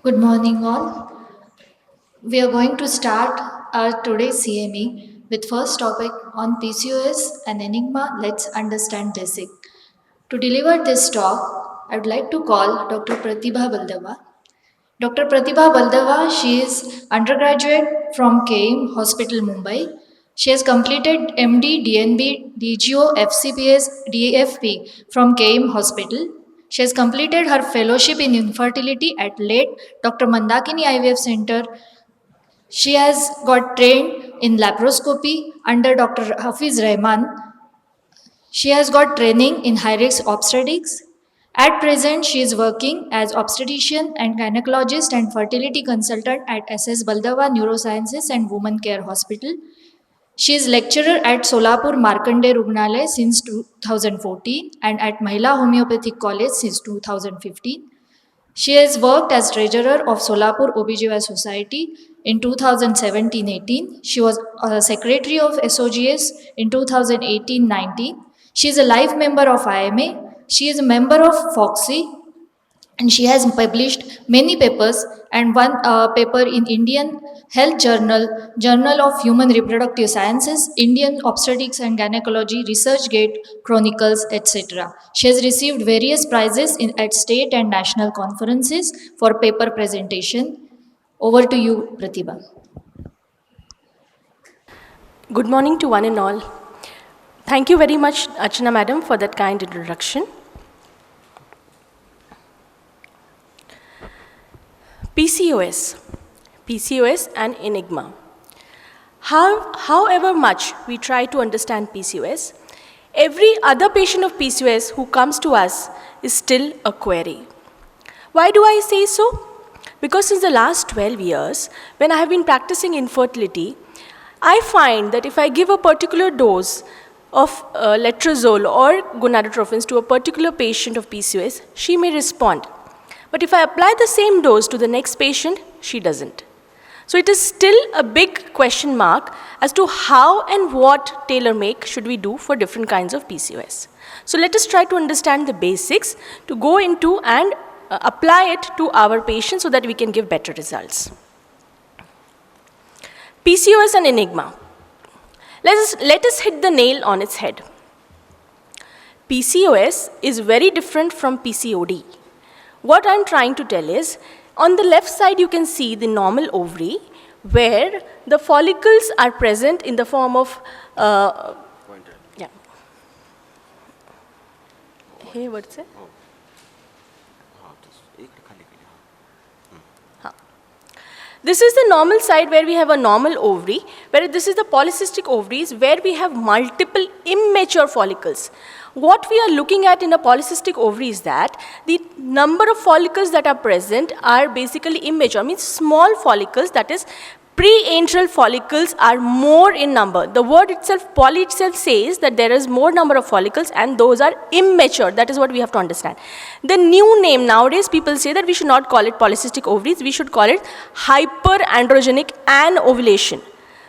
Good morning, all. We are going to start our today's CME with first topic on PCOS and enigma. Let's understand basic. To deliver this talk, I would like to call Dr. Pratibha Baldava. Dr. Pratibha Baldava, she is undergraduate from KIM Hospital, Mumbai. She has completed MD, DNB, DGO, FCPS, DFP from KIM Hospital. She has completed her fellowship in infertility at late Dr. Mandakini IVF Center. She has got trained in laparoscopy under Dr. Hafiz Rahman. She has got training in high-risk obstetrics. At present, she is working as obstetrician and gynecologist and fertility consultant at SS Baldava Neurosciences and Women Care Hospital. She is lecturer at Solapur Markandeya Rugnalaya since 2014 and at Mahila Homeopathic College since 2015. She has worked as treasurer of Solapur OBGYN Society in 2017-18. She was secretary of SOGS in 2018-19. She is a life member of IMA. She is a member of FOXY and she has published many papers and one paper in Indian Health Journal, Journal of Human Reproductive Sciences, Indian Obstetrics and Gynecology, ResearchGate, Chronicles, etc. She has received various prizes at state and national conferences for paper presentation. Over to you, Pratibha. Good morning to one and all. Thank you very much, Archana Madam, for that kind introduction. PCOS and enigma. However much we try to understand PCOS, every other patient of PCOS who comes to us is still a query. Why do I say so? Because since the last 12 years, when I have been practicing infertility, I find that if I give a particular dose of letrozole or gonadotrophins to a particular patient of PCOS, she may respond. But if I apply the same dose to the next patient, she doesn't. So it is still a big question mark as to how and what tailor-make should we do for different kinds of PCOS. So let us try to understand the basics to go into and apply it to our patients so that we can give better results. PCOS and enigma. Let us hit the nail on its head. PCOS is very different from PCOD. What I'm trying to tell is, on the left side you can see the normal ovary where the follicles are present in the form of Hey, what's it? This is the normal side where we have a normal ovary, whereas this is the polycystic ovaries where we have multiple immature follicles. What we are looking at in a polycystic ovary is that the number of follicles that are present are basically immature, means small follicles, that is pre-antral follicles are more in number. The word itself, poly itself says that there is more number of follicles and those are immature. That is what we have to understand. The new name nowadays, people say that we should not call it polycystic ovaries, we should call it hyperandrogenic anovulation.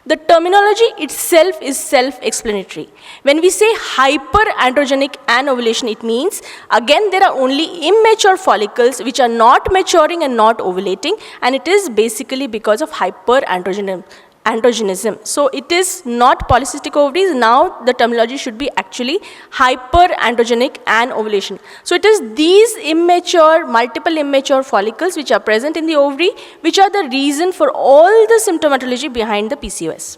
The terminology itself is self-explanatory. When we say hyperandrogenic anovulation, it means, again, there are only immature follicles which are not maturing and not ovulating, and it is basically because of hyperandrogenism. So it is not polycystic ovaries. Now the terminology should be actually hyperandrogenic anovulation. So it is these immature, multiple immature follicles which are present in the ovary, which are the reason for all the symptomatology behind the PCOS.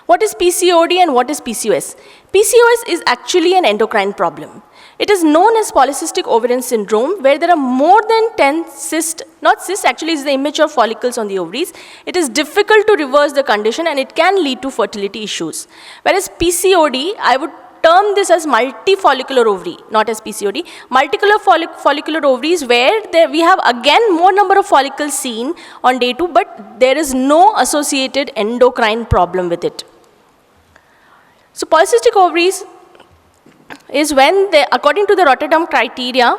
What is PCOD and what is PCOS? PCOS is actually an endocrine problem. It is known as polycystic ovarian syndrome, where there are more than 10 actually it's the immature follicles on the ovaries. It is difficult to reverse the condition and it can lead to fertility issues. Whereas PCOD, I would term this as multifollicular ovary, not as PCOD. Follicular ovaries where we have again more number of follicles seen on day 2, but there is no associated endocrine problem with it. So polycystic ovaries is when they, according to the Rotterdam criteria,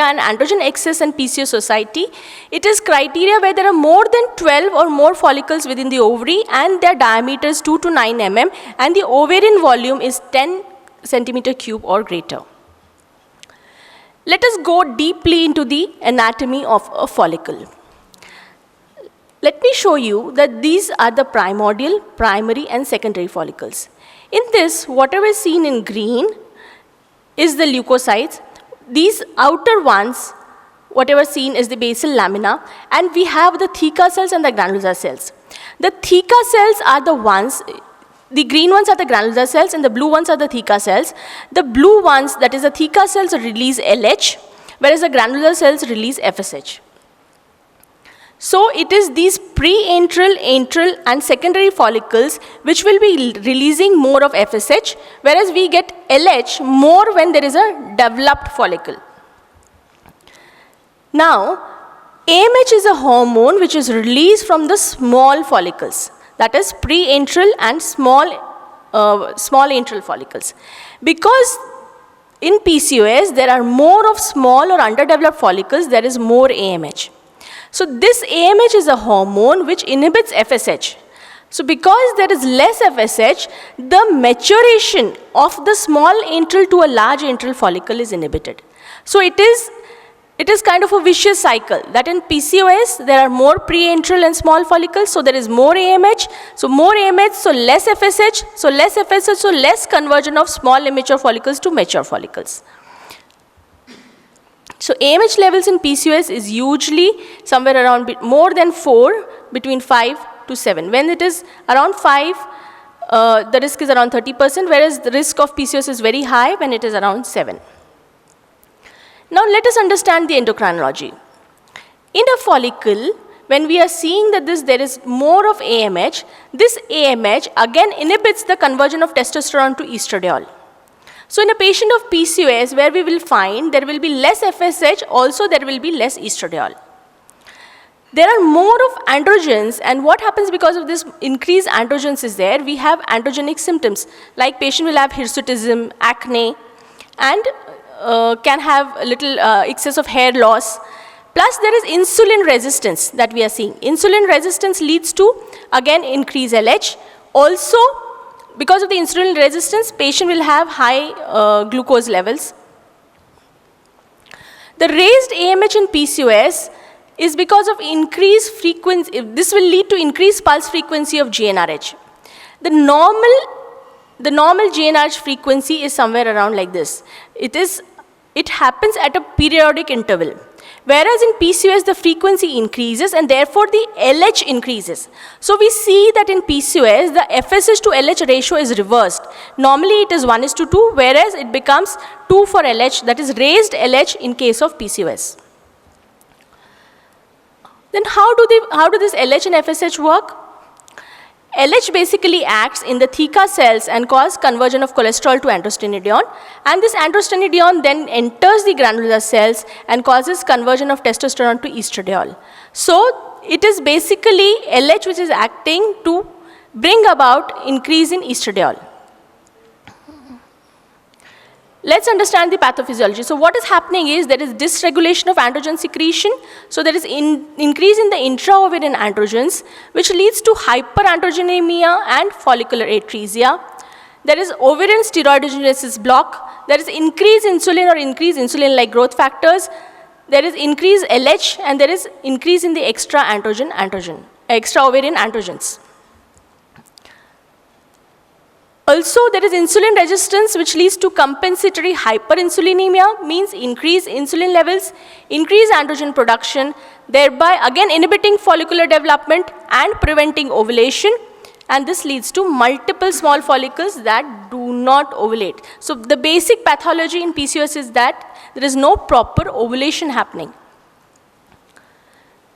and Androgen Access and PCOS Society, it is criteria where there are more than 12 or more follicles within the ovary and their diameter is 2 to 9 mm and the ovarian volume is 10 centimeter cube or greater. Let us go deeply into the anatomy of a follicle. Let me show you that these are the primordial, primary and secondary follicles. In this, whatever is seen in green is the leukocytes. These outer ones, whatever seen is the basal lamina, and we have the theca cells and the granular cells. The theca cells are the ones, the green ones are the granular cells and the blue ones are the theca cells. The blue ones, that is the theca cells, release LH, whereas the granular cells release FSH. So it is these pre-antral, antral and secondary follicles which will be releasing more of FSH, whereas we get LH more when there is a developed follicle. Now, AMH is a hormone which is released from the small follicles, that is pre-antral and small antral follicles. Because in PCOS there are more of small or underdeveloped follicles, there is more AMH. So this AMH is a hormone which inhibits FSH. So because there is less FSH, the maturation of the small antral to a large antral follicle is inhibited. So it is kind of a vicious cycle that in PCOS there are more pre-antral and small follicles, so there is more AMH, so more AMH, so less FSH, so less FSH, so less conversion of small immature follicles to mature follicles. So AMH levels in PCOS is usually somewhere around more than 4, between 5 to 7. When it is around 5, the risk is around 30%, whereas the risk of PCOS is very high when it is around 7. Now let us understand the endocrinology. In a follicle, when we are seeing that there is more of AMH, this AMH again inhibits the conversion of testosterone to estradiol. So in a patient of PCOS, where we will find there will be less FSH, also there will be less estradiol. There are more of androgens, and what happens because of this increased androgens is there, we have androgenic symptoms, like patient will have hirsutism, acne, and can have a little excess of hair loss. Plus there is insulin resistance that we are seeing. Insulin resistance leads to, again, increased LH. Also, because of the insulin resistance, patient will have high glucose levels. The raised AMH in PCOS is because of increased frequency. This will lead to increased pulse frequency of GnRH. The normal GnRH frequency is somewhere around like this. It happens at a periodic interval. Whereas in PCOS, the frequency increases and therefore the LH increases. So we see that in PCOS, the FSH to LH ratio is reversed. Normally it is 1:2, whereas it becomes 2 for LH, that is raised LH in case of PCOS. Then how do this LH and FSH work? LH basically acts in the theca cells and cause conversion of cholesterol to androstenedione, and this androstenedione then enters the granular cells and causes conversion of testosterone to estradiol. So it is basically LH which is acting to bring about increase in estradiol. Let's understand the pathophysiology. So what is happening is there is dysregulation of androgen secretion. So there is increase in the intraovarian androgens, which leads to hyperandrogenemia and follicular atresia. There is ovarian steroidogenesis block. There is increased insulin or increased insulin-like growth factors. There is increased LH, and there is increase in the extra-ovarian androgens. Also, there is insulin resistance, which leads to compensatory hyperinsulinemia, means increased insulin levels, increased androgen production, thereby again inhibiting follicular development and preventing ovulation. And this leads to multiple small follicles that do not ovulate. So the basic pathology in PCOS is that there is no proper ovulation happening.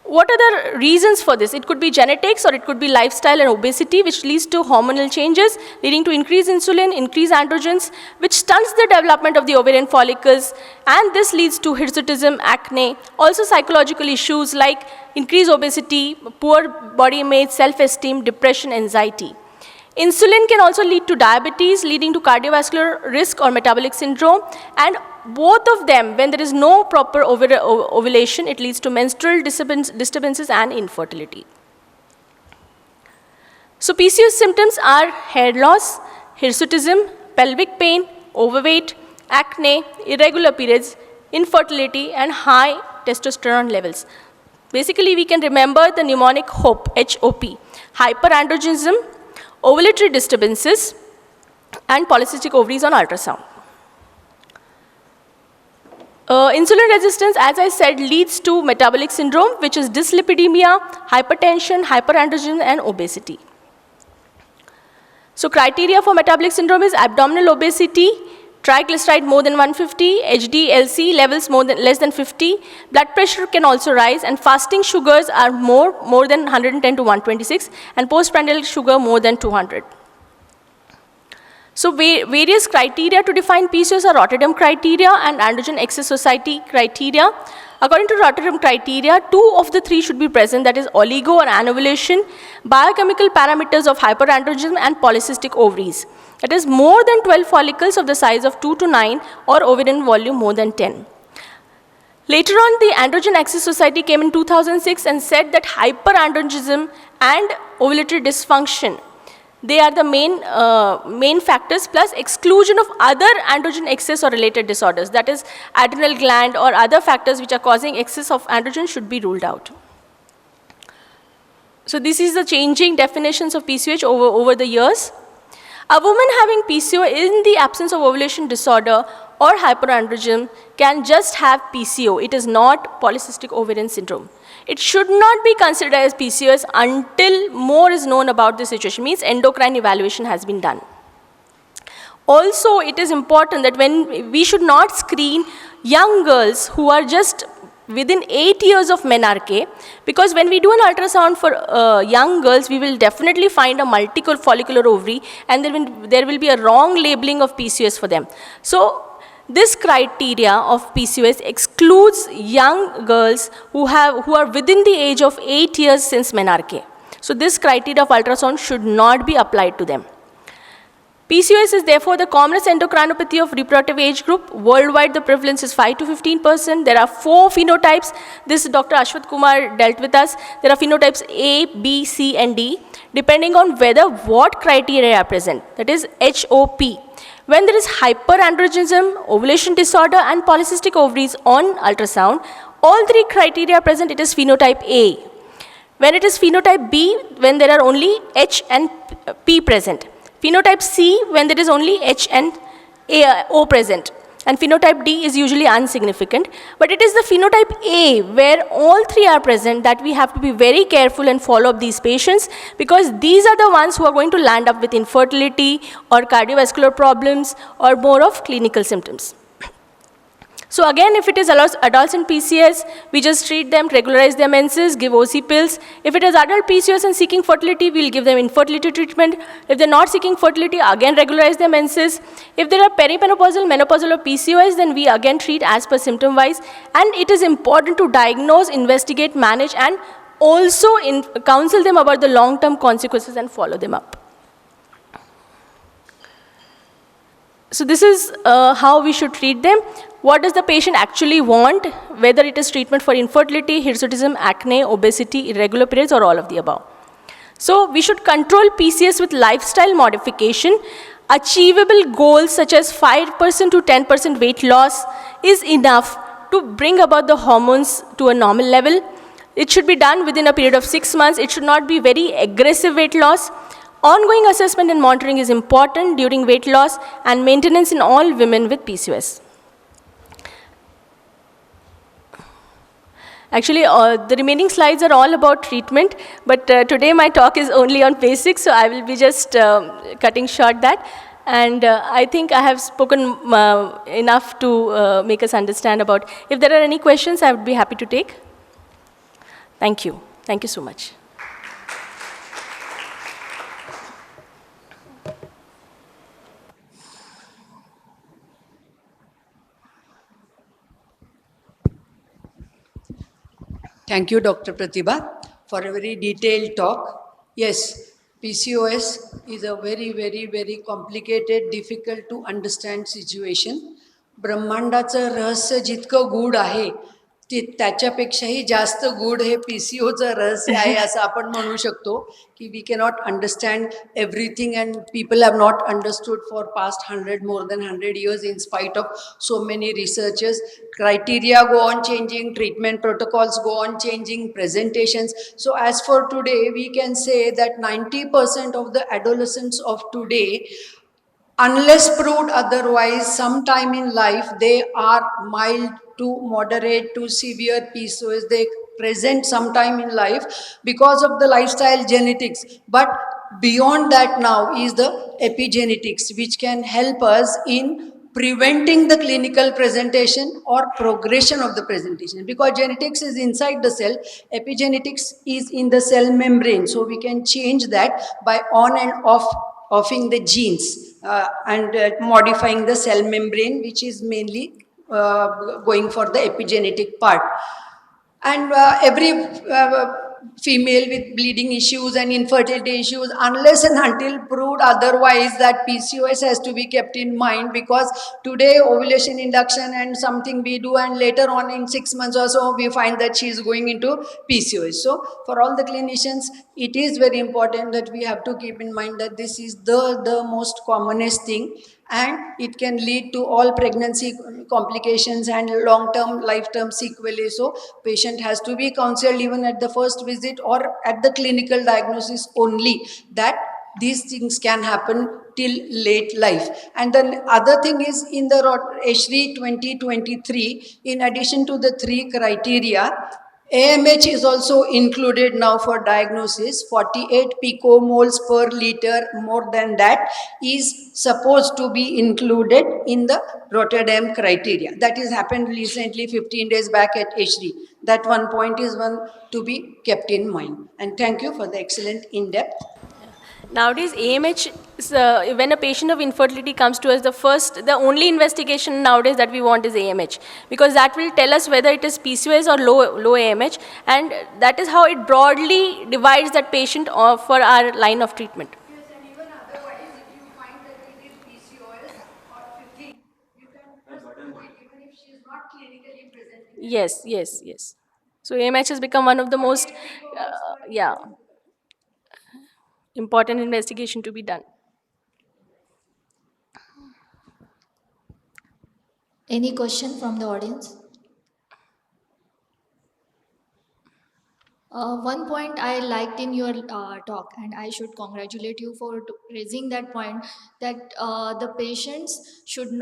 What are the reasons for this? It could be genetics, or it could be lifestyle and obesity, which leads to hormonal changes, leading to increased insulin, increased androgens, which stunts the development of the ovarian follicles, and this leads to hirsutism, acne. Also psychological issues like increased obesity, poor body image, self-esteem, depression, anxiety. Insulin can also lead to diabetes, leading to cardiovascular risk or metabolic syndrome, and both of them, when there is no proper ovulation, it leads to menstrual disturbances and infertility. So PCOS symptoms are hair loss, hirsutism, pelvic pain, overweight, acne, irregular periods, infertility, and high testosterone levels. Basically, we can remember the mnemonic HOPE, H-O-P, hyperandrogenism, ovulatory disturbances, and polycystic ovaries on ultrasound. Insulin resistance, as I said, leads to metabolic syndrome, which is dyslipidemia, hypertension, hyperandrogenism, and obesity. So criteria for metabolic syndrome is abdominal obesity, triglyceride more than 150, HDLC levels less than 50, blood pressure can also rise, and fasting sugars are more than 110 to 126, and postprandial sugar more than 200. So various criteria to define PCOS are Rotterdam criteria and androgen excess society criteria. According to Rotterdam criteria, 2 of the 3 should be present, that is oligo or anovulation, biochemical parameters of hyperandrogenism, and polycystic ovaries. That is more than 12 follicles of the size of 2 to 9 or ovarian volume more than 10. Later on, the Androgen Access Society came in 2006 and said that hyperandrogenism and ovulatory dysfunction, they are the main factors, plus exclusion of other androgen excess or related disorders, that is adrenal gland or other factors which are causing excess of androgen should be ruled out. So this is the changing definitions of PCOS over the years. A woman having PCO in the absence of ovulation disorder or hyperandrogenism can just have PCO. It is not polycystic ovarian syndrome. It should not be considered as PCOS until more is known about the situation, means endocrine evaluation has been done. Also, it is important that we should not screen young girls who are just within 8 years of menarche, because when we do an ultrasound for young girls, we will definitely find a multifollicular ovary, and there will be a wrong labeling of PCOS for them. So this criteria of PCOS excludes young girls who are within the age of 8 years since menarche. So this criteria of ultrasound should not be applied to them. PCOS is therefore the commonest endocrinopathy of reproductive age group. Worldwide, the prevalence is 5 to 15%. There are 4 phenotypes. This Dr. Ashwath Kumar dealt with us. There are phenotypes A, B, C, and D, depending on what criteria are present. That is HOP. When there is hyperandrogenism, ovulation disorder, and polycystic ovaries on ultrasound, all 3 criteria are present, it is phenotype A. When it is phenotype B, when there are only H and P present. Phenotype C, when there is only H and O present. And phenotype D is usually insignificant. But it is the phenotype A where all 3 are present that we have to be very careful and follow up these patients, because these are the ones who are going to land up with infertility or cardiovascular problems or more of clinical symptoms. So again, if it is adults in PCOS, we just treat them, regularize their menses, give OC pills. If it is adult PCOS and seeking fertility, we'll give them infertility treatment. If they're not seeking fertility, again regularize their menses. If there are perimenopausal, menopausal or PCOS, then we again treat as per symptom wise. And it is important to diagnose, investigate, manage, and also counsel them about the long-term consequences and follow them up. So this is how we should treat them. What does the patient actually want, whether it is treatment for infertility, hirsutism, acne, obesity, irregular periods, or all of the above. So we should control PCOS with lifestyle modification. Achievable goals such as 5% to 10% weight loss is enough to bring about the hormones to a normal level. It should be done within a period of 6 months. It should not be very aggressive weight loss. Ongoing assessment and monitoring is important during weight loss and maintenance in all women with PCOS. Actually, the remaining slides are all about treatment, but today my talk is only on basics, so I will be just cutting short that. And I think I have spoken enough to make us understand about. If there are any questions, I would be happy to take. Thank you. Thank you so much. Thank you, Dr. Pratibha, for a very detailed talk. Yes, PCOS is a very, very, very complicated, difficult to understand situation. ब्रह्मांडाचं रहस्य जितकं गूढ आहे त्याच्यापेक्षाही जास्त गूढ हे PCOचं रहस्य आहे असं आपण म्हणू शकतो की we cannot understand everything and people have not understood for past 100 more than 100 years in spite of so many researchers. Criteria go on changing, treatment protocols go on changing, presentations. So as for today, we can say that 90% of the adolescents of today, unless proved otherwise, sometime in life they are mild to moderate to severe PCOS. They present sometime in life because of the lifestyle genetics. But beyond that now is the epigenetics, which can help us in preventing the clinical presentation or progression of the presentation, because genetics is inside the cell, epigenetics is in the cell membrane, so we can change that by on and offing the genes and modifying the cell membrane, which is mainly going for the epigenetic part. And every female with bleeding issues and infertility issues, unless and until proved otherwise, that PCOS has to be kept in mind, because today ovulation induction and something we do, and later on in 6 months or so we find that she is going into PCOS. So for all the clinicians, it is very important that we have to keep in mind that this is the most commonest thing, and it can lead to all pregnancy complications and long-term, life-term sequelae. So patient has to be counseled even at the first visit or at the clinical diagnosis only, that these things can happen till late life. And the other thing is, in the HRI 2023, in addition to the 3 criteria, AMH is also included now for diagnosis. 48 picomoles per liter, more than that, is supposed to be included in the Rotterdam criteria. That has happened recently, 15 days back at HRI. That one point is one to be kept in mind. And thank you for the excellent in-depth. Nowadays, AMH, is, when a patient of infertility comes to us, the only investigation nowadays that we want is AMH, because that will tell us whether it is PCOS or low AMH, and that is how it broadly divides that patient for our line of treatment. Yes, and even otherwise, if you find that it is PCOS or 15, you can just do it even if she is not clinically presenting. Yes, yes, yes. So AMH has become one of the most, yeah, important investigation to be done. Any question from the audience? One point I liked in your talk, and I should congratulate you for raising that point, that the patients should,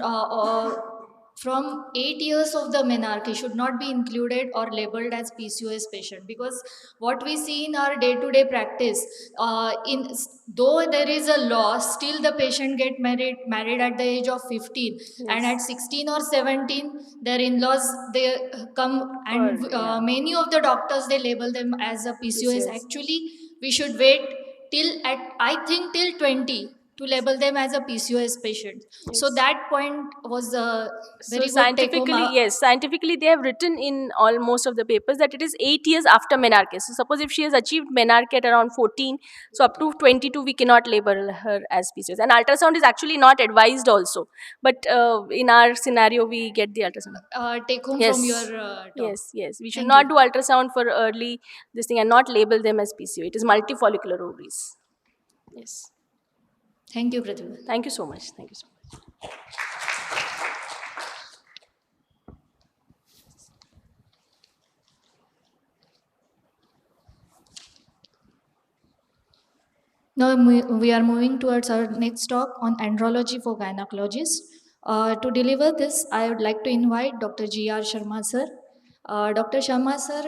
from 8 years of the menarche, should not be included or labeled as PCOS patient, because what we see in our day-to-day practice, though there is a law, still the patient get married at the age of 15, and at 16 or 17 their in-laws, they come, and Yeah. many of the doctors, they label them as a PCOS. PCOS. Actually, we should wait till, at I think, till 20 to label them as a PCOS patient. So Yes. that point was a So very good take home. scientifically, yes, scientifically they have written in most of the papers that it is 8 years after menarche. So suppose if she has achieved menarche at around 14, so up to 22 we cannot label her as PCOS. And ultrasound is actually not advised also. But in our scenario, we get the ultrasound. Take home Yes. from your talk. Yes, yes. We should Thank not you. do ultrasound for early this thing and not label them as PCO. It is multifollicular ovaries. Yes. Thank you, Pratibha. Thank you so much. Thank you so much. Now we are moving towards our next talk on andrology for gynecologists. To deliver this, I would like to invite Dr. G.R. Sharma sir. Dr. Sharma sir,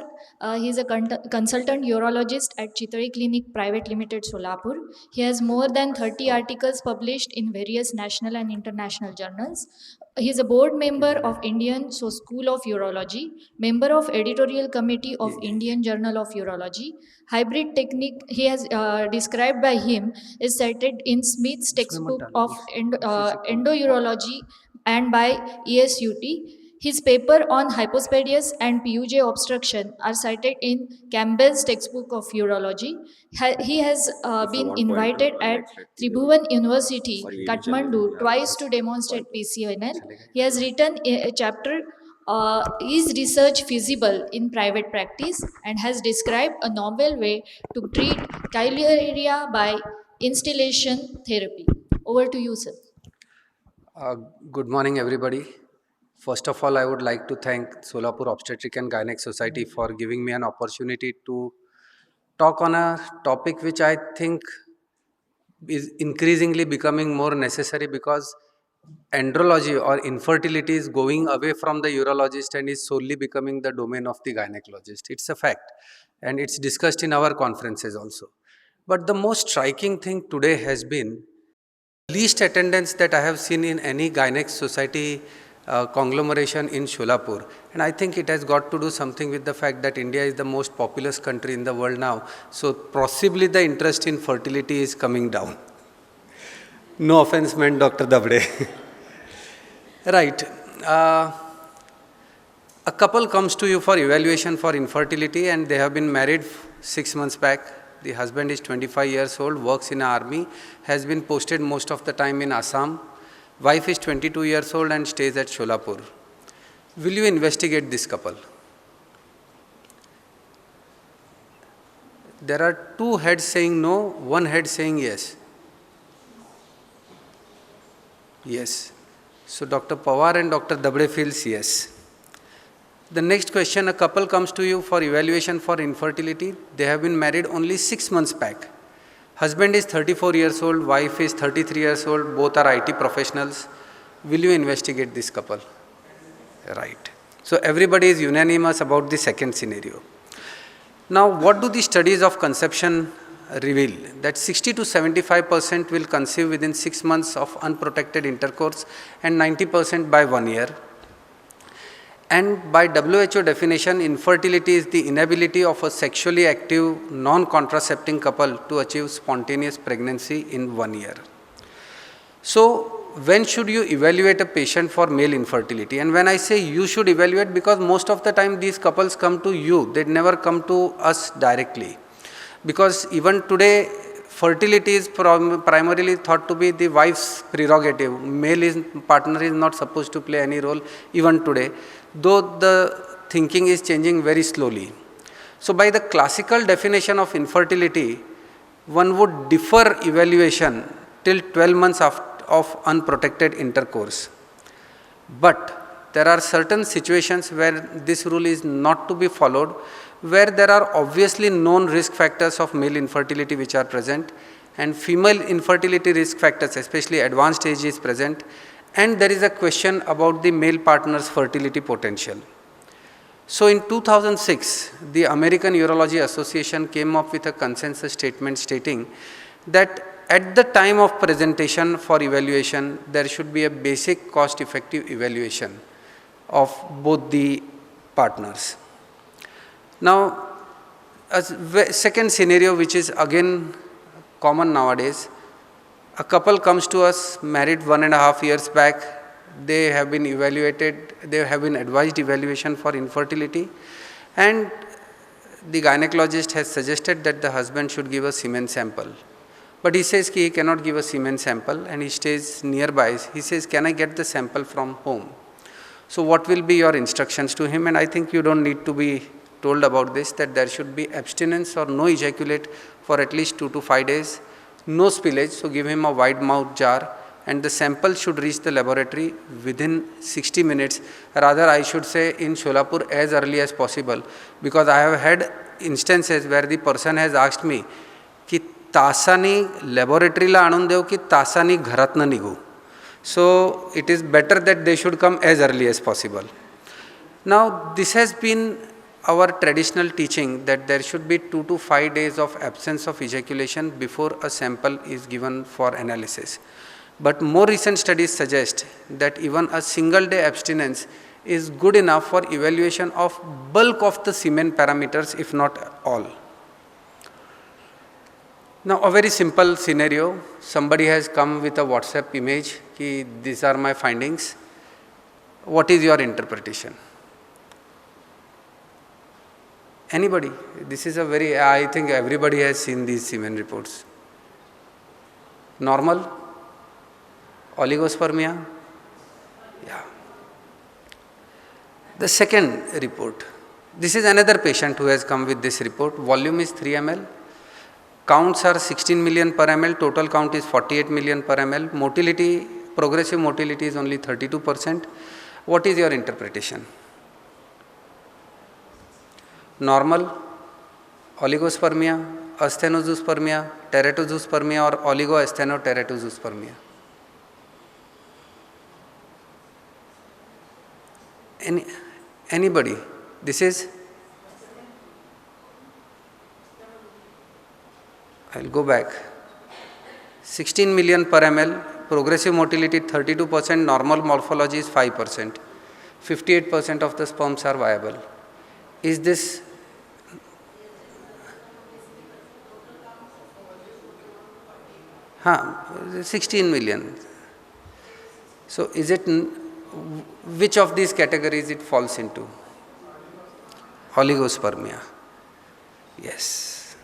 he is a consultant urologist at Chitari Clinic Private Limited, Solapur. He has more than 30 articles published in various national and international journals. He is a board member of Indian School of Urology, member of editorial committee of Indian Journal of Urology. Hybrid technique he has described by him is cited in Smith's textbook of endourology and by ESUT. His paper on hypospadias and PUJ obstruction are cited in Campbell's textbook of urology. He has been invited at Tribhuvan University, Kathmandu, twice to demonstrate PCNL. He has written a chapter Is research feasible in private practice and has described a novel way to treat childhood by instillation therapy. Over to you, sir. Uh, Good morning, everybody. First of all, I would like to thank Solapur Obstetric and Gynec Society for giving me an opportunity to talk on a topic which I think is increasingly becoming more necessary because andrology or infertility is going away from the urologist and is solely becoming the domain of the gynecologist. It's a fact, and it's discussed in our conferences also. But the most striking thing today has been least attendance that I have seen in any Gynex society conglomeration in Solapur. And I think it has got to do something with the fact that India is the most populous country in the world now. So possibly the interest in fertility is coming down. No offense meant, Dr. Dabde. Right. Uh, a couple comes to you for evaluation for infertility and they have been married 6 months back. The husband is 25 years old, works in army, has been posted most of the time in Assam. Wife is 22 years old and stays at Solapur. Will you investigate this couple? There are two heads saying no, one head saying yes. Yes. So Dr. Pawar and Dr. Dabde feels yes. The next question, a couple comes to you for evaluation for infertility. They have been married only 6 months back. Husband is 34 years old, wife is 33 years old, both are IT professionals. Will you investigate this couple? Right. So everybody is unanimous about the second scenario. Now, what do the studies of conception reveal? That 60 to 75% will conceive within 6 months of unprotected intercourse and 90% by 1 year. And by WHO definition, infertility is the inability of a sexually active, non-contracepting couple to achieve spontaneous pregnancy in 1 year. So, when should you evaluate a patient for male infertility? And when I say you should evaluate, because most of the time these couples come to you, they never come to us directly. Because even today, fertility is primarily thought to be the wife's prerogative. Partner is not supposed to play any role even today, though the thinking is changing very slowly. So by the classical definition of infertility, one would defer evaluation till 12 months of unprotected intercourse. But there are certain situations where this rule is not to be followed, where there are obviously known risk factors of male infertility which are present, and female infertility risk factors, especially advanced age, is present, and there is a question about the male partner's fertility potential. So in 2006, the American Urology Association came up with a consensus statement stating that at the time of presentation for evaluation, there should be a basic cost-effective evaluation of both the partners. Now, a second scenario which is again common nowadays, a couple comes to us, married 1.5 years back, they have been evaluated, they have been advised evaluation for infertility, and the gynecologist has suggested that the husband should give a semen sample. But he says he cannot give a semen sample and he stays nearby. He says, can I get the sample from home? So what will be your instructions to him? And I think you don't need to be told about this, that there should be abstinence or no ejaculate for at least 2 to 5 days, no spillage, so give him a wide mouth jar, and the sample should reach the laboratory within 60 minutes. Rather, I should say in Solapur as early as possible, because I have had instances where the person has asked me की तासानी लॅबोरेटरीला आणून देऊ की तासानी घरातनं निघू. So it is better that they should come as early as possible. Now this has been our traditional teaching that there should be 2 to 5 days of absence of ejaculation before a sample is given for analysis. But more recent studies suggest that even a single day abstinence is good enough for evaluation of bulk of the semen parameters, if not all. Now a very simple scenario, somebody has come with a WhatsApp image, ki these are my findings. What is your interpretation? Anybody? This is a very, I think everybody has seen these semen reports. Normal? Oligospermia? Yeah. The second report, this is another patient who has come with this report. Volume is 3 ml. Counts are 16 million per ml. Total count is 48 million per ml. Motility, progressive motility is only 32%. What is your interpretation? Normal, oligospermia, asthenozoospermia, teratozoospermia, or oligoasthenoteratozoospermia? Anybody? This is, I'll go back. 16 million per ml, progressive motility 32%, normal morphology is 5%. 58% of the sperms are viable. Is this Huh, 16 million. So is it, which of these categories it falls into? Oligospermia. Yes.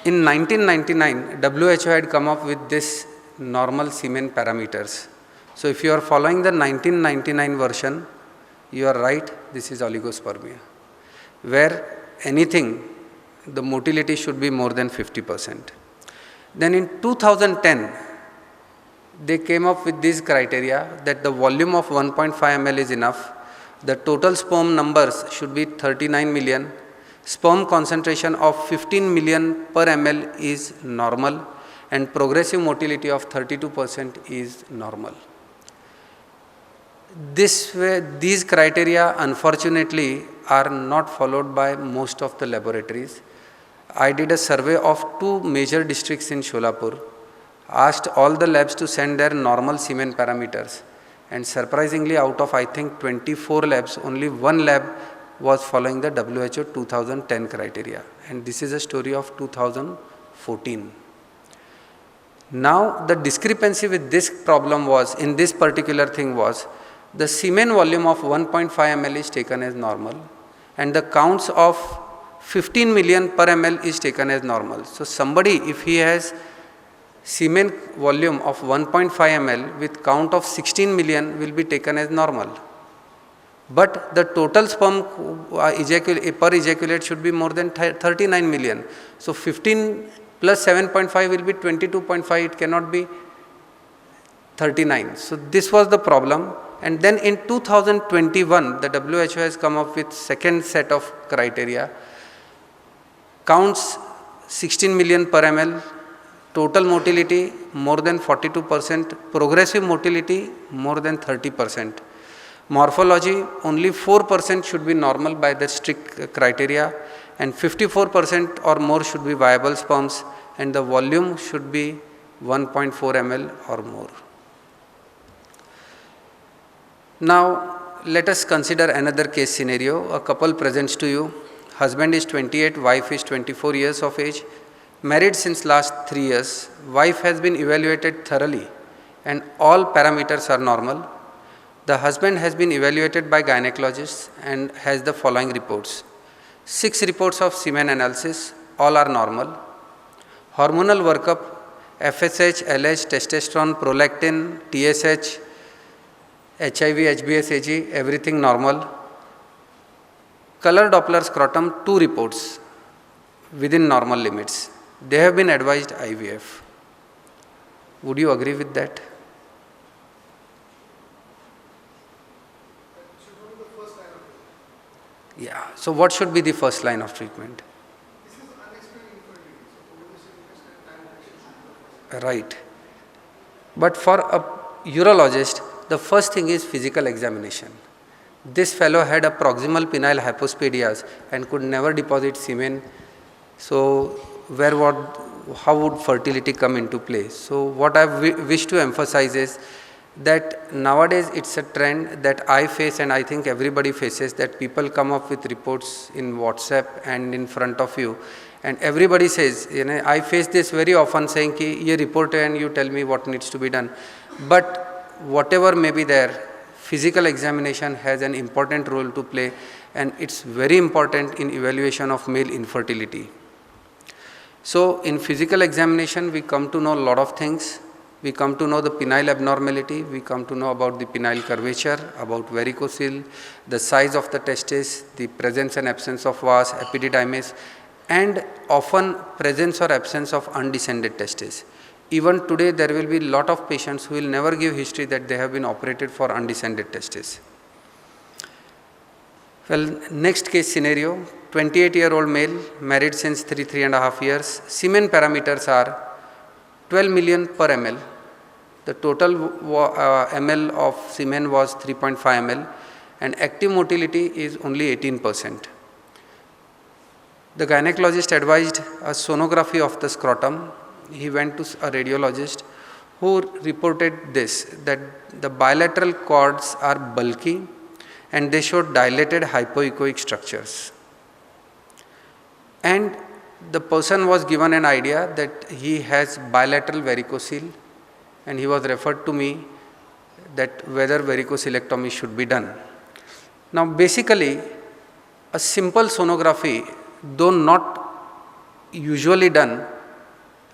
In 1999, WHO had come up with this normal semen parameters. So if you are following the 1999 version, you are right, this is oligospermia, where anything, the motility should be more than 50%. Then in 2010, they came up with this criteria that the volume of 1.5 ml is enough, the total sperm numbers should be 39 million, sperm concentration of 15 million per ml is normal, and progressive motility of 32% is normal. This way, these criteria unfortunately are not followed by most of the laboratories. I did a survey of 2 major districts in Solapur, asked all the labs to send their normal semen parameters, and surprisingly out of I think 24 labs, only 1 lab was following the WHO 2010 criteria, and this is a story of 2014. Now the discrepancy with this problem was, in this particular thing was, the semen volume of 1.5 ml is taken as normal and the counts of 15 million per ml is taken as normal. So somebody, if he has semen volume of 1.5 ml with count of 16 million, will be taken as normal. But the total sperm per ejaculate should be more than 39 million. So 15 plus 7.5 will be 22.5, it cannot be 39. So this was the problem. And then in 2021, the WHO has come up with second set of criteria. Counts 16 million per ml, total motility more than 42%, progressive motility more than 30%. Morphology, only 4% should be normal by the strict criteria, and 54% or more should be viable sperms, and the volume should be 1.4 ml or more. Now, let us consider another case scenario. A couple presents to you. Husband is 28, wife is 24 years of age, married since last 3 years. Wife has been evaluated thoroughly and all parameters are normal. The husband has been evaluated by gynecologists and has the following reports. 6 reports of semen analysis, all are normal. Hormonal workup, FSH, LH, testosterone, prolactin, TSH, HIV, HbS, Ag, everything normal. Color Doppler scrotum, 2 reports within normal limits. They have been advised IVF. Would you agree with that? Yeah. So what should be the first line of treatment? Right. But for a urologist, the first thing is physical examination. This fellow had a proximal penile hypospadias and could never deposit semen. So how would fertility come into play? So what I wish to emphasize is that nowadays it's a trend that I face and I think everybody faces, that people come up with reports in WhatsApp and in front of you, and everybody says, you know, I face this very often saying ki ye report hai and you tell me what needs to be done. But whatever may be there, physical examination has an important role to play, and it's very important in evaluation of male infertility. So in physical examination we come to know a lot of things. We come to know the penile abnormality, we come to know about the penile curvature, about varicocele, the size of the testis, the presence and absence of vas, epididymis, and often presence or absence of undescended testis. Even today there will be lot of patients who will never give history that they have been operated for undescended testis. Well, next case scenario, 28-year-old male, married since 3.5 years. Semen parameters are 12 million per ml. The total ml of semen was 3.5 ml and active motility is only 18%. The gynecologist advised a sonography of the scrotum. He went to a radiologist who reported this, that the bilateral cords are bulky and they showed dilated hypoechoic structures. And the person was given an idea that he has bilateral varicocele and he was referred to me that whether varicocelectomy should be done. Now basically a simple sonography, though not usually done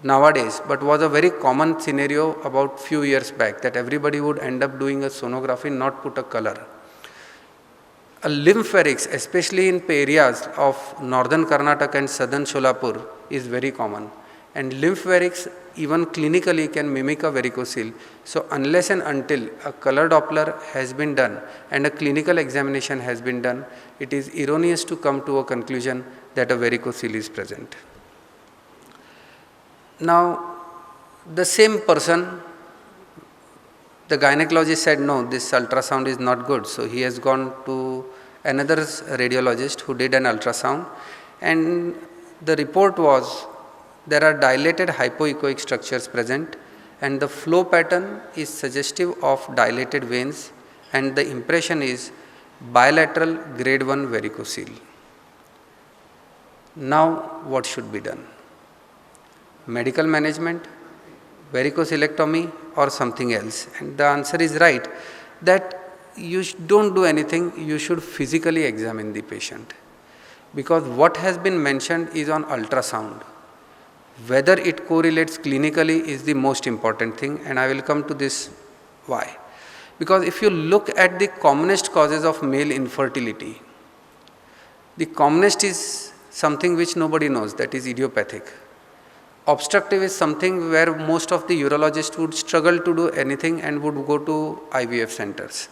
nowadays, but was a very common scenario about few years back, that everybody would end up doing a sonography, not put a color. A lymphorix, especially in areas of northern Karnataka and southern Solapur, is very common. And lymphorix even clinically can mimic a varicocele. So unless and until a color Doppler has been done and a clinical examination has been done, it is erroneous to come to a conclusion that a varicocele is present. Now, the same person, the gynecologist said, no, this ultrasound is not good. So he has gone to another radiologist who did an ultrasound, and the report was there are dilated hypoechoic structures present and the flow pattern is suggestive of dilated veins and the impression is bilateral grade 1 varicocele. Now what should be done? Medical management, varicocelectomy or something else? And the answer is right, that you don't do anything, you should physically examine the patient, because what has been mentioned is on ultrasound. Whether it correlates clinically is the most important thing, and I will come to this why. Because if you look at the commonest causes of male infertility, the commonest is something which nobody knows, that is idiopathic. Obstructive is something where most of the urologists would struggle to do anything and would go to IVF centers.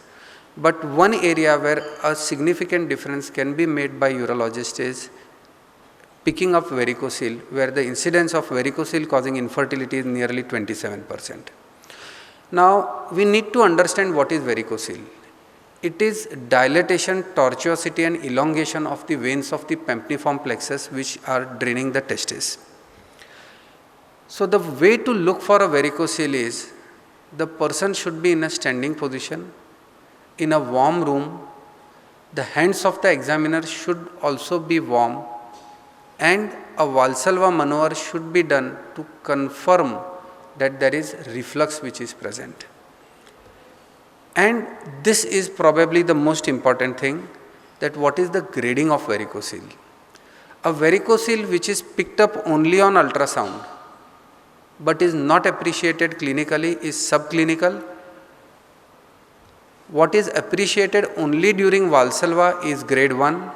But one area where a significant difference can be made by urologists is picking up varicocele, where the incidence of varicocele causing infertility is nearly 27%. Now, we need to understand what is varicocele. It is dilatation, tortuosity and elongation of the veins of the pempniform plexus which are draining the testis. So, the way to look for a varicocele is the person should be in a standing position, in a warm room, the hands of the examiner should also be warm, and a Valsalva maneuver should be done to confirm that there is reflux which is present. And this is probably the most important thing, that what is the grading of varicocele. A varicocele which is picked up only on ultrasound but is not appreciated clinically is subclinical. What is appreciated only during Valsalva is grade 1.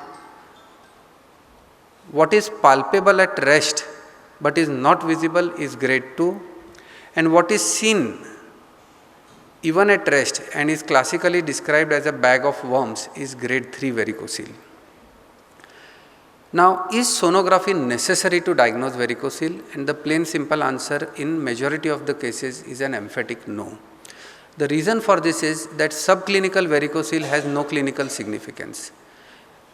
What is palpable at rest but is not visible is grade 2. And what is seen even at rest and is classically described as a bag of worms is grade 3 varicocele. Now, is sonography necessary to diagnose varicocele? And the plain simple answer in majority of the cases is an emphatic no. The reason for this is that subclinical varicocele has no clinical significance.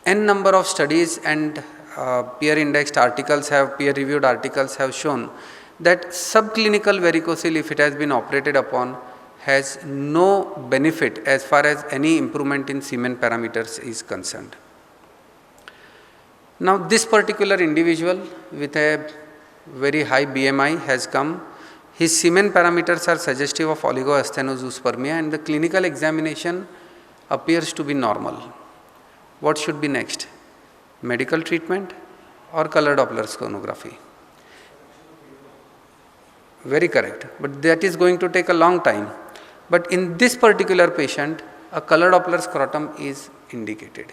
N number of studies and peer-indexed articles peer-reviewed articles have shown that subclinical varicocele, if it has been operated upon, has no benefit as far as any improvement in semen parameters is concerned. Now, this particular individual with a very high BMI has come. His semen parameters are suggestive of oligoasthenozoospermia and the clinical examination appears to be normal. What should be next? Medical treatment or color Doppler sonography? Very correct. But that is going to take a long time. But in this particular patient, a color Doppler scrotum is indicated.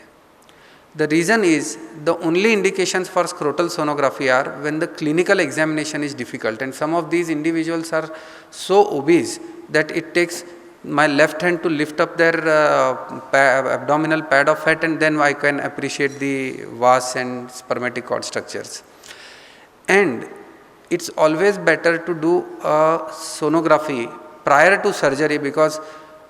The reason is the only indications for scrotal sonography are when the clinical examination is difficult, and some of these individuals are so obese that it takes my left hand to lift up their abdominal pad of fat, and then I can appreciate the vas and spermatic cord structures. And it's always better to do a sonography prior to surgery, because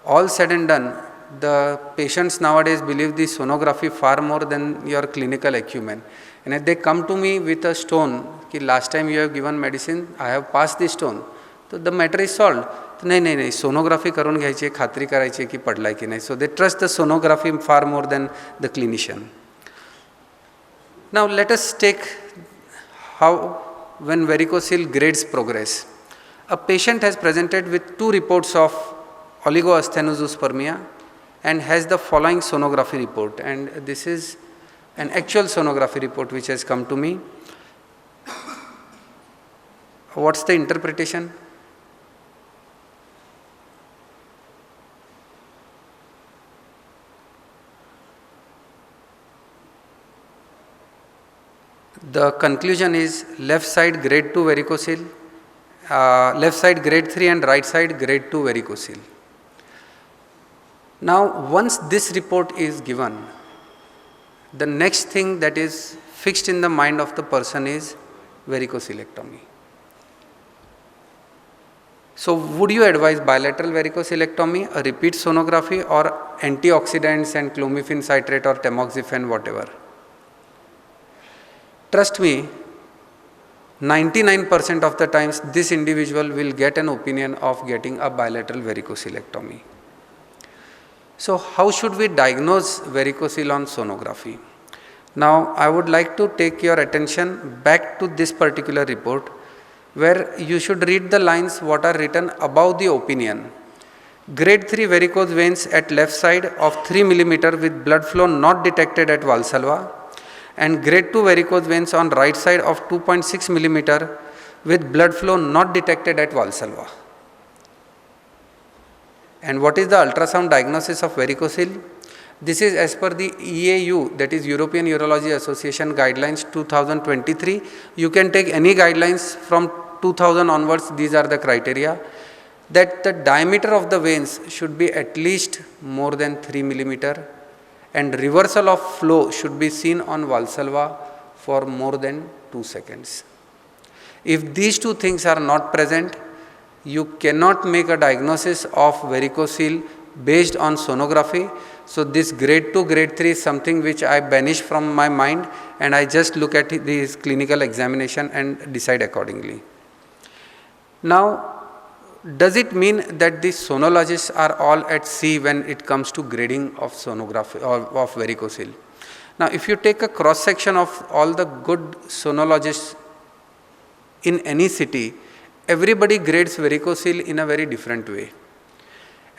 all said and done, the patients nowadays believe the sonography far more than your clinical acumen. And if they come to me with a stone, कि last time you have given medicine, I have passed the stone, so the matter is solved. नाही sonography करून घ्यायची, खात्री करायची की पडलाय की नाही. So they trust the sonography far more than the clinician. Now let us take how when varicocele grades progress. A patient has presented with 2 reports of oligoasthenospermia and has the following sonography report, and this is an actual sonography report which has come to me. What's the interpretation? The conclusion is left side grade 2 varicocele, left side grade 3 and right side grade 2 varicocele. Now once this report is given, the next thing that is fixed in the mind of the person is varicocelectomy. So would you advise bilateral varicocelectomy, a repeat sonography, or antioxidants and clomiphene citrate or tamoxifen, whatever? Trust me, 99% of the times this individual will get an opinion of getting a bilateral varicocelectomy. So how should we diagnose varicocele on sonography? Now I would like to take your attention back to this particular report, where you should read the lines what are written above the opinion. Grade 3 varicose veins at left side of 3 mm with blood flow not detected at Valsalva, and grade 2 varicose veins on right side of 2.6 mm with blood flow not detected at Valsalva. And what is the ultrasound diagnosis of varicocele? This is as per the EAU, that is European Urology Association guidelines 2023. You can take any guidelines from 2000 onwards. These are the criteria, that the diameter of the veins should be at least more than 3 mm, and reversal of flow should be seen on Valsalva for more than 2 seconds. If these 2 things are not present, you cannot make a diagnosis of varicocele based on sonography. So this grade 2, grade 3 is something which I banish from my mind, and I just look at this clinical examination and decide accordingly. Now, does it mean that the sonologists are all at sea when it comes to grading of sonography or of varicocele? Now, if you take a cross section of all the good sonologists in any city, everybody grades varicocele in a very different way.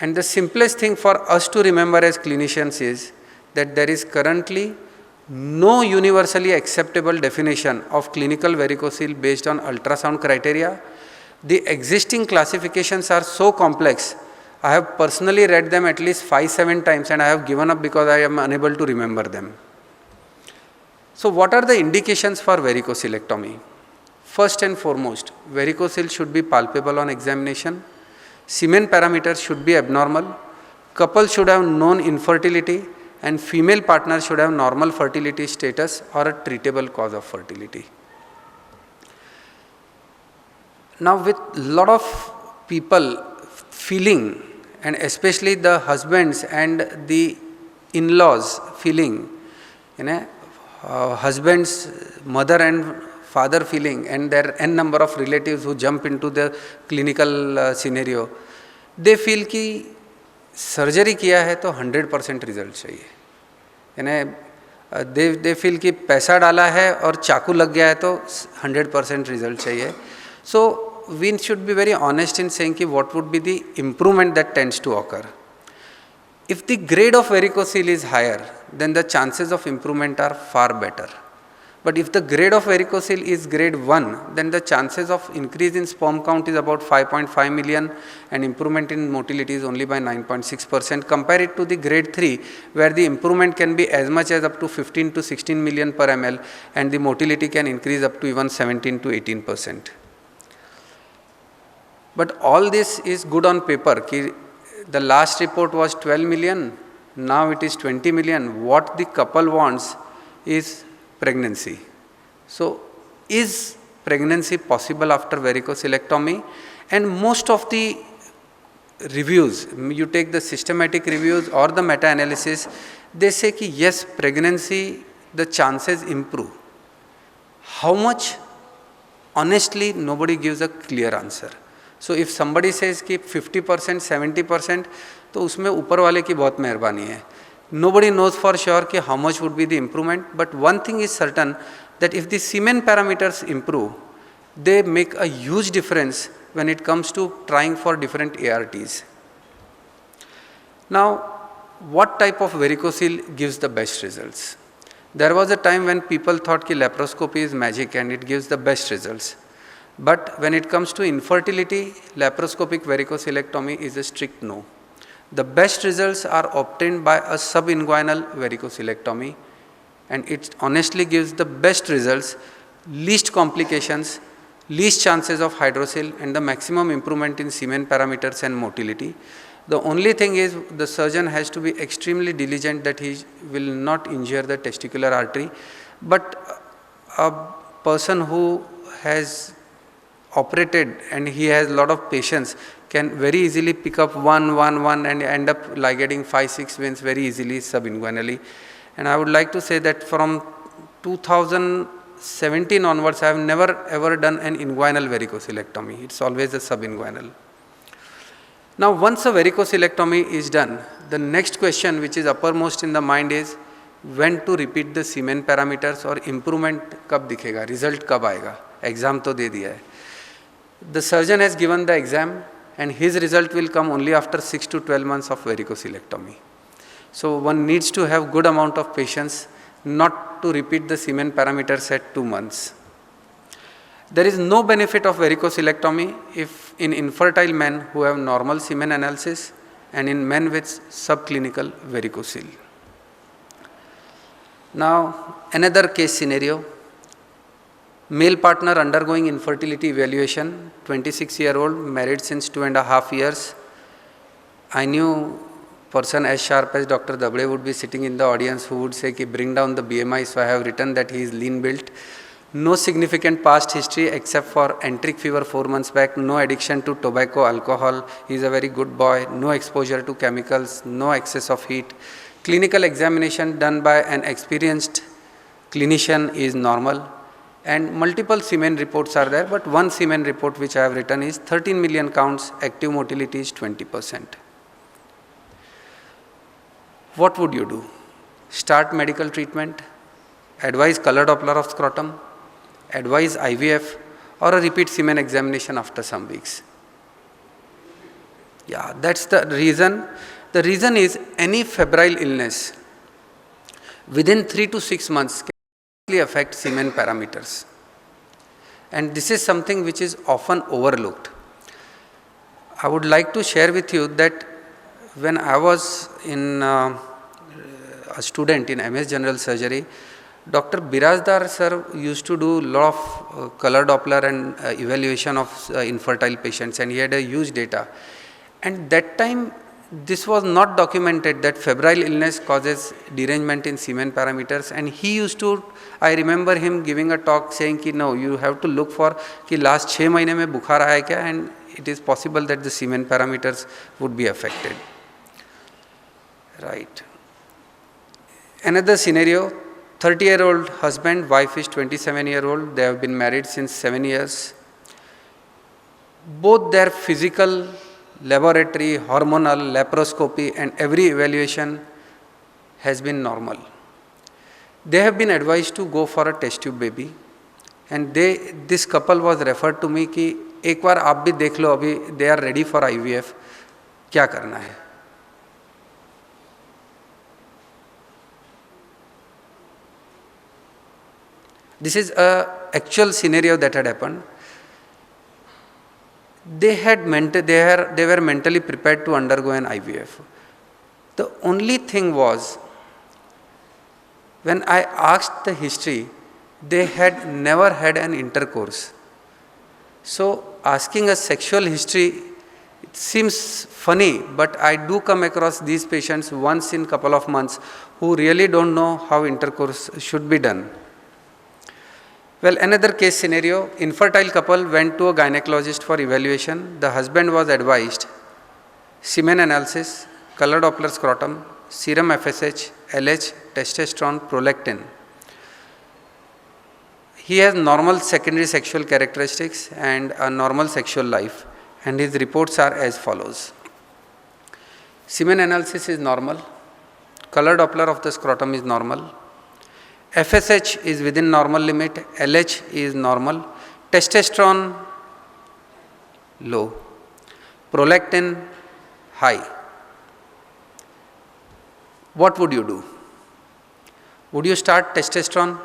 And the simplest thing for us to remember as clinicians is that there is currently no universally acceptable definition of clinical varicocele based on ultrasound criteria. The existing classifications are so complex. I have personally read them at least 5-7 times, and I have given up because I am unable to remember them. So what are the indications for varicocelectomy? First and foremost, varicocele should be palpable on examination. Semen parameters should be abnormal. Couple should have known infertility, and female partner should have normal fertility status or a treatable cause of fertility. Now with lot of people feeling, and especially the husbands and the in-laws feeling, husband's mother and father feeling, and their n number of relatives who jump into the clinical scenario, they feel कि surgery किया है तो 100% result चाहिए. they feel कि पैसा डाला है और चाकू लग गया है तो 100% रिजल्ट चाहिए. So we should be very honest in saying कि what would be the improvement that tends to occur. If the grade of varicocele is higher, then the chances of improvement are far better. But if the grade of varicocele is grade 1, then the chances of increase in sperm count is about 5.5 million and improvement in motility is only by 9.6%. Compare it to the grade 3, where the improvement can be as much as up to 15 to 16 million per ml and the motility can increase up to even 17 to 18%. But all this is good on paper. The last report was 12 million, now it is 20 million. What the couple wants is pregnancy. So, is pregnancy possible after varicocelectomy? And most of the reviews, you take the systematic reviews or the meta-analysis, they say ki yes, pregnancy, the chances improve. How much? Honestly, nobody gives a clear answer. So if somebody says कि 50%, 70%, तो उसमें ऊपर वाले की बहुत मेहरबानी है. Nobody knows for sure कि how much would be the improvement, but one thing is certain that if the semen parameters improve, they make a huge difference when it comes to trying for different ARTs. Now, what type of varicocele gives the best results? There was a time when people thought कि laparoscopy is magic and it gives the best results. But when it comes to infertility, laparoscopic varicocelectomy is a strict no. The best results are obtained by a subinguinal varicocelectomy, and it honestly gives the best results, least complications, least chances of hydrocele, and the maximum improvement in semen parameters and motility. The only thing is the surgeon has to be extremely diligent that he will not injure the testicular artery, but a person who has operated and he has a lot of patience can very easily pick up one and end up ligating 5-6 veins very easily subinguinally. And I would like to say that from 2017 onwards, I have never ever done an inguinal varicocelectomy. It's always a subinguinal. Now, once a varicocelectomy is done, the next question which is uppermost in the mind is when to repeat the semen parameters or improvement कब दिखेगा, result कब आएगा, exam तो दे दिया है. The surgeon has given the exam and his result will come only after 6 to 12 months of varicocelectomy. So one needs to have good amount of patience not to repeat the semen parameters at 2 months. There is no benefit of varicocelectomy if in infertile men who have normal semen analysis and in men with subclinical varicocele. Now another case scenario. Male partner undergoing infertility evaluation, 26-year-old, married since 2.5 years. I knew person as sharp as Dr. Dable would be sitting in the audience who would say, bring down the BMI, so I have written that he is lean built. No significant past history except for enteric fever 4 months back, no addiction to tobacco, alcohol, he is a very good boy, no exposure to chemicals, no excess of heat. Clinical examination done by an experienced clinician is normal. And multiple semen reports are there, but one semen report which I have written is 13 million counts, active motility is 20%. What would you do? Start medical treatment, advise color Doppler of scrotum, advise IVF, or a repeat semen examination after some weeks? Yeah, that's the reason. The reason is any febrile illness within 3 to 6 months can affect semen parameters, and this is something which is often overlooked. I would like to share with you that when I was a student in MS General Surgery, Dr. Birajdar sir used to do a lot of color Doppler and evaluation of infertile patients, and he had a huge data. And that time this was not documented that febrile illness causes derangement in semen parameters, and he used to, I remember him giving a talk saying कि no, you have to look for कि last 6 महीने में बुखार आया क्या, and it is possible that the semen parameters would be affected. Right. Another scenario, 30-year-old husband, wife is 27-year-old, they have been married since 7 years. Both their physical, laboratory, hormonal, laparoscopy and every evaluation has been normal. They have been advised to go for a test tube baby, and this couple was referred to me कि एक बार आप भी देख लो, अभी they are ready for IVF, क्या करना है? This is a actual scenario that had happened. They were mentally prepared to undergo an IVF. The only thing was, when I asked the history, they had never had an intercourse. So asking a sexual history, it seems funny, but I do come across these patients once in couple of months who really don't know how intercourse should be done. Well, another case scenario, infertile couple went to a gynecologist for evaluation. The husband was advised semen analysis, color Doppler scrotum, serum FSH, LH, testosterone, prolactin. He has normal secondary sexual characteristics and a normal sexual life, and his reports are as follows. Semen analysis is normal, color Doppler of the scrotum is normal, FSH is within normal limit, LH is normal, testosterone low, prolactin high. What would you do? Would you start testosterone?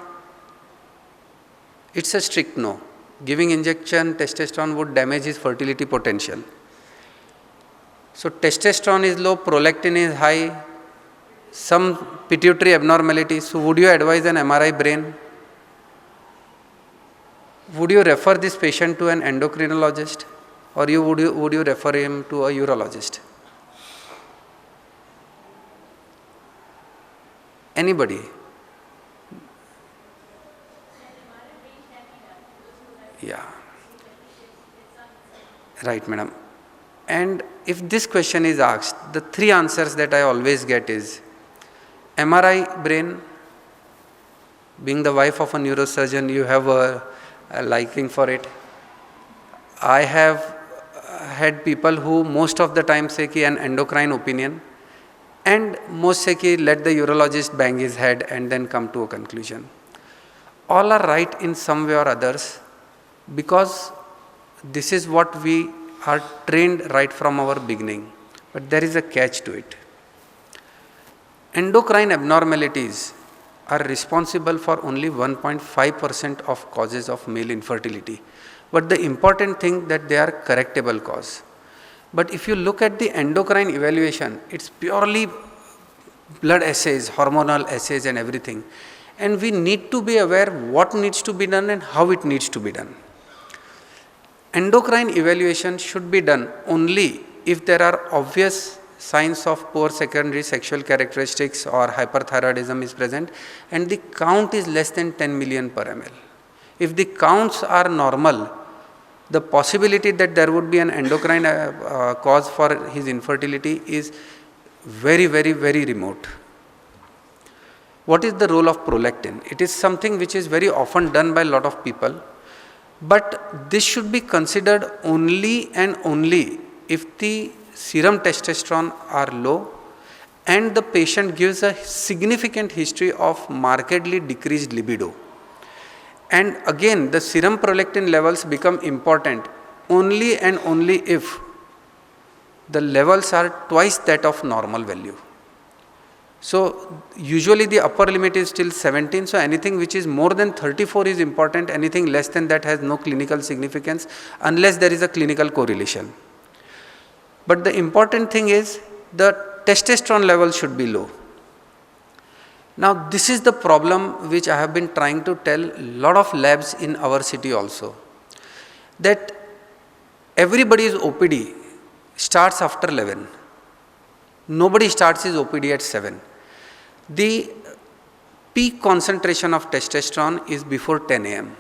It's a strict no. Giving injection testosterone would damage his fertility potential. So testosterone is low, prolactin is high, some pituitary abnormalities. So would you advise an MRI brain? Would you refer this patient to an endocrinologist, or would you refer him to a urologist? Anybody? Yeah. Right, madam. And if this question is asked, the three answers that I always get is MRI brain. Being the wife of a neurosurgeon, you have a liking for it. I have had people who most of the time say ki an endocrine opinion, and most say ki let the urologist bang his head and then come to a conclusion. All are right in some way or others, because this is what we are trained right from our beginning. But there is a catch to it. Endocrine abnormalities are responsible for only 1.5% of causes of male infertility. But the important thing that they are correctable cause. But if you look at the endocrine evaluation, it's purely blood assays, hormonal assays and everything. And we need to be aware what needs to be done and how it needs to be done. Endocrine evaluation should be done only if there are obvious signs of poor secondary sexual characteristics or hyperthyroidism is present and the count is less than 10 million per ml. If the counts are normal, the possibility that there would be an endocrine cause for his infertility is very, very, very remote. What is the role of prolactin? It is something which is very often done by a lot of people, but this should be considered only and only if the serum testosterone are low and the patient gives a significant history of markedly decreased libido. And again, the serum prolactin levels become important only and only if the levels are twice that of normal value. So usually the upper limit is still 17, so anything which is more than 34 is important, anything less than that has no clinical significance unless there is a clinical correlation. But the important thing is the testosterone level should be low. Now this is the problem which I have been trying to tell a lot of labs in our city also, that everybody's OPD starts after 11. Nobody starts his OPD at 7. The peak concentration of testosterone is before 10 a.m.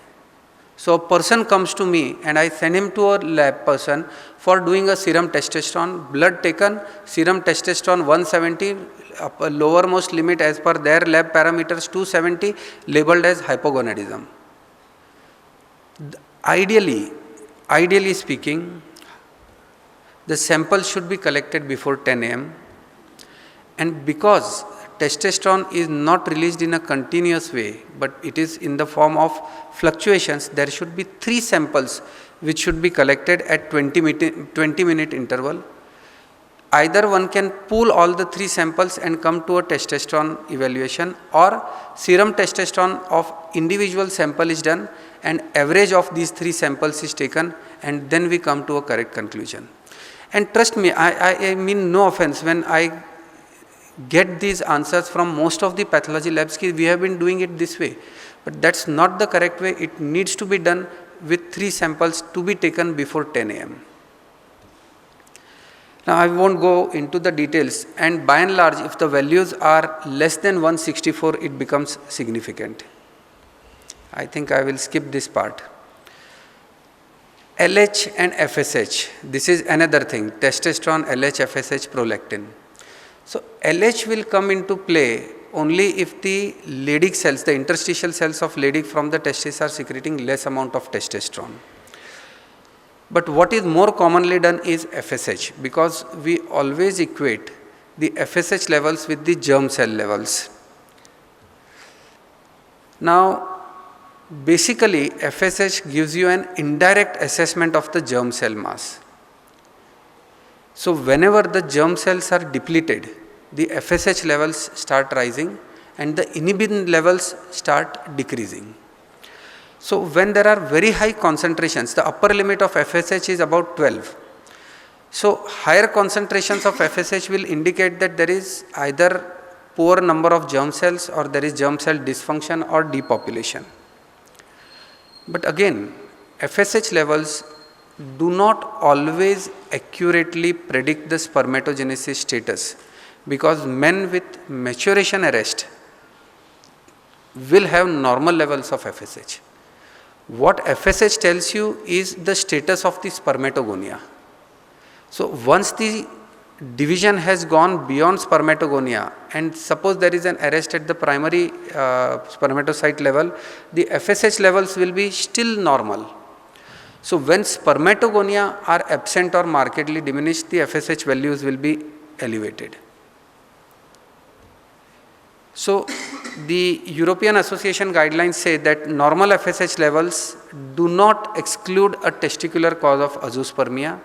So a person comes to me and I send him to a lab person for doing a serum testosterone, blood taken, serum testosterone 170, lowermost limit as per their lab parameters 270, labeled as hypogonadism. Ideally speaking, the sample should be collected before 10 a.m. and because testosterone is not released in a continuous way, but it is in the form of fluctuations, there should be 3 samples which should be collected at 20-minute interval. either one can pool all the 3 samples and come to a testosterone evaluation, or serum testosterone of individual sample is done and average of these 3 samples is taken, and then we come to a correct conclusion. And trust me, I mean no offense when I get these answers from most of the pathology labs, we have been doing it this way, but that's not the correct way. It needs to be done with 3 samples to be taken before 10 a.m. Now I won't go into the details, and by and large if the values are less than 164, it becomes significant. I think I will skip this part. LH and FSH, this is another thing, testosterone, LH, FSH, prolactin. So LH will come into play only if the Leydig cells, the interstitial cells of Leydig from the testes are secreting less amount of testosterone. But what is more commonly done is FSH, because we always equate the FSH levels with the germ cell levels. Now, basically FSH gives you an indirect assessment of the germ cell mass. So whenever the germ cells are depleted, the FSH levels start rising and the inhibin levels start decreasing. So when there are very high concentrations, the upper limit of FSH is about 12. So higher concentrations of FSH will indicate that there is either poor number of germ cells, or there is germ cell dysfunction or depopulation. But again, FSH levels do not always accurately predict the spermatogenesis status, because men with maturation arrest will have normal levels of FSH. What FSH tells you is the status of the spermatogonia. So once the division has gone beyond spermatogonia, and suppose there is an arrest at the primary spermatocyte level, the FSH levels will be still normal. So when spermatogonia are absent or markedly diminished, the FSH values will be elevated. So the European Association guidelines say that normal FSH levels do not exclude a testicular cause of azoospermia.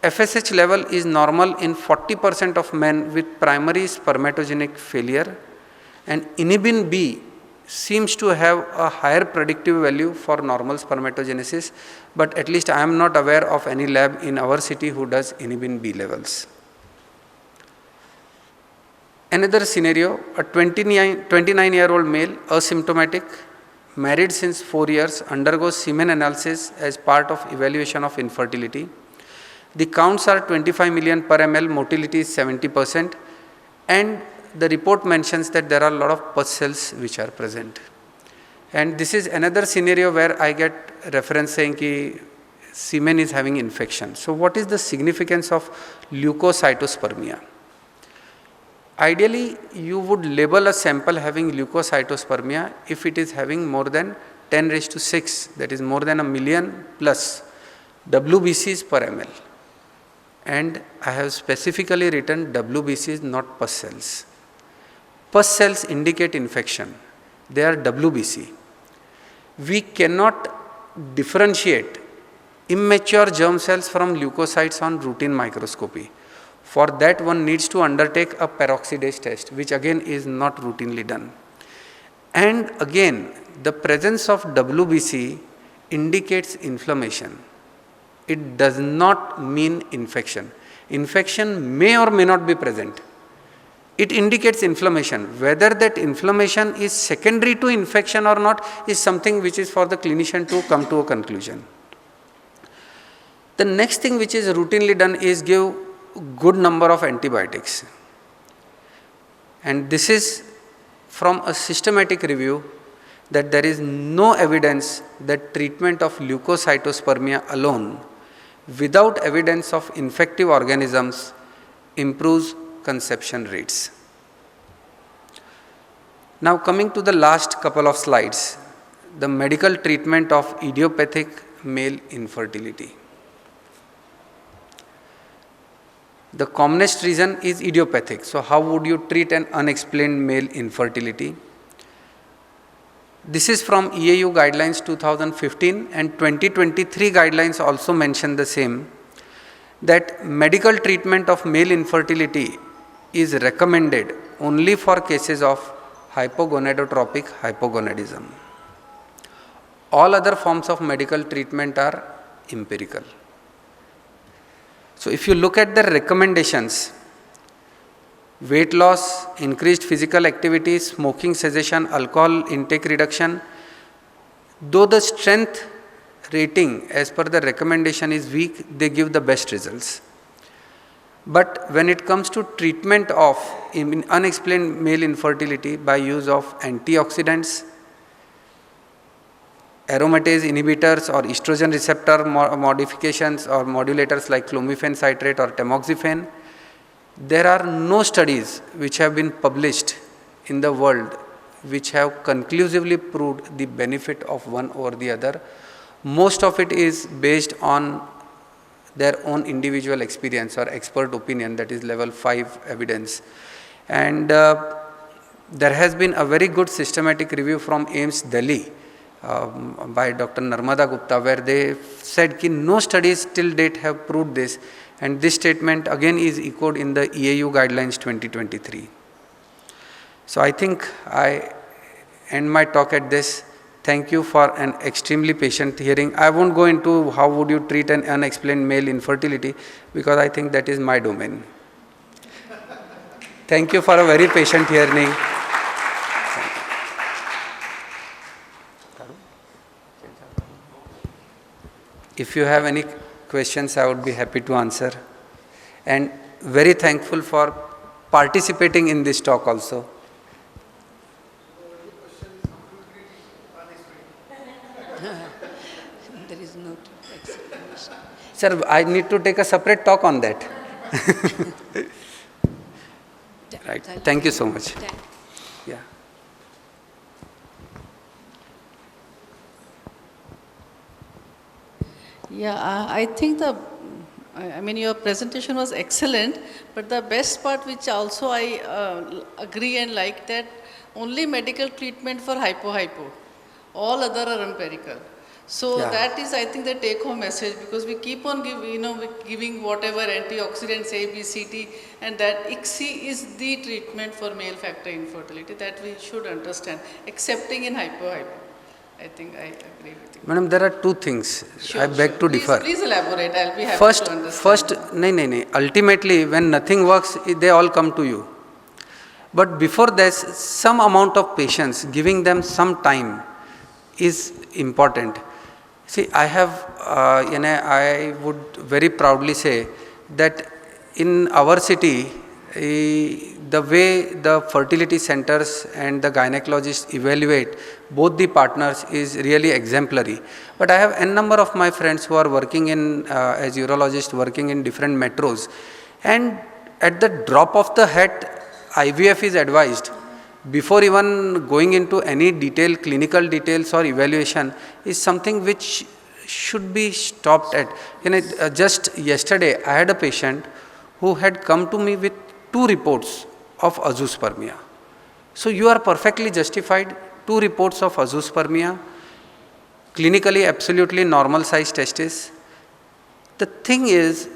FSH level is normal in 40% of men with primary spermatogenic failure, and inhibin B seems to have a higher predictive value for normal spermatogenesis, but at least I am not aware of any lab in our city who does inhibin B levels. Another scenario, a 29-year-old male, asymptomatic, married since 4 years, undergoes semen analysis as part of evaluation of infertility. The counts are 25 million per ml, motility is 70%, and the report mentions that there are a lot of pus cells which are present. And this is another scenario where I get reference saying that semen is having infection. So what is the significance of leukocytospermia? Ideally, you would label a sample having leukocytospermia if it is having more than 10⁶, that is more than 1 million plus WBCs per ml. And I have specifically written WBCs, not pus cells. Pus cells indicate infection. They are WBC. We cannot differentiate immature germ cells from leukocytes on routine microscopy. For that, one needs to undertake a peroxidase test, which again is not routinely done. And again, the presence of WBC indicates inflammation. It does not mean infection. Infection may or may not be present. It indicates inflammation. Whether that inflammation is secondary to infection or not is something which is for the clinician to come to a conclusion. The next thing which is routinely done is give good number of antibiotics. And this is from a systematic review that there is no evidence that treatment of leukocytospermia alone without evidence of infective organisms improves conception rates. Now coming to the last couple of slides, the medical treatment of idiopathic male infertility. The commonest reason is idiopathic. So how would you treat an unexplained male infertility? This is from EAU guidelines 2015, and 2023 guidelines also mention the same. that medical treatment of male infertility is recommended only for cases of hypogonadotropic hypogonadism. All other forms of medical treatment are empirical. So if you look at the recommendations, weight loss, increased physical activity, smoking cessation, alcohol intake reduction, though the strength rating as per the recommendation is weak, they give the best results. But when it comes to treatment of unexplained male infertility by use of antioxidants, aromatase inhibitors or estrogen receptor modifications or modulators like clomiphene citrate or tamoxifen, there are no studies which have been published in the world which have conclusively proved the benefit of one over the other. Most of it is based on their own individual experience or expert opinion, that is level 5 evidence. And there has been a very good systematic review from AIIMS Delhi by Dr. Narmada Gupta, where they said that no studies till date have proved this, and this statement again is echoed in the EAU guidelines 2023. So I think I end my talk at this. Thank you for an extremely patient hearing. I won't go into how would you treat an unexplained male infertility, because I think that is my domain. Thank you for a very patient hearing. If you have any questions, I would be happy to answer. And very thankful for participating in this talk also. There is no explanation. Sir, I need to take a separate talk on that. Right. Thank you so much. Yeah. Yeah, I think I mean, your presentation was excellent, but the best part which also I agree and like that only medical treatment for hypo. All other are empirical. So Yeah. that is, I think, the take-home message, because we keep on giving whatever antioxidants A, B, C, D, and that ICSI is the treatment for male factor infertility that we should understand, excepting in hypo. I think I agree with you. Madam, there are two things. Sure, I beg sure. to differ. Please elaborate. I'll be happy First, to understand. no. Ultimately, when nothing works, they all come to you. But before this, some amount of patience, giving them some time is important. See, I have, I would very proudly say that in our city, the way the fertility centers and the gynecologists evaluate both the partners is really exemplary. But I have n number of my friends who are working in, as urologists, working in different metros. And at the drop of the hat, IVF is advised. Before even going into any clinical details or evaluation, is something which should be stopped at. Just yesterday, I had a patient who had come to me with 2 reports of azoospermia. So you are perfectly justified, 2 reports of azoospermia, clinically absolutely normal size testis. The thing is,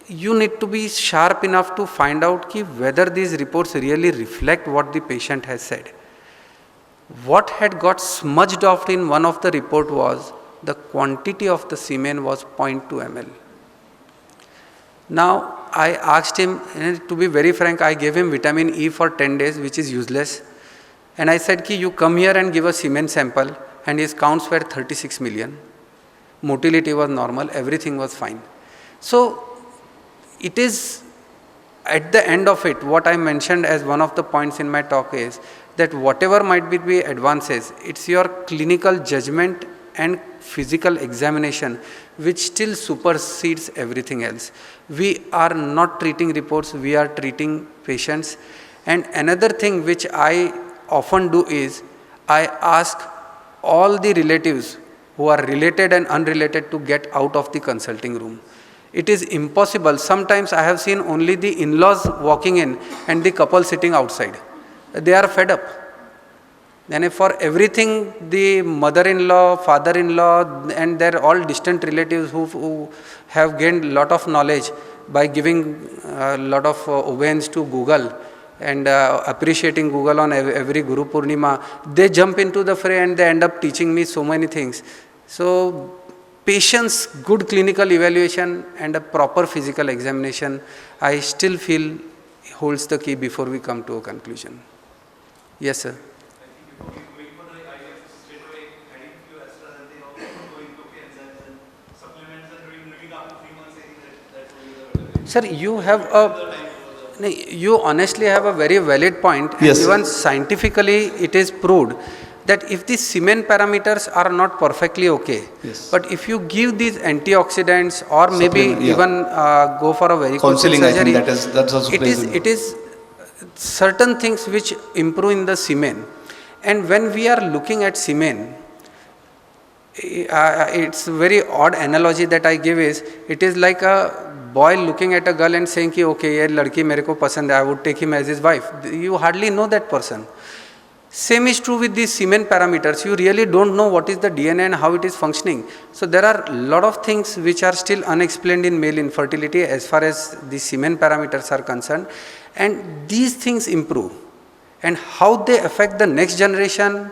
you need to be sharp enough to find out whether these reports really reflect what the patient has said. What had got smudged off in one of the report was the quantity of the semen was 0.2 ml. Now, I asked him, and to be very frank, I gave him vitamin E for 10 days, which is useless. And I said, you come here and give a semen sample, and his counts were 36 million. Motility was normal, everything was fine. So, it is at the end of it, what I mentioned as one of the points in my talk is that whatever might be the advances, it's your clinical judgment and physical examination which still supersedes everything else. We are not treating reports, we are treating patients. And another thing which I often do is, I ask all the relatives who are related and unrelated to get out of the consulting room. It is impossible. Sometimes I have seen only the in-laws walking in and the couple sitting outside. They are fed up. And if for everything, the mother-in-law, father-in-law, and their all distant relatives who have gained a lot of knowledge by giving a lot of obedience to Google and appreciating Google on every Guru Purnima, they jump into the fray and they end up teaching me so many things. So, patience, good clinical evaluation, and a proper physical examination, I still feel holds the key before we come to a conclusion. Yes, sir. Sir, you have a, no, you honestly have a very valid point, and Yes, sir. even scientifically it is proved that if the semen parameters are not perfectly okay, Yes. but if you give these antioxidants or maybe Supplement, yeah. even go for a varicose Counseling, surgery, I think that's also plays a role. it is certain things which improve in the semen. And when we are looking at semen, it's a very odd analogy that I give is, it is like a boy looking at a girl and saying ki okay ye ladki mere ko pasand hai, I would take him as his wife. You hardly know that person. Same is true with these semen parameters. You really don't know what is the DNA and how it is functioning. So there are a lot of things which are still unexplained in male infertility as far as the semen parameters are concerned, and these things improve, and how they affect the next generation,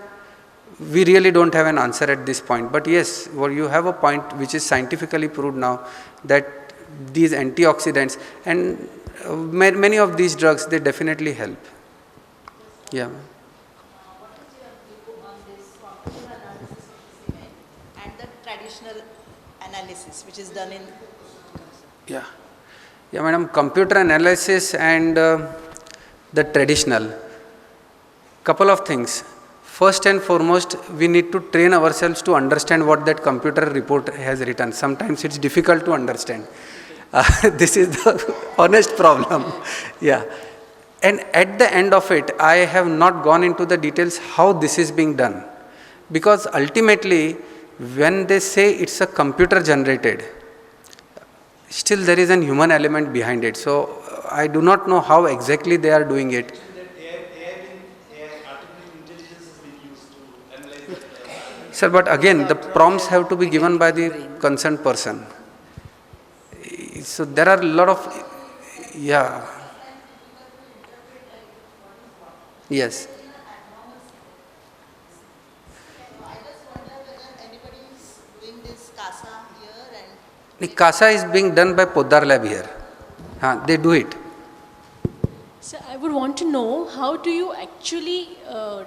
we really don't have an answer at this point. But yes, well, you have a point which is scientifically proved now, that these antioxidants and many of these drugs, they definitely help. Yeah. And the traditional analysis which is done in. Yeah. Yeah, madam, computer analysis and the traditional. Couple of things. First and foremost, we need to train ourselves to understand what that computer report has written. Sometimes it's difficult to understand. This is the honest problem. Yeah. And at the end of it, I have not gone into the details how this is being done. Because ultimately, when they say it's a computer generated, still there is an human element behind it. So I do not know how exactly they are doing it. Sir, but again, the prompts have to be given by the concerned person. So there are a lot of, yeah. Yes. I just wonder whether anybody is doing this CASA here and. The CASA is being done by Poddar Lab here. They do it. So I would want to know, how do you actually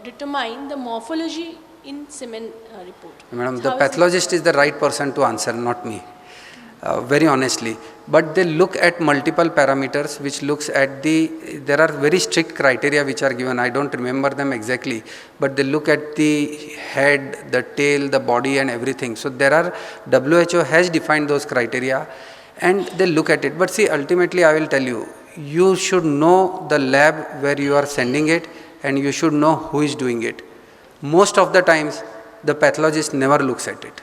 determine the morphology in semen report? Madam, How the is it- pathologist is the right person to answer, not me. Very honestly. But they look at multiple parameters, which looks at there are very strict criteria which are given. I don't remember them exactly, but they look at the head, the tail, the body and everything. So there are, WHO has defined those criteria and they look at it. But see, ultimately I will tell you, you should know the lab where you are sending it, and you should know who is doing it. Most of the times, the pathologist never looks at it.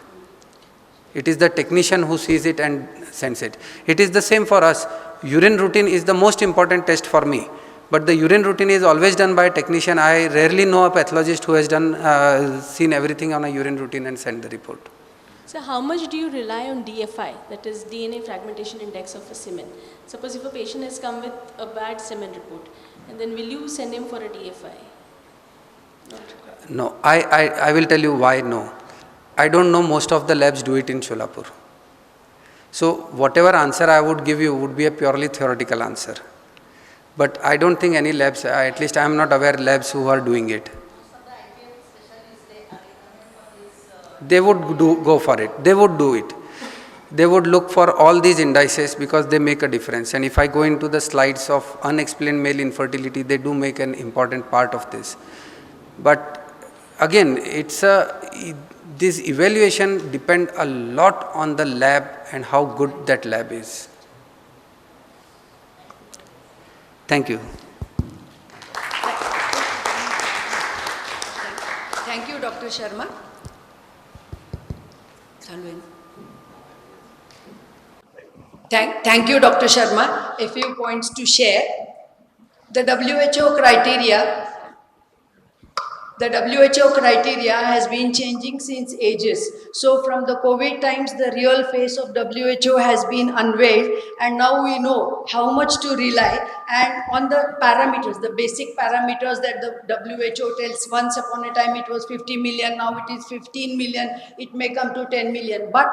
It is the technician who sees it and sends it. It is the same for us. Urine routine is the most important test for me. But the urine routine is always done by a technician. I rarely know a pathologist who has seen everything on a urine routine and sent the report. So how much do you rely on DFI, that is DNA fragmentation index of a semen? Suppose if a patient has come with a bad semen report, and then will you send him for a DFI? No, I will tell you why no. I don't know most of the labs do it in Solapur. So whatever answer I would give you would be a purely theoretical answer. But I don't think any labs, at least I am not aware labs who are doing it. They would go for it. They would do it. They would look for all these indices because they make a difference. And if I go into the slides of unexplained male infertility, they do make an important part of this. But again, this evaluation depends a lot on the lab and how good that lab is. Thank you. Thank you, Dr. Sharma. Thank you, Dr. Sharma. A few points to share. The WHO criteria, The WHO criteria has been changing since ages. So from the COVID times, the real face of WHO has been unveiled, and now we know how much to rely and on the parameters, the basic parameters that the WHO tells. Once upon a time it was 50 million, now it is 15 million, it may come to 10 million. But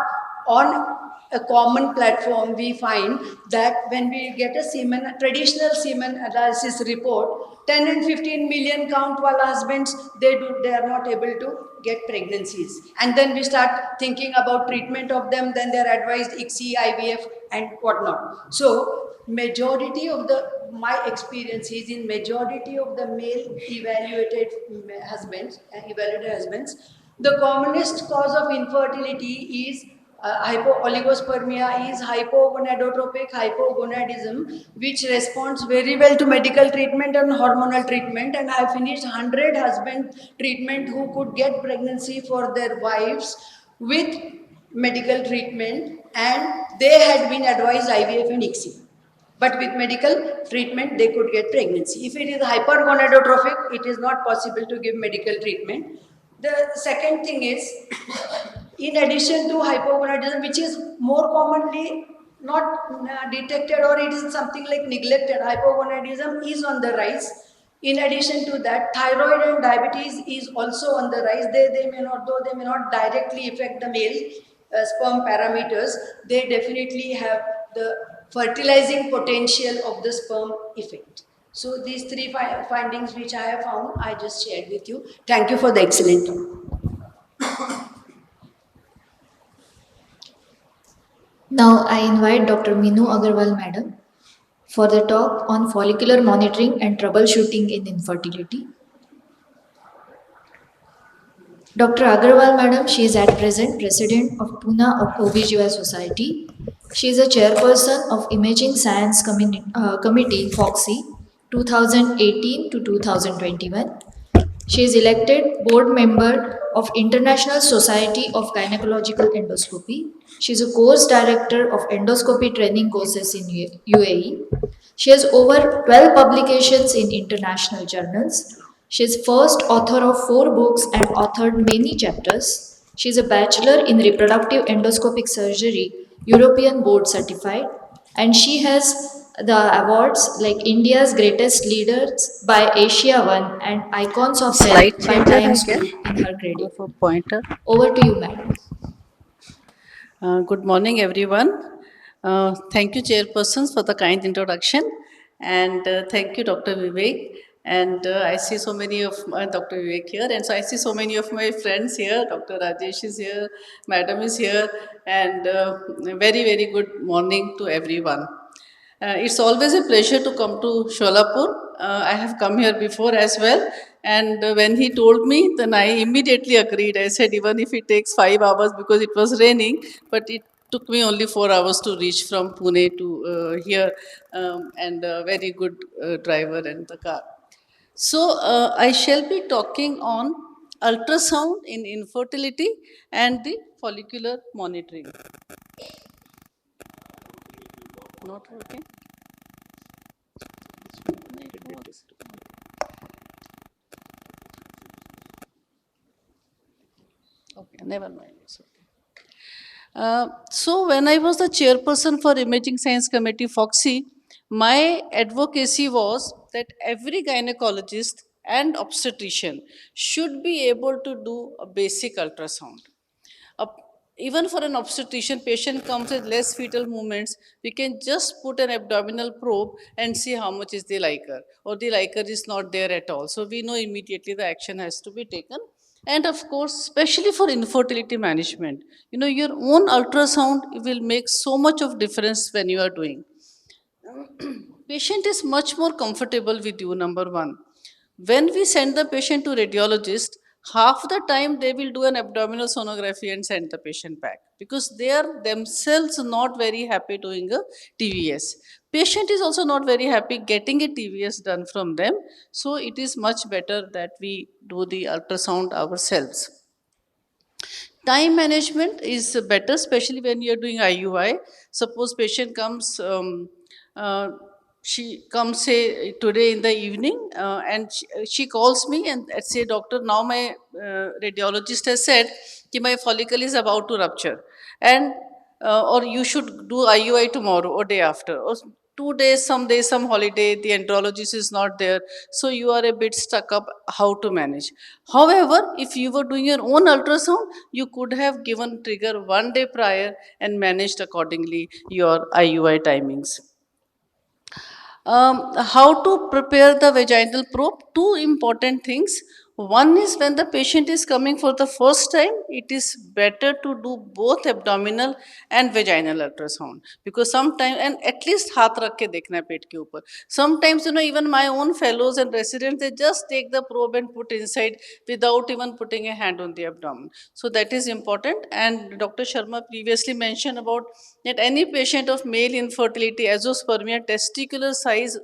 on a common platform, we find that when we get a traditional semen analysis report, 10 and 15 million count while husbands, they are not able to get pregnancies. And then we start thinking about treatment of them, then they're advised ICSI, IVF and whatnot. So majority of my experience is in majority of the male evaluated husbands, the commonest cause of infertility is oligospermia, is hypogonadotropic hypogonadism, which responds very well to medical treatment and hormonal treatment. And I finished 100 husband treatment who could get pregnancy for their wives with medical treatment, and they had been advised IVF and ICSI. But with medical treatment, they could get pregnancy. If it is hypergonadotrophic, it is not possible to give medical treatment. The second thing is, in addition to hypogonadism, which is more commonly not detected, or it is something like neglected, hypogonadism is on the rise. In addition to that, thyroid and diabetes is also on the rise. They may not, though they may not directly affect the male sperm parameters, they definitely have the fertilizing potential of the sperm effect. So these three findings which I have found, I just shared with you. Thank you for the excellent talk. Now I invite Dr. Minu Agarwal Madam for the talk on follicular monitoring and troubleshooting in infertility. Dr. Agarwal Madam, she is at present President of Pune OBGYN Society. She is a chairperson of Imaging Science Committee FOXY 2018 to 2021. She is elected board member of International Society of Gynecological Endoscopy. She is a course director of endoscopy training courses in UAE. She has over 12 publications in international journals. She is first author of 4 books and authored many chapters. She is a bachelor in reproductive endoscopic surgery, European board certified, and she has the awards like India's Greatest Leaders by Asia One and Icons of Health Slide by changer Times again. Group in her credit. For pointer. Over to you, madam. Good morning, everyone. Thank you, chairpersons, for the kind introduction, and thank you, Dr. Vivek. And I see so many of Dr. Vivek here, and so I see so many of my friends here. Dr. Rajesh is here, Madam is here, and very, very good morning to everyone. It's always a pleasure to come to Solapur. I have come here before as well. And when he told me, then I immediately agreed. I said, even if it takes 5 hours because it was raining, but it took me only 4 hours to reach from Pune to here, and a very good driver and the car. So I shall be talking on ultrasound in infertility and the follicular monitoring. Not working? Okay, never mind. It's okay. So when I was the chairperson for Imaging Science Committee, FOXY, my advocacy was that every gynecologist and obstetrician should be able to do a basic ultrasound. Uh, Even for an obstetrician, patient comes with less fetal movements, we can just put an abdominal probe and see how much is the liquor, or the liquor is not there at all. So we know immediately the action has to be taken. And of course, especially for infertility management, your own ultrasound will make so much of difference when you are doing. Patient is much more comfortable with you, number one. When we send the patient to radiologist, half the time they will do an abdominal sonography and send the patient back because they are themselves not very happy doing a TVS. Patient is also not very happy getting a TVS done from them. So it is much better that we do the ultrasound ourselves. Time management is better, especially when you're doing IUI. Suppose patient comes, she comes say today in the evening, and she calls me and say, doctor, now my radiologist has said that my follicle is about to rupture, and or you should do IUI tomorrow or day after, or 2 days, some days, some holiday, the andrologist is not there, so you are a bit stuck up how to manage. However, if you were doing your own ultrasound, you could have given trigger 1 day prior and managed accordingly your IUI timings. How to prepare the vaginal probe? Two important things. One is when the patient is coming for the first time, it is better to do both abdominal and vaginal ultrasound, because sometimes, and at least हाथ रख के देखना है पेट के ऊपर. Sometimes, even my own fellows and residents, they just take the probe and put inside without even putting a hand on the abdomen. So that is important. And Dr. Sharma previously mentioned about that any patient of male infertility, azoospermia, testicular size,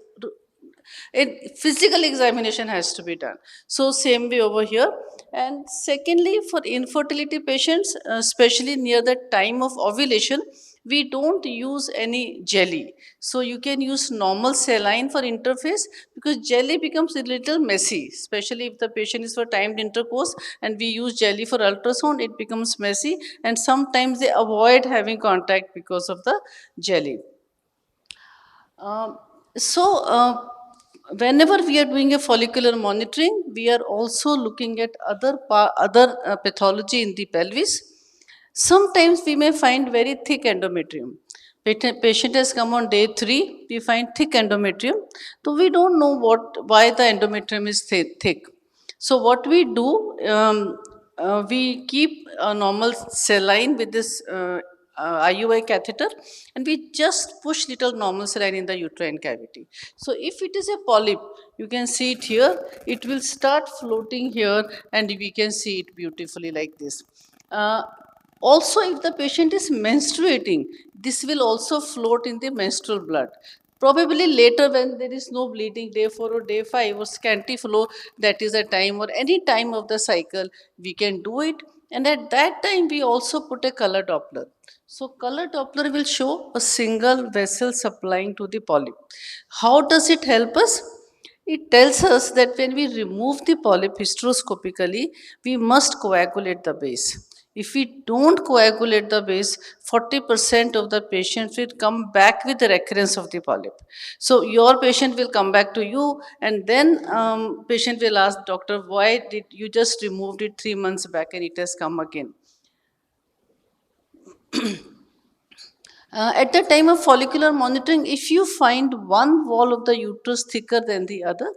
a physical examination has to be done. So same way over here. And secondly, for infertility patients, especially near the time of ovulation, we don't use any jelly. So you can use normal saline for interface, because jelly becomes a little messy, especially if the patient is for timed intercourse and we use jelly for ultrasound, it becomes messy, and sometimes they avoid having contact because of the jelly. Um, so, whenever we are doing a follicular monitoring, we are also looking at other pathology in the pelvis. Sometimes we may find very thick endometrium. Patient has come on day 3, we find thick endometrium. So we don't know why the endometrium is thick. So what we do, we keep a normal saline with this IUI catheter, and we just push little normal saline in the uterine cavity. So if it is a polyp, you can see it here, it will start floating here, and we can see it beautifully like this. Also, if the patient is menstruating, this will also float in the menstrual blood. Probably later, when there is no bleeding, day 4 or day 5 or scanty flow, that is a time, or any time of the cycle, we can do it. And at that time, we also put a color Doppler. So color Doppler will show a single vessel supplying to the polyp. How does it help us? It tells us that when we remove the polyp hysteroscopically, we must coagulate the base. If we don't coagulate the base, 40% of the patients will come back with the recurrence of the polyp. So your patient will come back to you, and then patient will ask, doctor, why did you just removed it 3 months back and it has come again? At the time of follicular monitoring, if you find one wall of the uterus thicker than the other,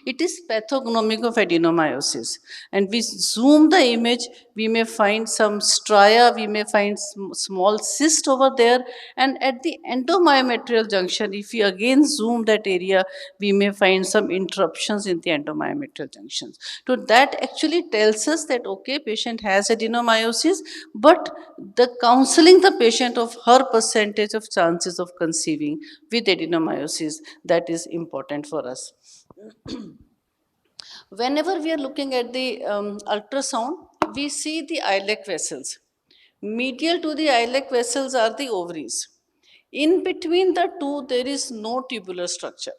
it is pathognomic of adenomyosis. And we zoom the image, we may find some stria, we may find small cyst over there. And at the endomyometrial junction, if we again zoom that area, we may find some interruptions in the endomyometrial junctions. So that actually tells us that, okay, patient has adenomyosis, but the counseling the patient of her percentage of chances of conceiving with adenomyosis, that is important for us. Whenever we are looking at the ultrasound, we see the iliac vessels. Medial to the iliac vessels are the ovaries. In between the two, there is no tubular structure.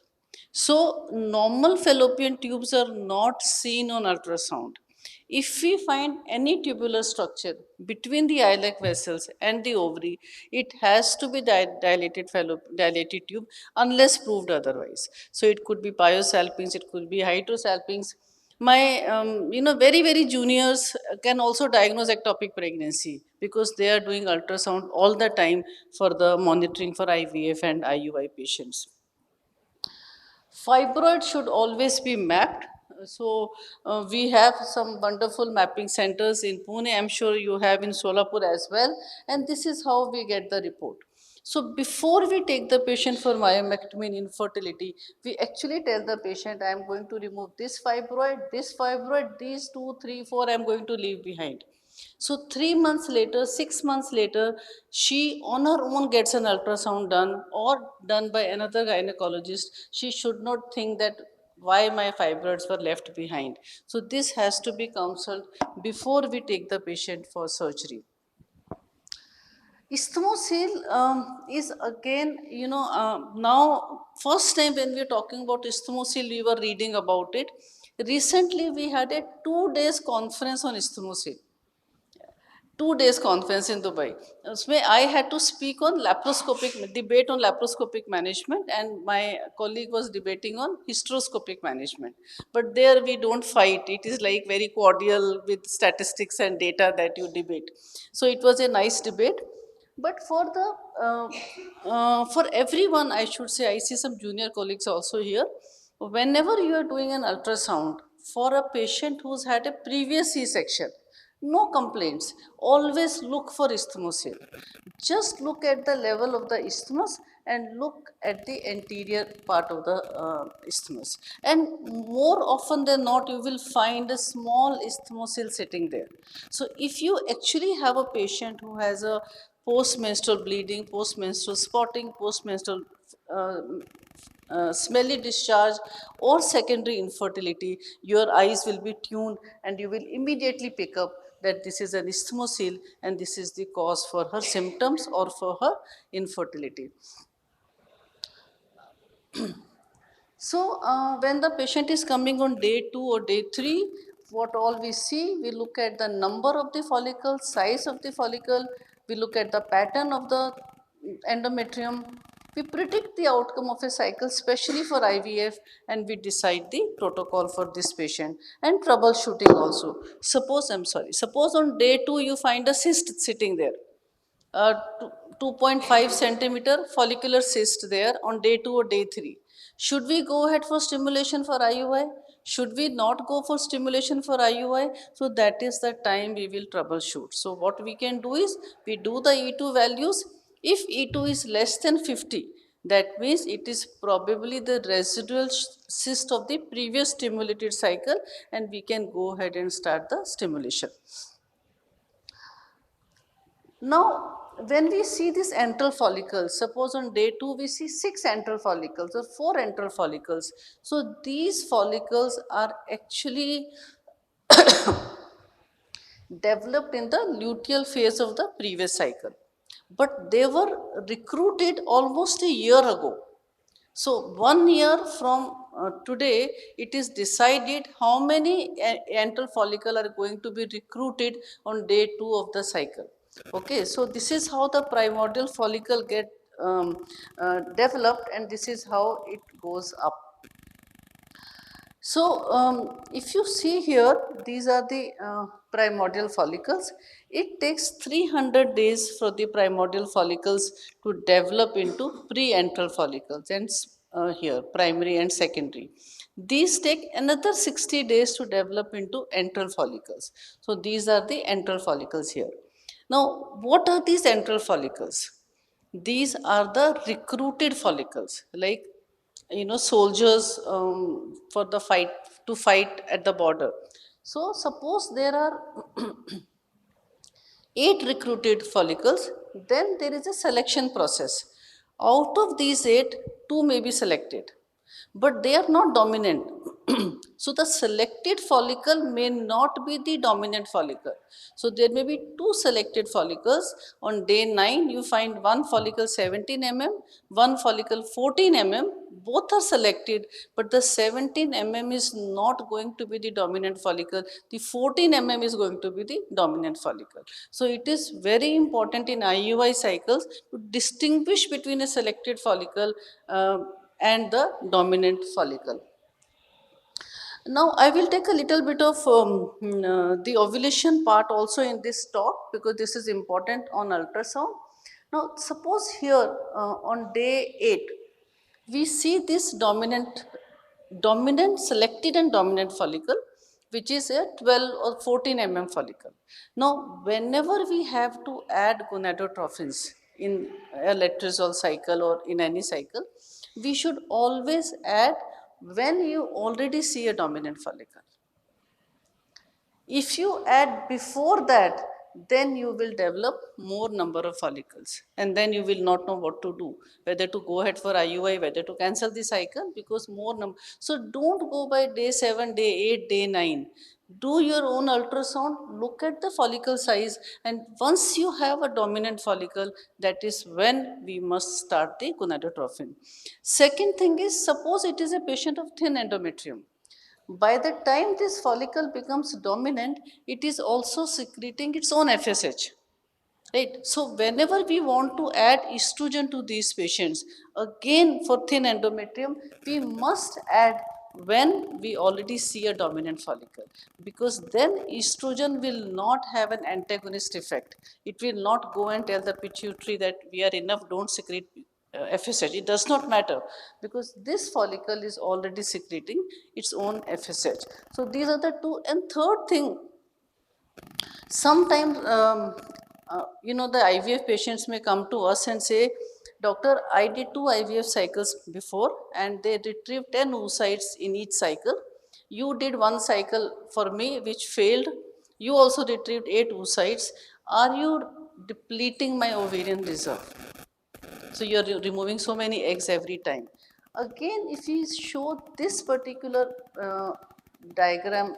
So, normal fallopian tubes are not seen on ultrasound. If we find any tubular structure between the iliac vessels and the ovary, it has to be dilated tube unless proved otherwise. So it could be pyosalpines, it could be hydrosalpines. My, very juniors can also diagnose ectopic pregnancy, because they are doing ultrasound all the time for the monitoring for IVF and IUI patients. Fibroid should always be mapped. So we have some wonderful mapping centers in Pune. I'm sure you have in Solapur as well. And this is how we get the report. So before we take the patient for myomectomy in infertility, we actually tell the patient, I'm going to remove this fibroid, these 2, 3, 4, I'm going to leave behind. So 3 months later, 6 months later, she on her own gets an ultrasound done or done by another gynecologist. She should not think that why my fibroids were left behind. So this has to be counseled before we take the patient for surgery. Isthmosil is again, now first time when we are talking about isthmosil, we were reading about it. Recently, we had a 2 days conference on isthmosil. 2 days conference in Dubai. Usme I had to speak on debate on laparoscopic management, and my colleague was debating on hysteroscopic management. But there we don't fight. It is like very cordial with statistics and data that you debate. So it was a nice debate. But for everyone, I should say, I see some junior colleagues also here. Whenever you are doing an ultrasound for a patient who's had a previous C-section, no complaints. Always look for isthmosil. Just look at the level of the isthmus and look at the anterior part of the isthmus. And more often than not, you will find a small isthmosil sitting there. So if you actually have a patient who has a post-menstrual bleeding, post-menstrual spotting, post-menstrual smelly discharge or secondary infertility, your eyes will be tuned and you will immediately pick up that this is an isthmosil and this is the cause for her symptoms or for her infertility. So, when the patient is coming on day 2 or day 3, what all we see, we look at the number of the follicle, size of the follicle, we look at the pattern of the endometrium, we predict the outcome of a cycle, especially for IVF, and we decide the protocol for this patient and troubleshooting also. Suppose on day 2 you find a cyst sitting there, 2.5 centimeter follicular cyst there on day 2 or day 3. Should we go ahead for stimulation for IUI? Should we not go for stimulation for IUI? So that is the time we will troubleshoot. So what we can do is, we do the E2 values. If E2 is less than 50, that means it is probably the residual cyst of the previous stimulated cycle, and we can go ahead and start the stimulation. Now, when we see these antral follicles, suppose on day 2 we see 6 antral follicles or 4 antral follicles. So, these follicles are actually developed in the luteal phase of the previous cycle. But they were recruited almost a year ago. So 1 year from today, it is decided how many antral follicle are going to be recruited on day 2 of the cycle. Okay, so this is how the primordial follicle get developed, and this is how it goes up. So, if you see here, these are the primordial follicles. It takes 300 days for the primordial follicles to develop into pre-antral follicles, and here primary and secondary. These take another 60 days to develop into antral follicles. So, these are the antral follicles here. Now, what are these antral follicles? These are the recruited follicles, like soldiers for the fight, to fight at the border. So suppose there are 8 recruited follicles, then there is a selection process. Out of these 8, 2 may be selected, but they are not dominant. So the selected follicle may not be the dominant follicle. So there may be 2 selected follicles. On day 9, you find one follicle 17 mm, one follicle 14 mm. Both are selected, but the 17 mm is not going to be the dominant follicle. The 14 mm is going to be the dominant follicle. So it is very important in IUI cycles to distinguish between a selected follicle and the dominant follicle. Now, I will take a little bit of the ovulation part also in this talk, because this is important on ultrasound. Now, suppose here on day 8, we see this dominant selected and dominant follicle, which is a 12 or 14 follicle. Now, whenever we have to add gonadotrophins in a letrozole cycle or in any cycle, we should always add when you already see a dominant follicle. If you add before that, then you will develop more number of follicles, and then you will not know what to do, whether to go ahead for IUI, whether to cancel the cycle, because more number. So don't go by day 7, day 8, day 9. Do your own ultrasound, look at the follicle size, and once you have a dominant follicle, that is when we must start the gonadotrophin. Second thing is, suppose it is a patient of thin endometrium. By the time this follicle becomes dominant, it is also secreting its own FSH. Right. So whenever we want to add estrogen to these patients, again for thin endometrium, we must add when we already see a dominant follicle, because then estrogen will not have an antagonist effect. It will not go and tell the pituitary that we are enough, don't secrete FSH. It does not matter, because this follicle is already secreting its own FSH. So these are the two. And third thing, sometimes, the IVF patients may come to us and say, Doctor, I did 2 IVF cycles before and they retrieved 10 oocytes in each cycle. You did 1 cycle for me which failed. You also retrieved 8 oocytes. Are you depleting my ovarian reserve? So you're removing so many eggs every time. Again, if we show this particular diagram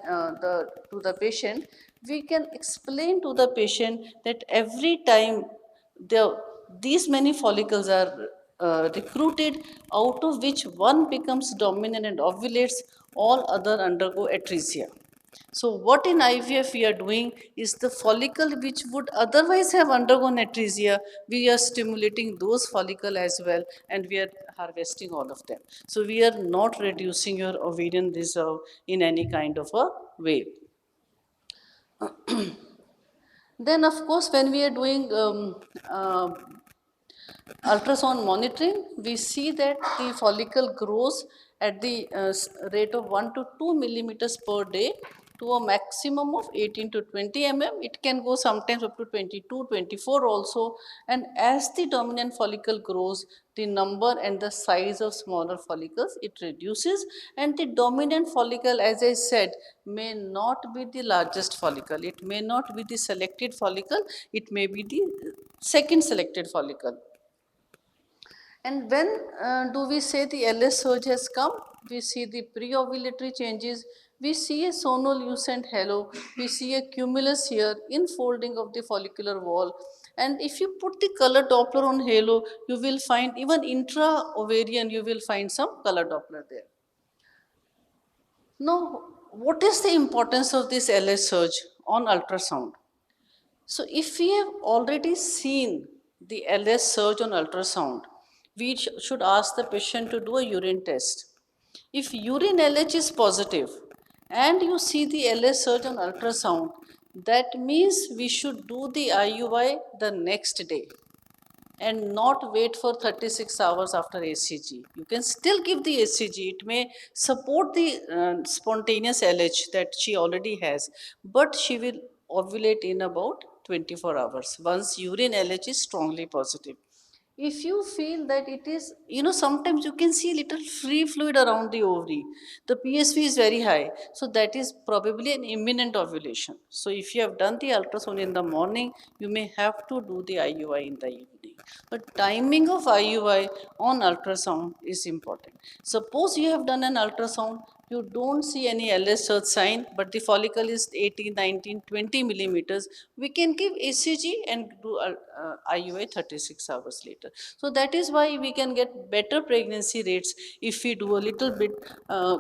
to the patient, we can explain to the patient that every time these many follicles are recruited, out of which one becomes dominant and ovulates, all other undergo atresia. So what in IVF we are doing is the follicle which would otherwise have undergone atresia, we are stimulating those follicle as well, and we are harvesting all of them. So we are not reducing your ovarian reserve in any kind of a way. Then of course when we are doing ultrasound monitoring, we see that the follicle grows at the rate of 1 to 2 millimeters per day to a maximum of 18 to 20 mm. It can go sometimes up to 22, 24 also. And as the dominant follicle grows, the number and the size of smaller follicles, it reduces. And the dominant follicle, as I said, may not be the largest follicle. It may not be the selected follicle. It may be the second selected follicle. And when do we say the LS surge has come? We see the pre-ovulatory changes. We see a sonolucent halo. We see a cumulus here, infolding of the follicular wall. And if you put the color Doppler on halo, you will find even intra-ovarian, you will find some color Doppler there. Now, what is the importance of this LS surge on ultrasound? So if we have already seen the LS surge on ultrasound, we should ask the patient to do a urine test. If urine LH is positive and you see the LS surge on ultrasound, that means we should do the IUI the next day and not wait for 36 hours after ACG. You can still give the ACG. It may support the spontaneous LH that she already has, but she will ovulate in about 24 hours once urine LH is strongly positive. If you feel that it is, sometimes you can see little free fluid around the ovary. The PSV is very high. So that is probably an imminent ovulation. So if you have done the ultrasound in the morning, you may have to do the IUI in the evening. But timing of IUI on ultrasound is important. Suppose you have done an ultrasound, you don't see any LS surge sign, but the follicle is 18, 19, 20 millimeters, we can give ACG and do IUI 36 hours later. So that is why we can get better pregnancy rates if we do a little bit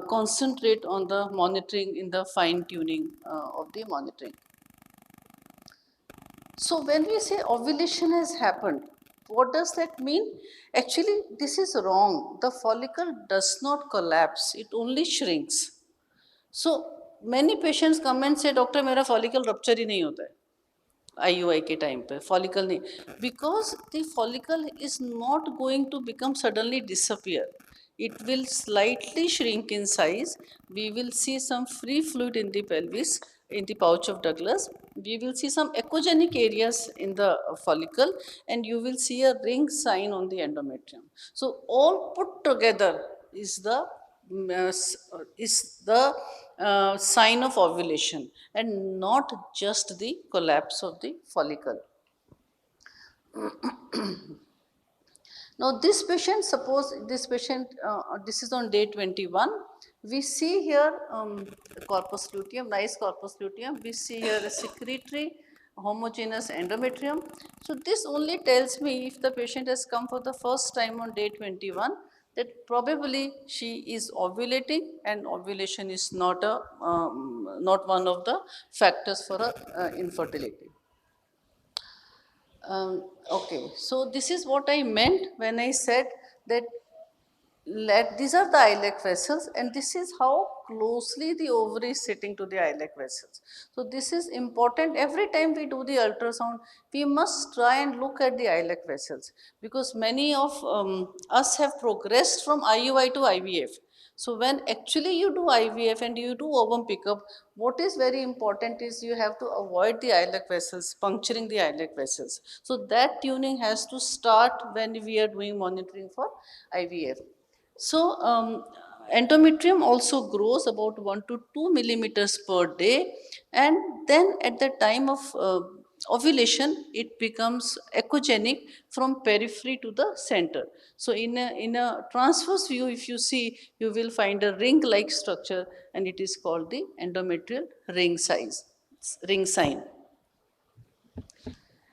concentrate on the monitoring in the fine tuning of the monitoring. So when we say ovulation has happened, what does that mean? Actually, this is wrong. The follicle does not collapse, it only shrinks. So many patients come and say, doctor मेरा follicle rupture ही नहीं होता है IUI के time पे follicle नहीं, because the follicle is not going to become suddenly disappear. It will slightly shrink in size. We will see some free fluid in the pelvis, in the pouch of Douglas. We will see some echogenic areas in the follicle, and you will see a ring sign on the endometrium. So all put together is the sign of ovulation and not just the collapse of the follicle. Now this patient, suppose this patient, this is on day 21. We see here corpus luteum, nice corpus luteum. We see here a secretory homogeneous endometrium. So this only tells me if the patient has come for the first time on day 21, that probably she is ovulating, and ovulation is not not one of the factors for infertility. Okay, so this is what I meant when I said that these are the iliac vessels, and this is how closely the ovary is sitting to the iliac vessels. So this is important. Every time we do the ultrasound, we must try and look at the iliac vessels, because many of us have progressed from IUI to IVF. So when actually you do IVF and you do ovum pickup, what is very important is you have to avoid the iliac vessels, puncturing the iliac vessels. So that tuning has to start when we are doing monitoring for IVF. So endometrium also grows about 1 to 2 millimeters per day, and then at the time of ovulation, it becomes echogenic from periphery to the center. So in a transverse view, if you see, you will find a ring-like structure, and it is called the endometrial ring sign.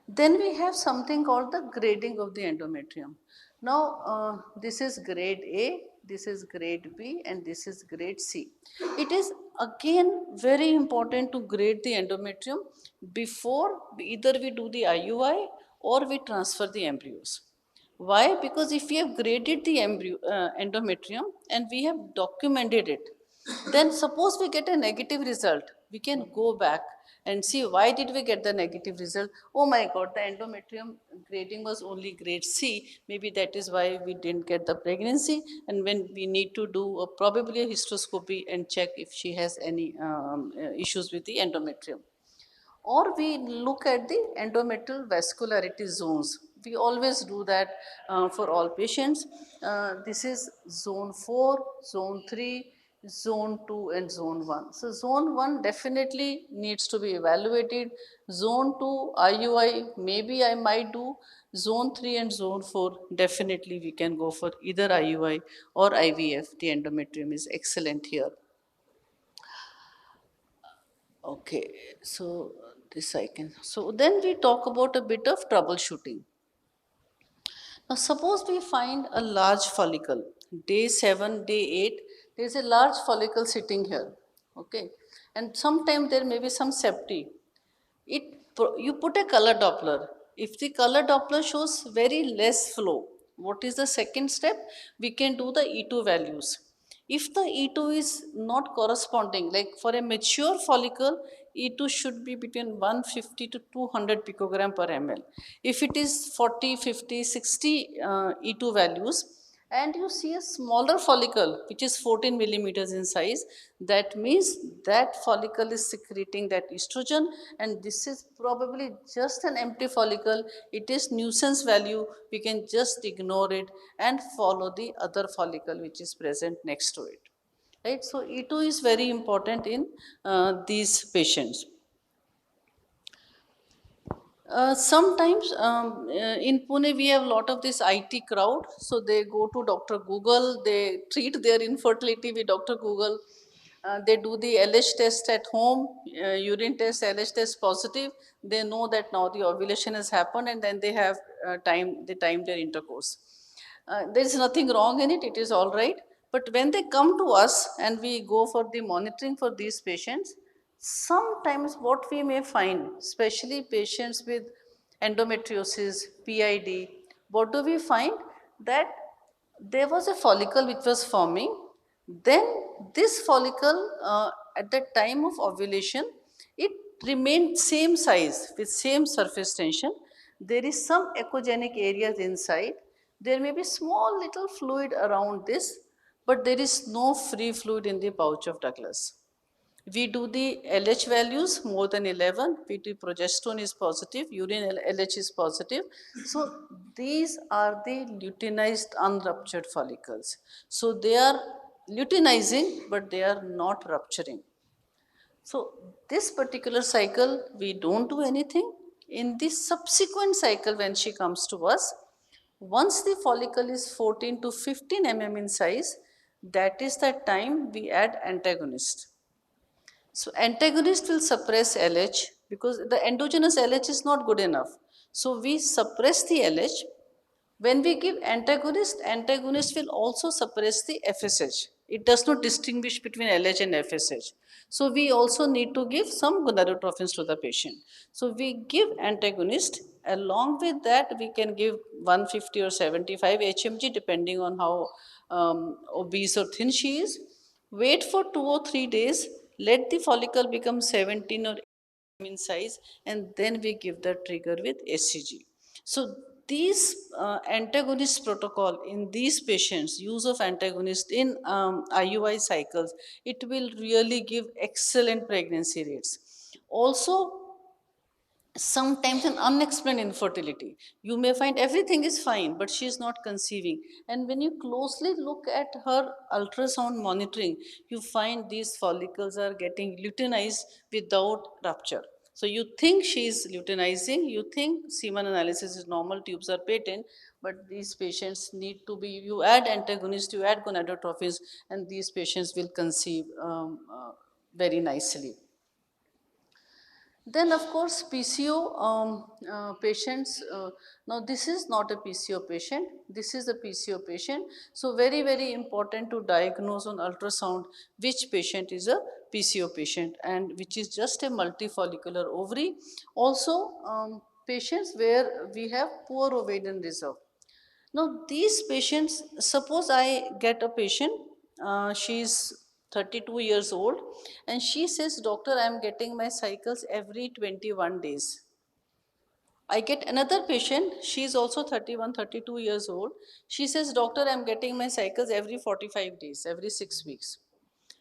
Then we have something called the grading of the endometrium. Now, this is grade A, this is grade B, and this is grade C. It is again very important to grade the endometrium before either we do the IUI or we transfer the embryos. Why? Because if we have graded the endometrium and we have documented it, then suppose we get a negative result, we can go back and see why did we get the negative result. Oh my God, the endometrium grading was only grade C. Maybe that is why we didn't get the pregnancy. And when we need to do probably a hysteroscopy and check if she has any issues with the endometrium. Or we look at the endometrial vascularity zones. We always do that for all patients. This is zone 4, zone 3, zone 2 and zone 1. So zone 1 definitely needs to be evaluated. Zone 2 IUI maybe I might do. Zone 3 and zone 4 definitely we can go for either IUI or IVF. The endometrium is excellent here. Okay, so this I can. So then we talk about a bit of troubleshooting. Now, suppose we find a large follicle, day 7, day 8, there is a large follicle sitting here. Okay, and sometimes there may be some septi. You put a color Doppler. If the color Doppler shows very less flow, what is the second step? We can do the E2 values. If the E2 is not corresponding, like for a mature follicle, E2 should be between 150 to 200 picogram per ml. If it is 40, 50, 60 E2 values, and you see a smaller follicle which is 14 millimeters in size, that means that follicle is secreting that estrogen, and this is probably just an empty follicle. It is nuisance value, we can just ignore it and follow the other follicle which is present next to it, right? So E2 is very important in these patients. Sometimes in Pune we have a lot of this IT crowd, so they go to Dr. Google, they treat their infertility with Dr. Google. They do the LH test at home, urine test, LH test positive. They know that now the ovulation has happened, and then they have they time their intercourse. There is nothing wrong in it, it is all right. But when they come to us and we go for the monitoring for these patients, sometimes what we may find, especially patients with endometriosis, PID, what do we find? That there was a follicle which was forming, then this follicle at the time of ovulation, it remained same size with same surface tension. There is some echogenic areas inside. There may be small little fluid around this, but there is no free fluid in the pouch of Douglas. We do the LH values more than 11, we do progesterone is positive, urine LH is positive. So these are the luteinized unruptured follicles. So they are luteinizing, but they are not rupturing. So this particular cycle, we don't do anything. In the subsequent cycle, when she comes to us, once the follicle is 14 to 15 mm in size, That is the time we add antagonist. So antagonist will suppress LH because the endogenous LH is not good enough. So we suppress the LH. When we give antagonist, antagonist will also suppress the FSH. It does not distinguish between LH and FSH. So we also need to give some gonadotrophins to the patient. So we give antagonist. Along with that, we can give 150 or 75 HMG depending on how obese or thin she is. Wait for 2 or 3 days. Let the follicle become 17 or in size, and then we give the trigger with SCG. So these antagonist protocol in these patients, use of antagonist in IUI cycles, it will really give excellent pregnancy rates. Also, sometimes an unexplained infertility. You may find everything is fine, but she is not conceiving. And when you closely look at her ultrasound monitoring, you find these follicles are getting luteinized without rupture. So you think she is luteinizing, you think semen analysis is normal, tubes are patent, but these patients need to be, you add antagonist, you add gonadotrophins, and these patients will conceive very nicely. Then, of course, PCO patients. Now, this is not a PCO patient. This is a PCO patient. So, very, very important to diagnose on ultrasound which patient is a PCO patient and which is just a multifollicular ovary. Also, patients where we have poor ovarian reserve. Now, these patients, suppose I get a patient, she's 32 years old, and she says, Doctor, I am getting my cycles every 21 days. I get another patient, she is also 31, 32 years old. She says, Doctor, I am getting my cycles every 45 days, every 6 weeks.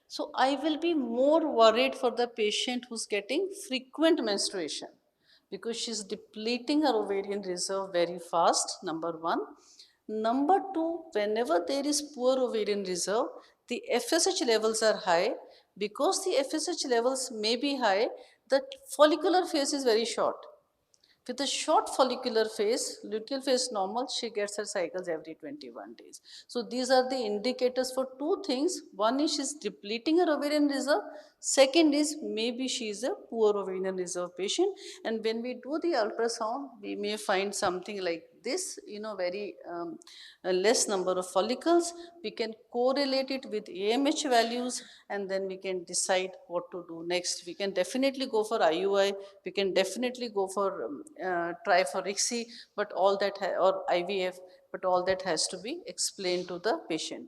So I will be more worried for the patient who's getting frequent menstruation because she's depleting her ovarian reserve very fast, number one. Number two, whenever there is poor ovarian reserve, the FSH levels are high. Because the FSH levels may be high, the follicular phase is very short. With a short follicular phase, luteal phase normal, she gets her cycles every 21 days. So these are the indicators for two things. One is she's depleting her ovarian reserve. Second is maybe she is a poor ovarian reserve patient. And when we do the ultrasound, we may find something like this, very a less number of follicles. We can correlate it with AMH values, and then we can decide what to do next. We can definitely go for IUI, we can definitely go for try for ICSI, but all that or IVF, but all that has to be explained to the patient.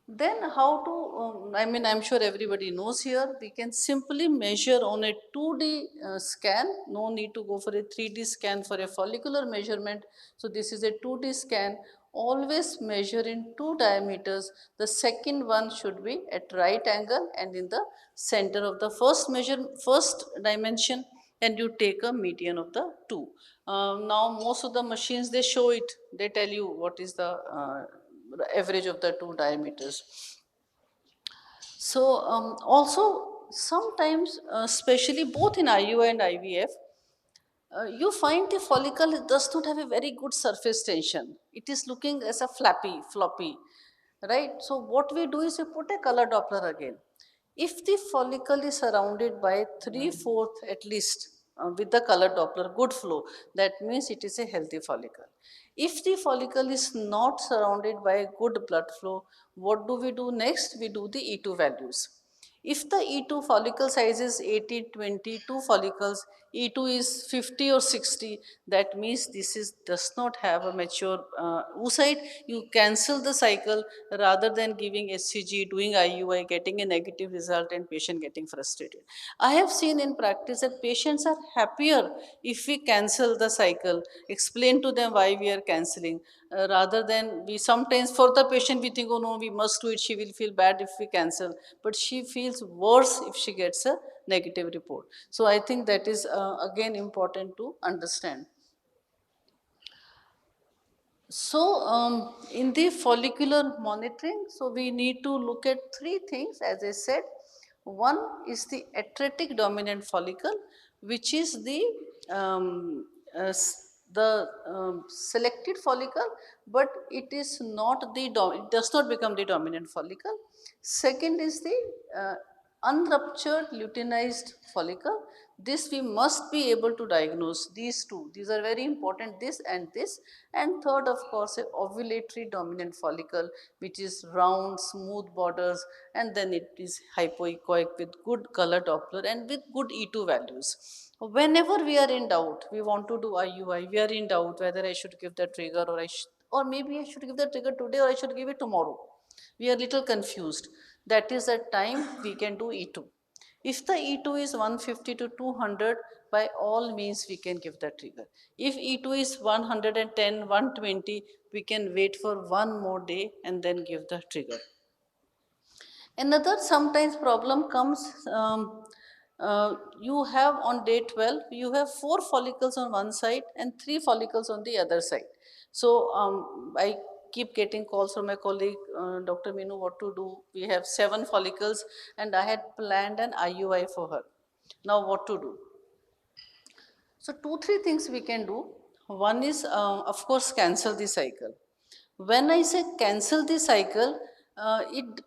Then how to, I'm sure everybody knows here, we can simply measure on a 2D scan, no need to go for a 3D scan for a follicular measurement. So this is a 2D scan, always measure in two diameters. The second one should be at right angle and in the center of the first dimension, and you take a median of the two. Now most of the machines, they show it, they tell you what is the average of the two diameters. So also sometimes, especially both in IUI and IVF, you find the follicle does not have a very good surface tension. It is looking as a floppy, right? So what we do is we put a color Doppler again. If the follicle is surrounded by 3/4 at least with the color Doppler, good flow, that means it is a healthy follicle. If the follicle is not surrounded by good blood flow, what do we do next? We do the E2 values. If the E2 follicle size is 18, 22 follicles, E2 is 50 or 60, that means this does not have a mature oocyte. You cancel the cycle rather than giving SCG, doing IUI, getting a negative result and patient getting frustrated. I have seen in practice that patients are happier if we cancel the cycle, explain to them why we are cancelling, rather than we sometimes for the patient we think, oh no, we must do it, she will feel bad if we cancel, but she feels worse if she gets a negative report. So I think that is again important to understand. So in the follicular monitoring, so we need to look at three things, as I said. One is the atretic dominant follicle, which is the the selected follicle, but it is not the it does not become the dominant follicle. Second is the unruptured luteinized follicle. This we must be able to diagnose these two. These are very important, this and this. And third, of course, a ovulatory dominant follicle, which is round, smooth borders, and then it is hypoechoic with good color Doppler and with good E2 values. Whenever we are in doubt, we want to do IUI, we are in doubt whether I should give the trigger or maybe I should give the trigger today or I should give it tomorrow. We are little confused. That is the time we can do E2. If the E2 is 150 to 200, by all means we can give the trigger. If E2 is 110, 120, we can wait for one more day and then give the trigger. Another sometimes problem comes, you have on day 12, you have 4 follicles on one side and 3 follicles on the other side. So I keep getting calls from my colleague, Dr. Minu, what to do? We have 7 follicles and I had planned an IUI for her. Now what to do? So 2, 3 things we can do. One is, of course, cancel the cycle. When I say cancel the cycle, it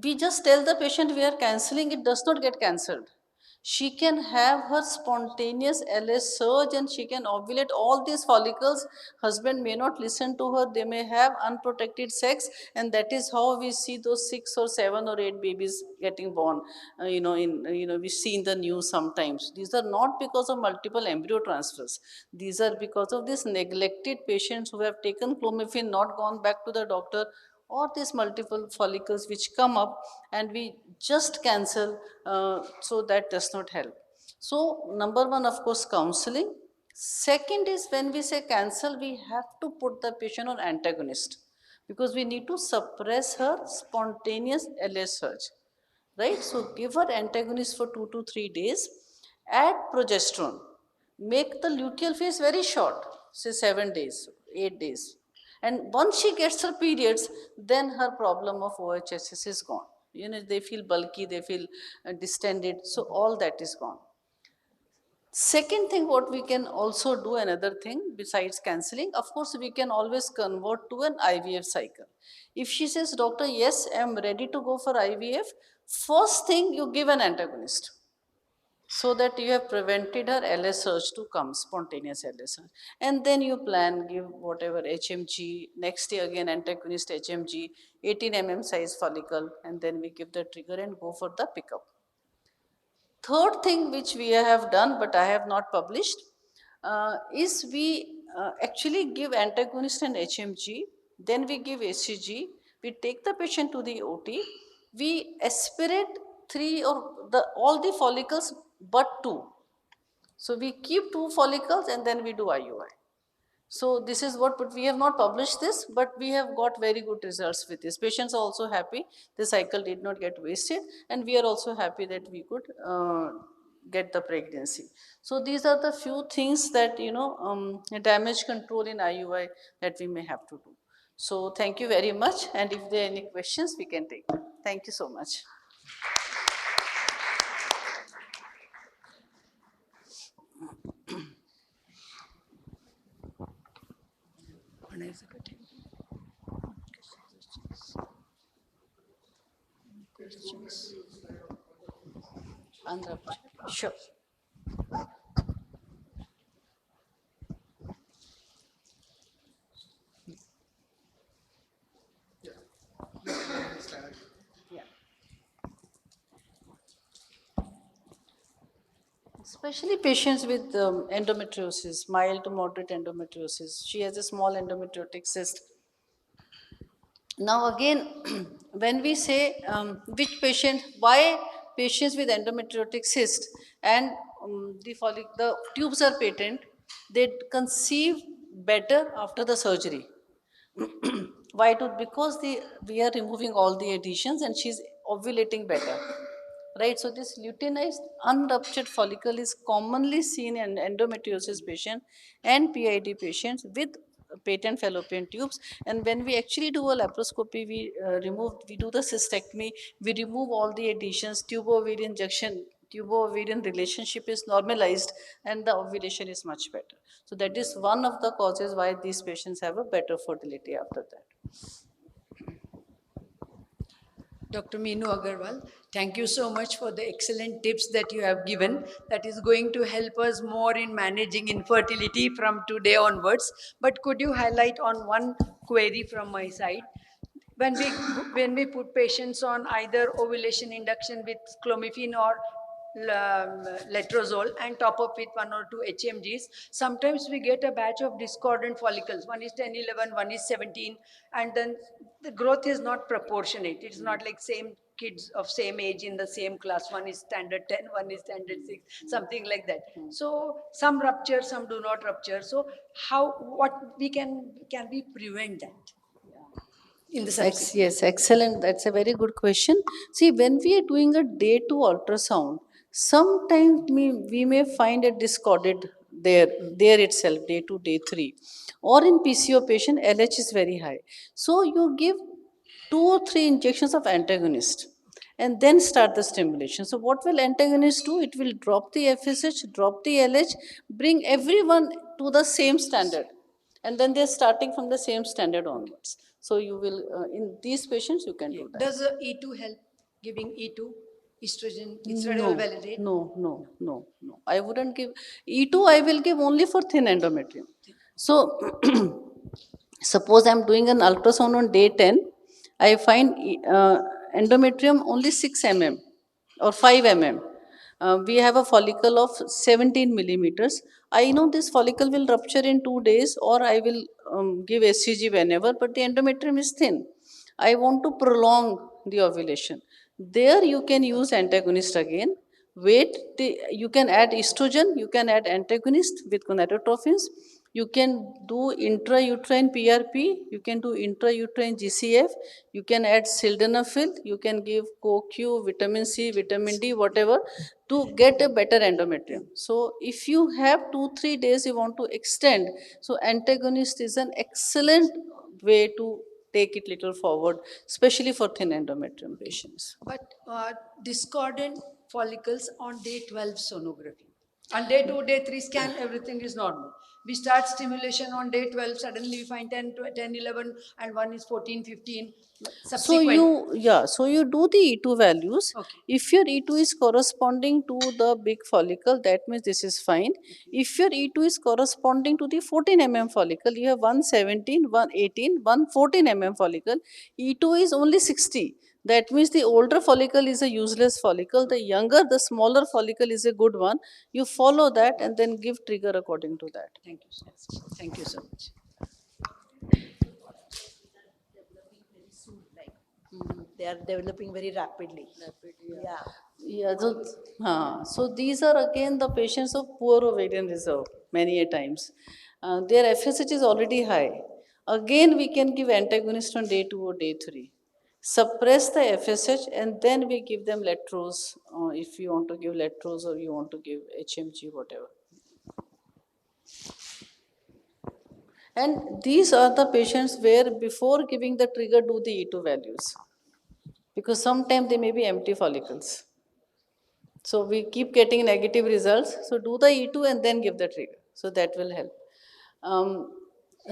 we just tell the patient we are cancelling. It does not get cancelled. She can have her spontaneous LS surge and she can ovulate all these follicles. Husband may not listen to her. They may have unprotected sex, and that is how we see those 6 or 7 or 8 babies getting born. We see in the news sometimes. These are not because of multiple embryo transfers. These are because of these neglected patients who have taken clomiphene, not gone back to the doctor, or these multiple follicles which come up and we just cancel, so that does not help. So number one, of course, counseling. Second is, when we say cancel, we have to put the patient on antagonist because we need to suppress her spontaneous LS surge, right? So give her antagonist for 2 to 3 days, add progesterone, make the luteal phase very short, say 7 days, 8 days. And once she gets her periods, then her problem of OHSS is gone. They feel bulky, they feel distended, so all that is gone. Second thing, what we can also do, another thing besides cancelling, of course, we can always convert to an IVF cycle. If she says, doctor, yes, I am ready to go for IVF, first thing you give an antagonist so that you have prevented her LS surge to come, spontaneous LS surge. And then you plan, give whatever HMG, next day again antagonist HMG, 18 size follicle, and then we give the trigger and go for the pickup. Third thing which we have done but I have not published, is we actually give antagonist and HMG, then we give ACG, we take the patient to the OT, we aspirate 3 or all the follicles but 2. So we keep 2 follicles and then we do IUI. So this is what, but we have not published this, but we have got very good results with this. Patients are also happy, the cycle did not get wasted, and we are also happy that we could get the pregnancy. So these are the few things that, damage control in IUI that we may have to do. So thank you very much, and if there are any questions, we can take them. Thank you so much. Andhra Pradesh. Sure. Yeah. Especially patients with endometriosis, mild to moderate endometriosis. She has a small endometriotic cyst. Now again, when we say which patient, why patients with endometriotic cyst and the tubes are patent, they conceive better after the surgery. Why? Because we are removing all the adhesions and she's ovulating better. Right, so this luteinized unruptured follicle is commonly seen in endometriosis patient and PID patients with patent fallopian tubes. And when we actually do a laparoscopy, we do the cystectomy, we remove all the adhesions, tube ovarian junction tubo-ovarian relationship is normalized and the ovulation is much better. So that is one of the causes why these patients have a better fertility after that. Dr. Meenu Agarwal, thank you so much for the excellent tips that you have given. That is going to help us more in managing infertility from today onwards. But could you highlight on one query from my side? When we put patients on either ovulation induction with clomiphene or letrozole and top up with 1 or 2 HMGs, sometimes we get a batch of discordant follicles. One is 10, 11, one is 17, and then the growth is not proportionate. It's not like same kids of same age in the same class. One is standard 10, one is standard 6, something like that. So some rupture, some do not rupture. So what can we prevent that? In the subsequent. Yes, excellent. That's a very good question. See, when we are doing a day 2 ultrasound, sometimes we may find a discorded there itself, day 2, day 3. Or in PCO patient, LH is very high. So you give 2 or 3 injections of antagonist and then start the stimulation. So what will antagonist do? It will drop the FSH, drop the LH, bring everyone to the same standard, and then they're starting from the same standard onwards. So you will, in these patients, you can do that. Does E2 help? Giving E2, estrogen, estradiol validate? No. I wouldn't give E2. I will give only for thin endometrium. So suppose I'm doing an ultrasound on day 10, I find endometrium only 6 mm or 5 mm. We have a follicle of 17 millimeters. I know this follicle will rupture in 2 days, or I will give SCG whenever, but the endometrium is thin. I want to prolong the ovulation. There you can use antagonist again. You can add estrogen, you can add antagonist with gonadotropins. You can do intrauterine PRP, you can do intrauterine GCF, you can add sildenafil, you can give CoQ, vitamin C, vitamin D, whatever, to get a better endometrium. So if you have 2-3 days you want to extend, so antagonist is an excellent way to take it little forward, especially for thin endometrium patients. But discordant follicles on day 12 sonography. On day 2, day 3 scan, everything is normal. We start stimulation on day 12, suddenly we find 10, 11, and one is 14, 15. Subsequent. So you do the E2 values. Okay. If your E2 is corresponding to the big follicle, that means this is fine. If your E2 is corresponding to the 14 mm follicle, you have 117, 118, 114 mm follicle. E2 is only 60. That means the older follicle is a useless follicle. The younger, the smaller follicle is a good one. You follow that and then give trigger according to that. Thank you so much. Thank you so much. They are developing very rapidly. Yeah. Yeah, so these are again the patients of poor ovarian reserve many a times. Their FSH is already high. Again, we can give antagonist on day 2 or day 3. Suppress the FSH and then we give them letros if you want to give letros or you want to give HMG, whatever. And these are the patients where before giving the trigger do the E2 values, because sometimes they may be empty follicles. So we keep getting negative results. So do the E2 and then give the trigger. So that will help.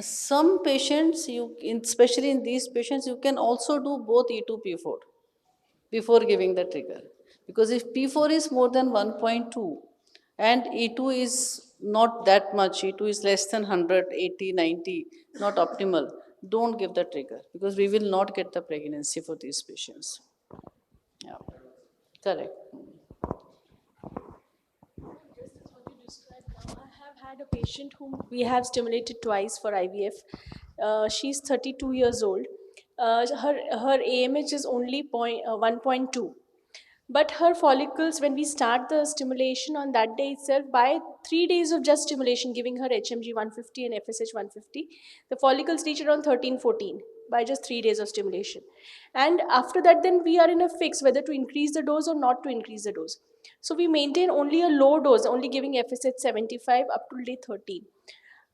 Some patients, especially in these patients, you can also do both E2, P4 before giving the trigger. Because if P4 is more than 1.2 and E2 is not that much, E2 is less than 100, 80, 90, not optimal, don't give the trigger because we will not get the pregnancy for these patients. Yeah, correct. I have had a patient whom we have stimulated twice for IVF. She's 32 years old. Her AMH is only 1.2. But her follicles, when we start the stimulation on that day itself, by 3 days of just stimulation, giving her HMG 150 and FSH 150, the follicles reach around 13, 14 by just 3 days of stimulation. And after that, then we are in a fix whether to increase the dose or not to increase the dose. So we maintain only a low dose, only giving FSH 75 up to day 13.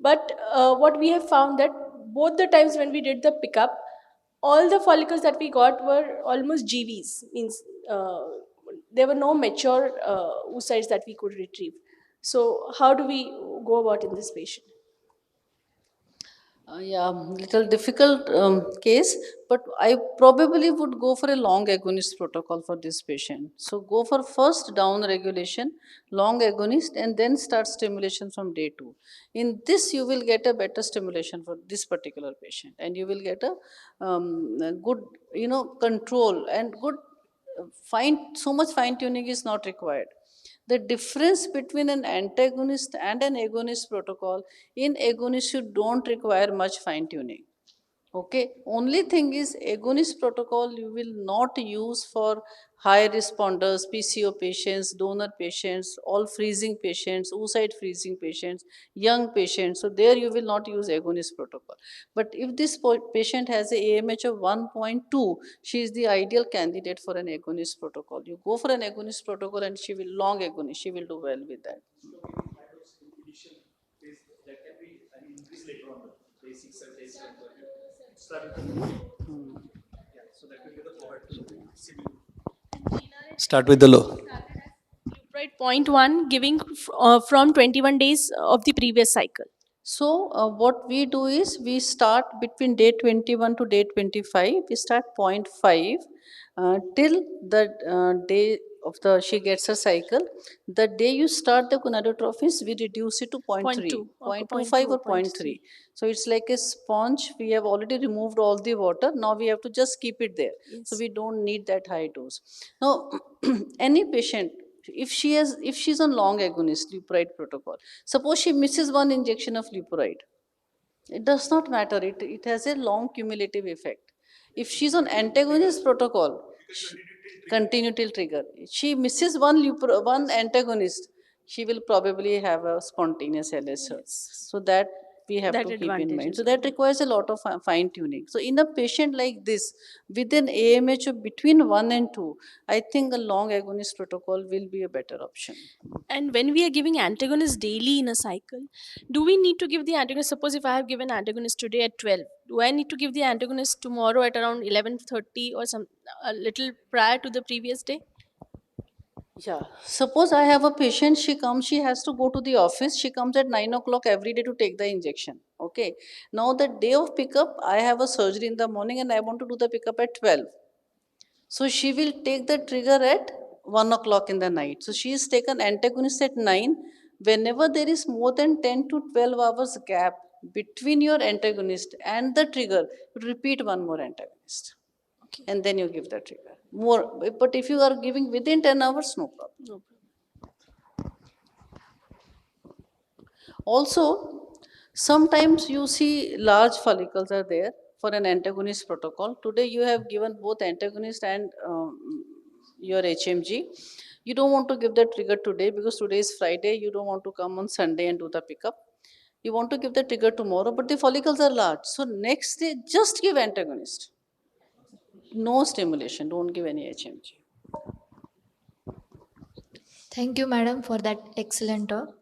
But what we have found that both the times when we did the pickup, all the follicles that we got were almost GVs, means there were no mature oocytes that we could retrieve. So how do we go about in this patient? Yeah, little difficult case, but I probably would go for a long agonist protocol for this patient. So go for first down regulation, long agonist, and then start stimulation from day 2. In this, you will get a better stimulation for this particular patient, and you will get a good, control and good fine. So much fine tuning is not required. The difference between an antagonist and an agonist protocol, in agonist you don't require much fine tuning. Okay, only thing is agonist protocol you will not use for high responders, PCO patients, donor patients, all freezing patients, oocyte freezing patients, young patients. So there you will not use agonist protocol. But if this patient has a AMH of 1.2, she is the ideal candidate for an agonist protocol. You go for an agonist protocol and she will long agonist, she will do well with that. Start with the low. Right, point one, giving from 21 days of the previous cycle. So what we do is we start between day 21 to day 25. We start 0.5 till the day of the she gets a cycle. The day you start the gonadotropins, we reduce it to 0.3, 0.25 or 0.3. So it's like a sponge. We have already removed all the water. Now we have to just keep it there. Yes. So we don't need that high dose. Now, any patient, if she's on long agonist leupride protocol, suppose she misses one injection of leupride, it does not matter, it has a long cumulative effect. If she's on antagonist protocol, continue till trigger. She misses one antagonist, she will probably have a spontaneous LSR. So that we have That to keep in mind. advantage So is that requires a lot of fine tuning. So in a patient like this, with an AMH of between 1 and 2, I think a long agonist protocol will be a better option. And when we are giving antagonist daily in a cycle, do we need to give the antagonist? Suppose if I have given antagonist today at 12, do I need to give the antagonist tomorrow at around 11:30 or some a little prior to the previous day? Yeah. Suppose I have a patient, she has to go to the office. She comes at 9 o'clock every day to take the injection. Okay. Now, the day of pickup, I have a surgery in the morning and I want to do the pickup at 12. So, she will take the trigger at 1 o'clock in the night. So, she is taken antagonist at 9. Whenever there is more than 10 to 12 hours gap between your antagonist and the trigger, repeat one more antagonist. Okay. And then you give the trigger. More, but if you are giving within 10 hours, no problem. No problem. Also, sometimes you see large follicles are there for an antagonist protocol. Today you have given both antagonist and your HMG. You don't want to give the trigger today because today is Friday. You don't want to come on Sunday and do the pickup. You want to give the trigger tomorrow, but the follicles are large. So next day, just give antagonist. No stimulation. Don't give any HMG. Thank you, madam, for that excellent talk.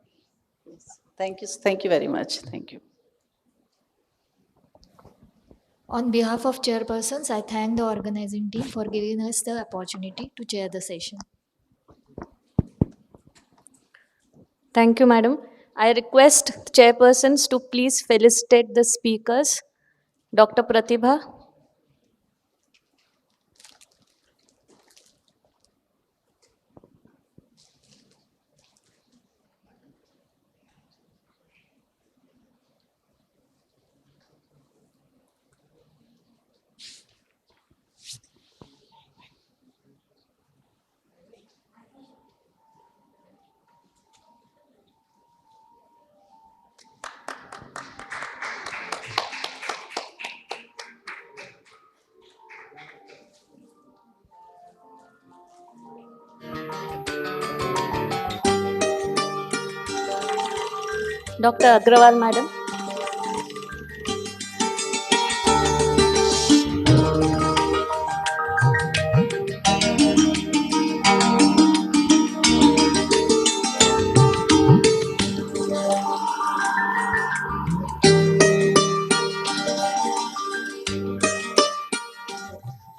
Thank you. Thank you very much. Thank you. On behalf of chairpersons, I thank the organizing team for giving us the opportunity to chair the session. Thank you, madam. I request chairpersons to please felicitate the speakers. Dr. Pratibha. Dr. Agrawal, madam.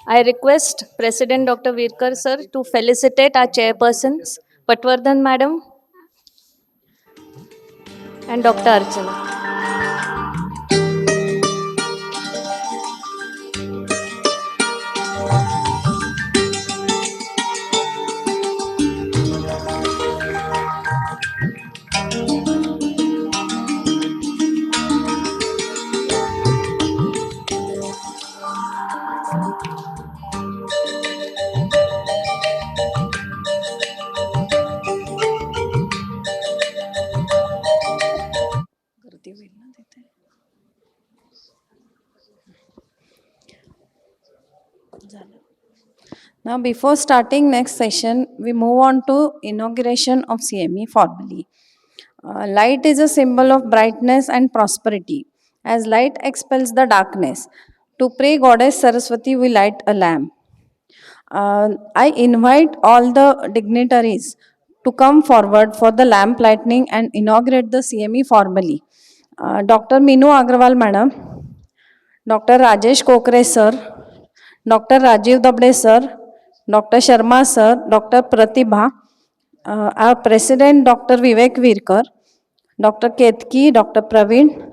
I I request President Dr. Virkar sir to felicitate our chairpersons, Patwardhan madam and Dr. Archana. Now, before starting next session, we move on to inauguration of CME formally. Light is a symbol of brightness and prosperity. As light expels the darkness, to pray Goddess Saraswati, we light a lamp. I invite all the dignitaries to come forward for the lamp lighting and inaugurate the CME formally. Dr. Minu Agrawal Madam, Dr. Rajesh Kokre Sir, Dr. Rajiv Dabde Sir, Dr. Sharma Sir, Dr. Pratibha, our President Dr. Vivek Virkar, Dr. Ketki, Dr. Praveen.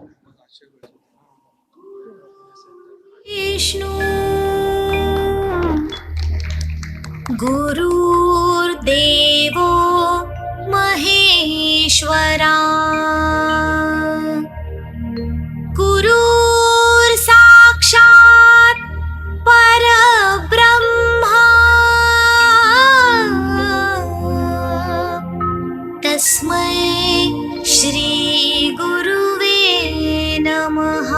Vishnu गुरुर्देवो महेश्वरा गुरुर्साक्षात् परब्रह्मा तस्मै श्री गुरुवे नमः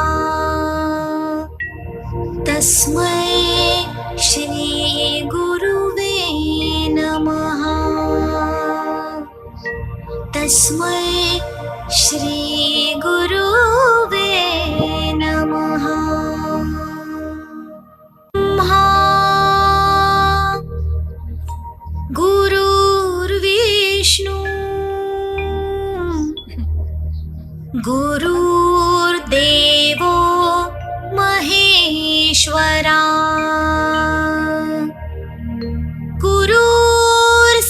तस्मै श्री गुरुवे नमः तस्मै श्री गुरुवे नमः ब्रह्मा गुरुर्विष्णु गुरुर्देवो Maheshwara गुरुर्साक्षात्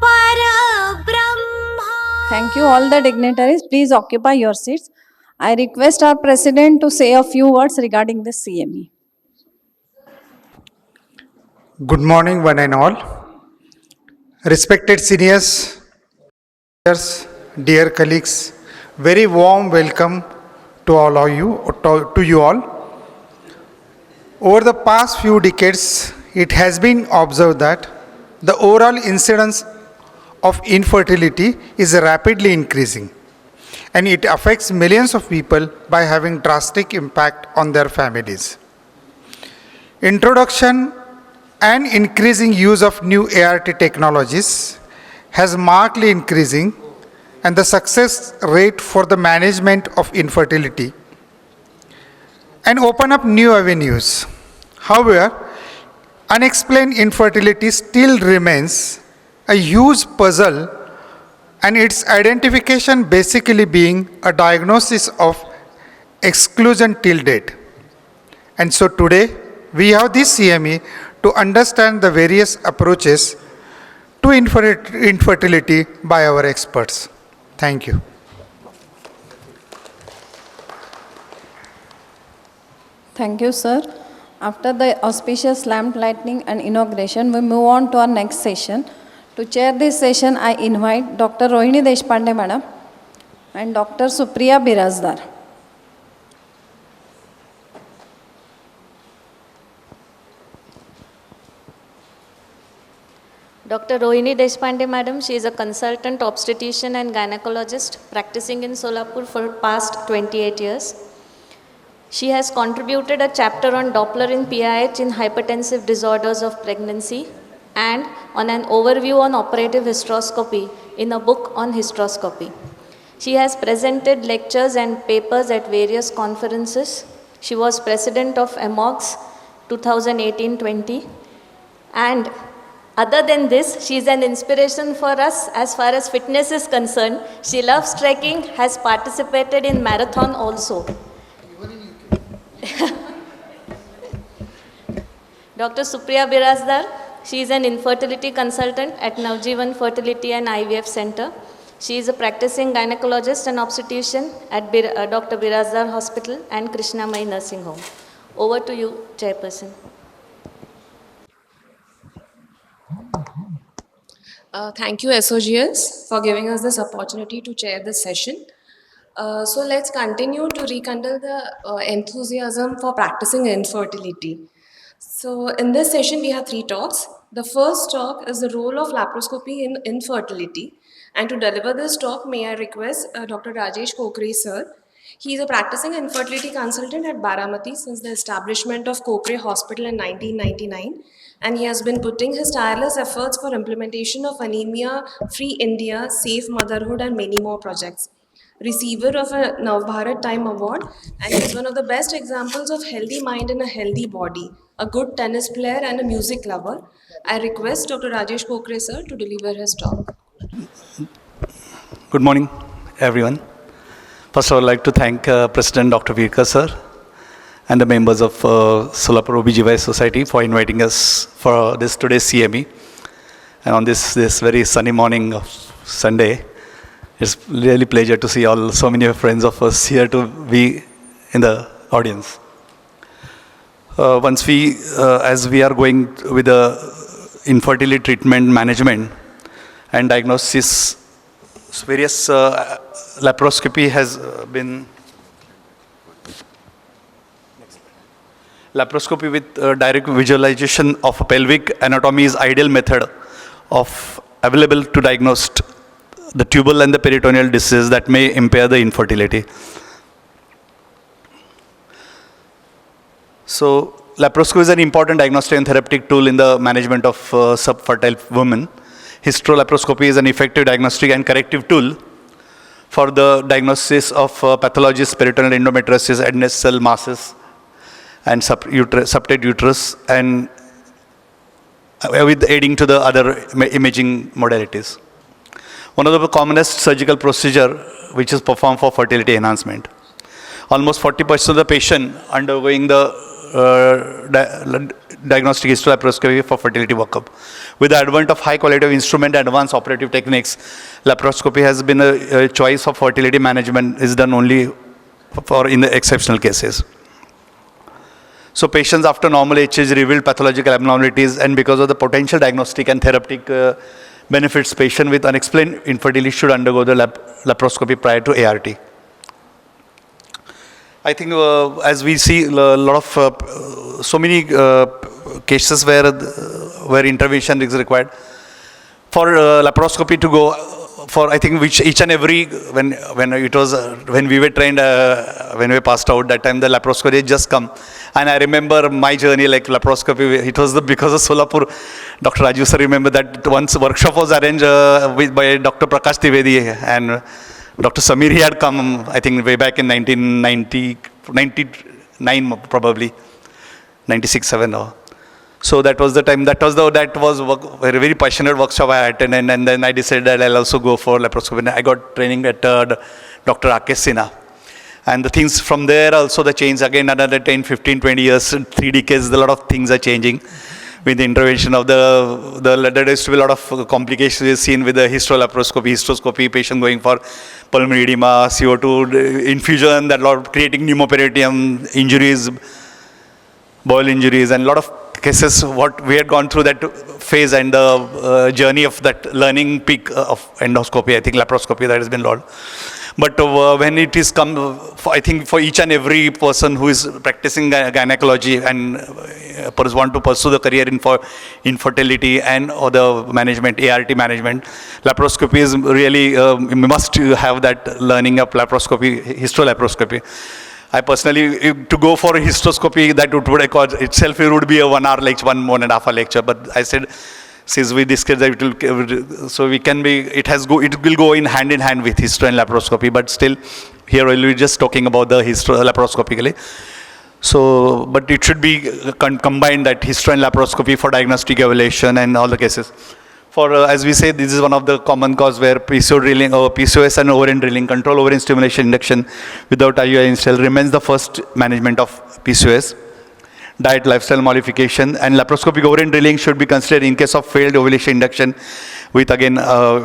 परब्रह्मा. Thank you, all the dignitaries. Please occupy your seats. I request our President to say a few words regarding this CME. Good morning, one and all. Respected seniors, dear colleagues, very warm welcome to all of you, to you all. Over the past few decades, it has been observed that the overall incidence of infertility is rapidly increasing, and it affects millions of people by having drastic impact on their families. Introduction and increasing use of new ART technologies has markedly increasing, and the success rate for the management of infertility and open up new avenues. However, unexplained infertility still remains a huge puzzle, and its identification basically being a diagnosis of exclusion till date. And so today, we have this CME to understand the various approaches to infertility by our experts. Thank you. Thank you, sir. After the auspicious lamp lighting and inauguration, we move on to our next session. To chair this session, I invite Dr. Rohini Deshpande Madam and Dr. Supriya Birazdar. Dr. Rohini Deshpande Madam, she is a consultant obstetrician and gynecologist practicing in Solapur for past 28 years. She has contributed a chapter on Doppler in PIH in hypertensive disorders of pregnancy and on an overview on operative hysteroscopy in a book on hysteroscopy. She has presented lectures and papers at various conferences. She was president of SOGS 2018-20, and other than this, she is an inspiration for us as far as fitness is concerned. She loves trekking, has participated in marathon also. Dr. Supriya Birazdar, she is an infertility consultant at Navjeevan Fertility and IVF Center. She is a practicing gynecologist and obstetrician at Dr. Birazdar Hospital and Krishnamai Nursing Home. Over to you, Chairperson. Thank you, SOGS, for giving us this opportunity to chair this session. So let's continue to rekindle the enthusiasm for practicing infertility. So in this session, we have 3 talks. The first talk is the role of laparoscopy in infertility. And to deliver this talk, may I request Dr. Rajesh Kokre, sir. He is a practicing infertility consultant at Baramati since the establishment of Kokre Hospital in 1999. And he has been putting his tireless efforts for implementation of Anemia-Free India, Safe Motherhood and many more projects. Receiver of a Navbharat Time Award, and he is one of the best examples of healthy mind and a healthy body, a good tennis player and a music lover. I request Dr. Rajesh Kokre, sir, to deliver his talk. Good morning, everyone. First, I would like to thank President Dr. Virkar, sir, and the members of Solapur OBGY Society for inviting us for this today's CME. And on this very sunny morning of Sunday, it's really a pleasure to see so many friends of us here to be in the audience. As we are going with the infertility treatment management and diagnosis, various laparoscopy has been laparoscopy with direct visualization of pelvic anatomy is ideal method of available to diagnose the tubal and the peritoneal disease that may impair the infertility. So, laparoscopy is an important diagnostic and therapeutic tool in the management of subfertile women. Hysterolaparoscopy is an effective diagnostic and corrective tool for the diagnosis of pathologies, peritoneal endometriosis, adnexal cell masses, and subtate uterus, and with aiding to the other imaging modalities. One of the commonest surgical procedure which is performed for fertility enhancement. Almost 40% of the patient undergoing the diagnostic hysterolaparoscopy for fertility workup. With the advent of high quality of instrument and advanced operative techniques, laparoscopy has been a choice for fertility management, is done only for in the exceptional cases. So patients after normal HH revealed pathological abnormalities, and because of the potential diagnostic and therapeutic benefits, patient with unexplained infertility should undergo the laparoscopy prior to ART. I think as we see a lot of so many cases where intervention is required for laparoscopy to go for, I think, which each and every when we were trained when we passed out, that time the laparoscopy had just come, and I remember my journey like laparoscopy. It was because of Solapur. Dr. Raju sir, remember that once workshop was arranged by Dr. Prakash Trivedi and Dr. Samir. He had come, I think, way back in 1999 probably, 96-7 or. So that was the time. That was very very passionate workshop I attended, and then I decided that I'll also go for laparoscopy. I got training at Dr. Rakesh Sinha, and the things from there also the change again another 10, 15, 20 years, 3 decades. A lot of things are changing with the intervention of there used to be a lot of complications seen with the hysteroscopy, patient going for pulmonary edema, CO2 infusion, that lot of creating pneumoperitoneum injuries, boil injuries, and a lot of cases what we had gone through that phase and the journey of that learning peak of endoscopy, I think laparoscopy, that has been lot. But when it is come, I think for each and every person who is practicing gynecology and want to pursue the career in for infertility and other management, ART management, laparoscopy is really, must have that learning of laparoscopy, hysterolaparoscopy. I personally, to go for a hysteroscopy, that would itself it would be a 1 hour lecture, 1.5 hour lecture. But I said, since we discussed that it will, so we can be, it will go in hand with hyster and laparoscopy. But still, here we're just talking about the laparoscopically. So, but it should be combined, that hyster and laparoscopy for diagnostic evaluation and all the cases. For, as we say, this is one of the common cause where PCOS and ovarian drilling, control ovarian stimulation induction without IUI install remains the first management of PCOS. diet, lifestyle modification, and laparoscopic ovarian drilling should be considered in case of failed ovulation induction with, again,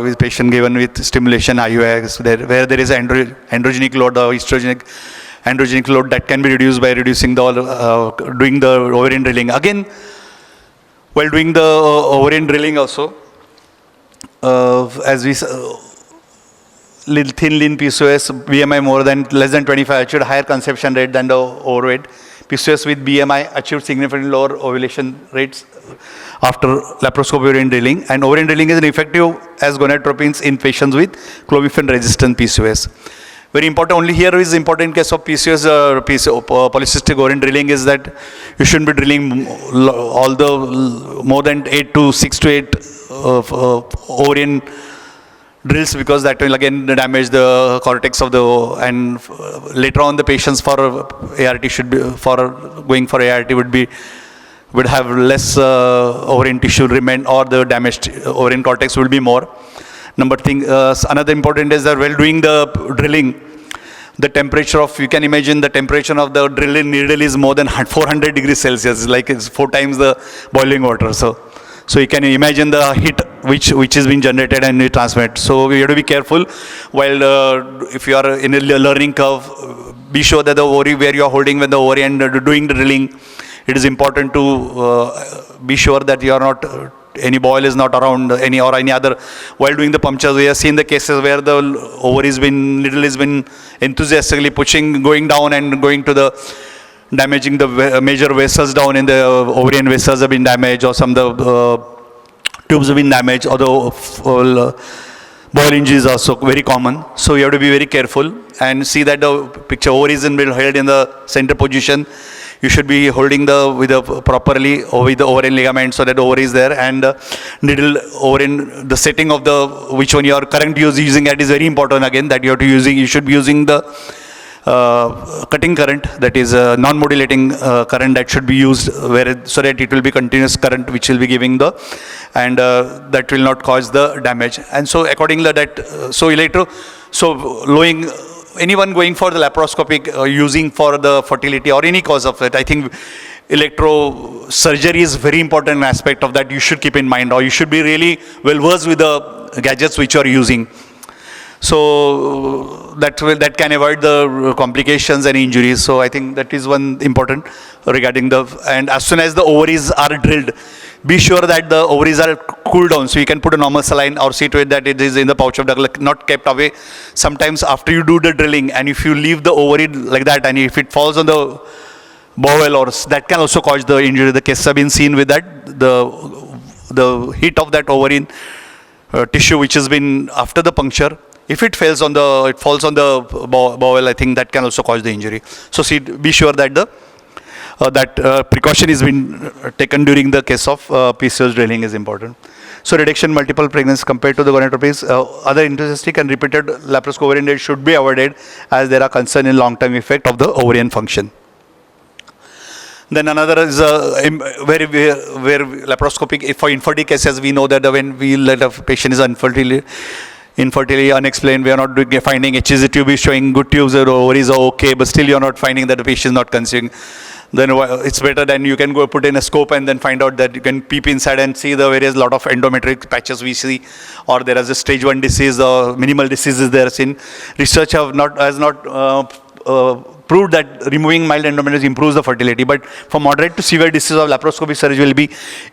with patient given with stimulation IUIs, where there is androgenic load, the androgenic load that can be reduced by reducing the, doing the ovarian drilling. Again, while doing the ovarian drilling also, as we thin lean PCOS, BMI less than 25 achieved higher conception rate than the overweight. PCOS with BMI achieved significantly lower ovulation rates after laparoscopic ovarian drilling. And ovarian drilling is effective as gonadotropins in patients with clomiphene resistant PCOS. Very important, only here is important in case of PCOS, polycystic ovarian drilling is that you shouldn't be drilling all the more than 6 to 8 ovarian drills, because that will again damage the cortex of the, and later on the patients for ART should be, for going for ART would have less ovarian tissue remain, or the damaged ovarian cortex will be more. Another important is that while doing the drilling, the temperature of, you can imagine the temperature of the drilling needle is more than 400 degrees Celsius, like it's 4 times the boiling water. So you can imagine the heat which is being generated and transmitted. So you have to be careful while if you are in a learning curve, be sure that the ovary where you are holding when the ovary and doing the drilling, it is important to be sure that you are not, any boil is not around any other. While doing the punctures, we have seen the cases where the needle has been enthusiastically pushing, going down and going to the, damaging the major vessels down in the ovarian vessels have been damaged, or some of the tubes have been damaged, or the boil injuries are also very common. So you have to be very careful and see that the picture ovaries is held in the center position. You should be holding properly with the ovarian ligament so that the ovary is there, and needle ovarian, the setting of the, which one you are currently using at is very important again, that you have to you should be using the cutting current, that is non-modulating current that should be used, so that it will be continuous current which will be giving the, and that will not cause the damage. And so accordingly anyone going for the laparoscopic using for the fertility or any cause of it, I think electrosurgery is very important aspect of that you should keep in mind, or you should be really well versed with the gadgets which you are using. So that can avoid the complications and injuries. So I think that is one important regarding the, and as soon as the ovaries are drilled, be sure that the ovaries are cooled down. So you can put a normal saline or see to it that it is in the pouch of duct, not kept away. Sometimes after you do the drilling, and if you leave the ovary like that, and if it falls on the bowel, or that can also cause the injury. The cases have been seen with that, the heat of that ovarian tissue which has been after the puncture, if it falls on the bowel, I think that can also cause the injury. So be sure that that precaution is being taken during the case of PCOS drilling is important. So reduction multiple pregnancies compared to the gonadotropies, other enthusiastic and repeated laparoscopic ovarian drills should be avoided, as there are concern in long-term effect of the ovarian function. Then another is where laparoscopic, for infertility cases, we know that when we let a patient is infertility unexplained, we are not finding HCG tube is showing good tubes, or ovaries are okay, but still you are not finding that the patient is not conceiving. Then it's better than you can go put in a scope and then find out that you can peep inside and see the various lot of endometric patches we see, or there is a stage 1 disease or minimal diseases there seen. Research has not proved that removing mild endometriosis improves the fertility, but for moderate to severe disease of laparoscopic surgery will be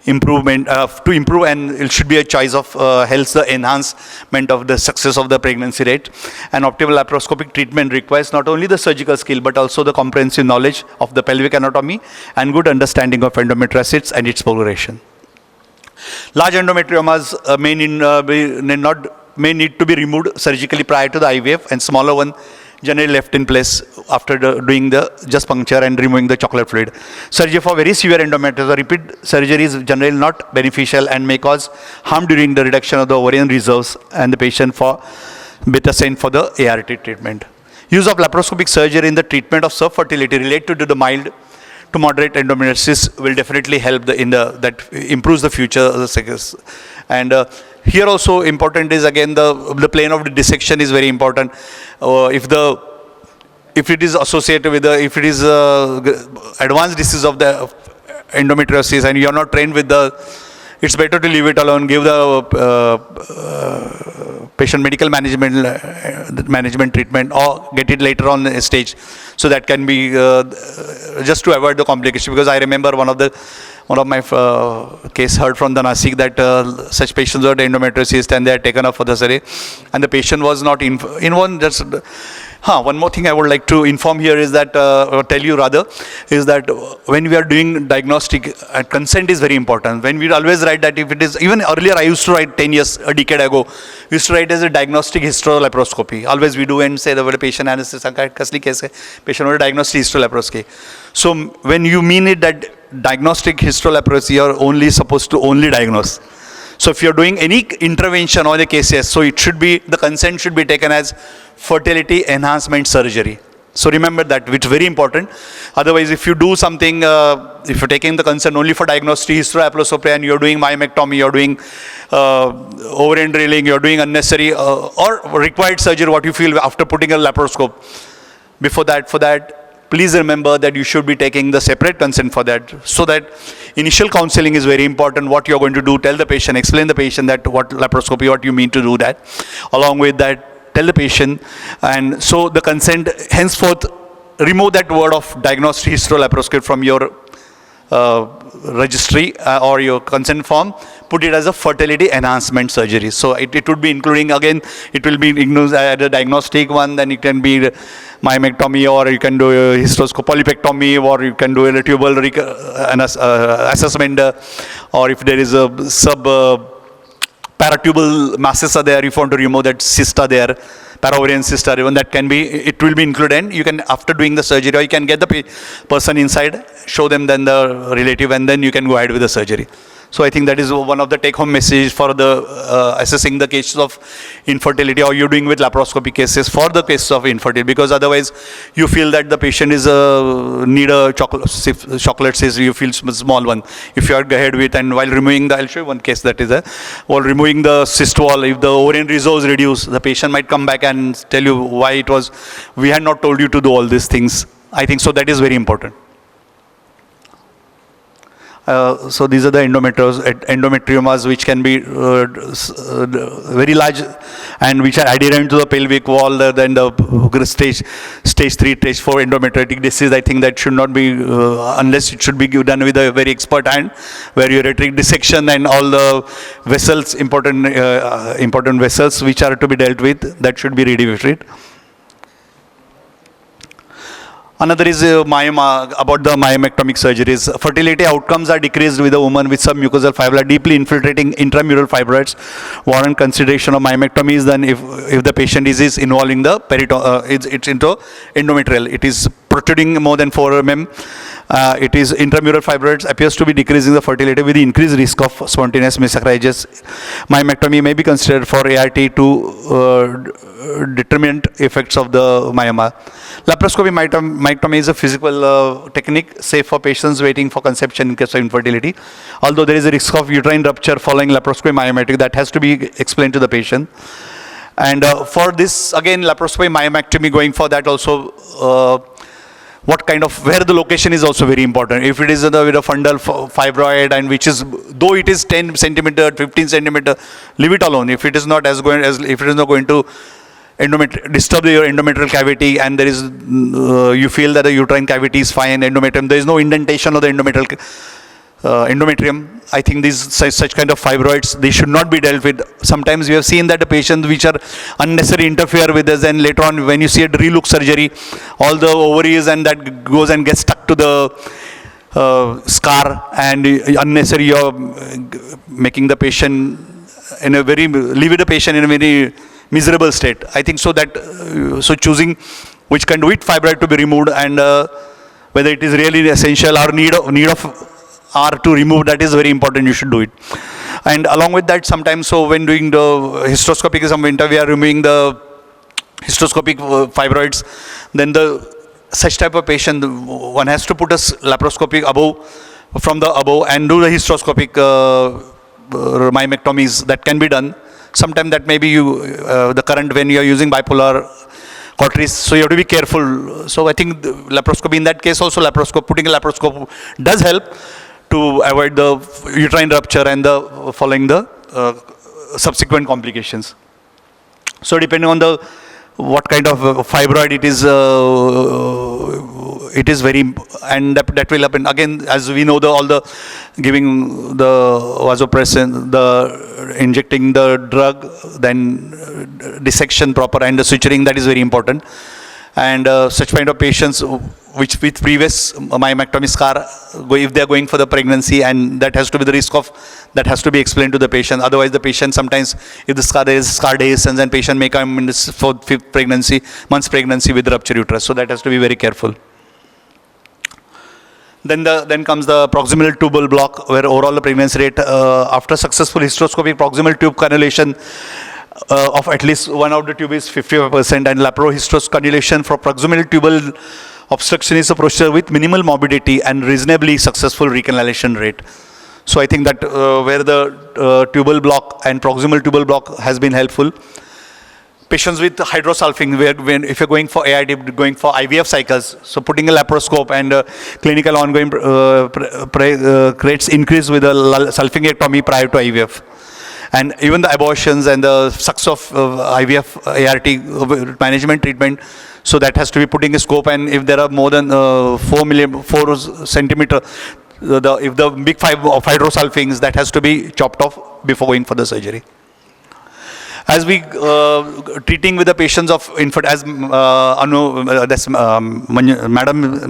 improvement to improve, and it should be a choice of helps the enhancement of the success of the pregnancy rate. And optimal laparoscopic treatment requires not only the surgical skill but also the comprehensive knowledge of the pelvic anatomy and good understanding of endometriosis and its progression. Large endometriomas may need to be removed surgically prior to the IVF, and smaller one generally left in place after doing the just puncture and removing the chocolate fluid. Surgery for very severe endometriosis, repeat surgery is generally not beneficial and may cause harm during the reduction of the ovarian reserves and the patient for better sent for the ART treatment. Use of laparoscopic surgery in the treatment of subfertility related to the mild to moderate endometriosis will definitely help that improves the future success. And here also important is again the plane of the dissection is very important. If the if it is associated with if it is advanced disease of the endometriosis and you are not trained with the, it's better to leave it alone, give the patient medical management treatment, or get it later on in stage. So that can be just to avoid the complication. Because I remember one of my case heard from the Nasik that such patients were endometriosis and they are taken up for the surgery, and the patient was not in one. Just one more thing I would like to inform here is that, or tell you rather, is that when we are doing diagnostic, consent is very important. When we always write that if it is, even earlier I used to write 10 years, a decade ago, we used to write as a diagnostic histolaparoscopy. Always we do and say the patient analysis, kasli case, patient or diagnostic histolaparoscopy. So when you mean it that diagnostic histolaparoscopy, you are only supposed to only diagnose. So if you're doing any intervention on the cases, so it should be, the consent should be taken as fertility enhancement surgery. So remember that, which is very important. Otherwise, if you do something, if you're taking the consent only for diagnostic hysterosalpingo and you're doing myomectomy, you're doing ovarian drilling, you're doing unnecessary or required surgery, what you feel after putting a laparoscope, before that, for that, please remember that you should be taking the separate consent for that. So that initial counseling is very important. What you're going to do, tell the patient, explain the patient that what laparoscopy, what you mean to do that. Along with that, tell the patient. And so the consent, henceforth, remove that word of diagnostic histolaparoscopy from your registry or your consent form. Put it as a fertility enhancement surgery. So it would be including, again, it will be as a diagnostic one, then it can be myomectomy, or you can do a polypectomy, or you can do a tubal assessment, or if there is a paratubal masses are there, if you want to remove that cysta there, para-ovarian cysta, even that can be, it will be included. And you can, after doing the surgery, or you can get the person inside, show them then the relative, and then you can go ahead with the surgery. So I think that is one of the take-home messages for the assessing the cases of infertility, or you're doing with laparoscopy cases for the cases of infertility, because otherwise you feel that the patient is need a chocolate cyst, you feel small one. If you are ahead with, and while removing the, I'll show you one case that is while removing the cyst wall, if the ovarian reserves reduce, the patient might come back and tell you why it was, we had not told you to do all these things. I think so that is very important. So these are the endometriomas which can be very large and which are adherent to the pelvic wall, then the stage 3, stage 4 endometriotic disease. I think that should not be, unless it should be done with a very expert hand, where ureteric dissection and all the vessels, important vessels which are to be dealt with, that should be reviewed. Another is about the myomectomic surgeries. Fertility outcomes are decreased with a woman with submucosal fibroid deeply infiltrating intramural fibroids. Warrant consideration of myomectomy is then if the patient is involving the it's into endometrial. It is protruding more than 4 mm. It is intramural fibroids, appears to be decreasing the fertility with the increased risk of spontaneous miscarriages. Myomectomy may be considered for ART to determinant effects of the myoma. Laparoscopy myectomy is a physical technique safe for patients waiting for conception in case of infertility. Although there is a risk of uterine rupture following laparoscopy myomectomy, that has to be explained to the patient. And for this, again, laparoscopy myomectomy, going for that also, what kind of, where the location is also very important. If it is with a fundal fibroid, and which is, though it is 10 centimeter, 15 centimeter, leave it alone. If it is not if it is not going to disturb your endometrial cavity, and there is, you feel that the uterine cavity is fine, endometrium, there is no indentation of the endometrium. I think these such kind of fibroids, they should not be dealt with. Sometimes we have seen that the patients which are unnecessary interfere with us, and later on when you see a relook surgery, all the ovaries and that goes and gets stuck to the scar, and unnecessary you're making the patient in a very, leave the patient in a very miserable state. I think so that, so choosing which conduit fibroid to be removed, and whether it is really essential or need of or to remove, that is very important, you should do it. And along with that, sometimes, so when doing the hysteroscopic winter, we are removing the hysteroscopic fibroids, then such type of patient, one has to put a laparoscopic from the above and do the hysteroscopic myomectomies. That can be done. Sometimes that may be the current, when you are using bipolar cauteries. So you have to be careful. So I think the laparoscopy, in that case also putting a laparoscope does help to avoid the uterine rupture and the following the subsequent complications. So depending on the what kind of fibroid it is very, and that will happen again, as we know, all the giving the vasopressin, the injecting the drug, then dissection proper, and the suturing, that is very important. And such kind of patients which with previous myomectomy scar, if they are going for the pregnancy, and that has to be the risk of, that has to be explained to the patient. Otherwise the patient sometimes, if the scar, there is scar dehiscence, then patient may come in this fourth, fifth pregnancy, month's pregnancy with rupture uterus. So that has to be very careful. Then comes the proximal tubal block, where overall the pregnancy rate after successful hysteroscopic proximal tube cannulation of at least one of the tube is 55%, and laparohysteroscopic cannulation for proximal tubal obstruction is a procedure with minimal morbidity and reasonably successful recannulation rate. So I think that where the tubal block and proximal tubal block has been helpful. Patients with hydrosulfing, if you're going for AID, going for IVF cycles, so putting a laparoscope and clinical ongoing rates increase with a sulfingectomy prior to IVF. And even the abortions and the success of IVF ART management treatment, so that has to be putting a scope, and if there are more than 4 centimeter, if the big hydrosulfings, that has to be chopped off before going for the surgery. As we treating with the patients of as Madam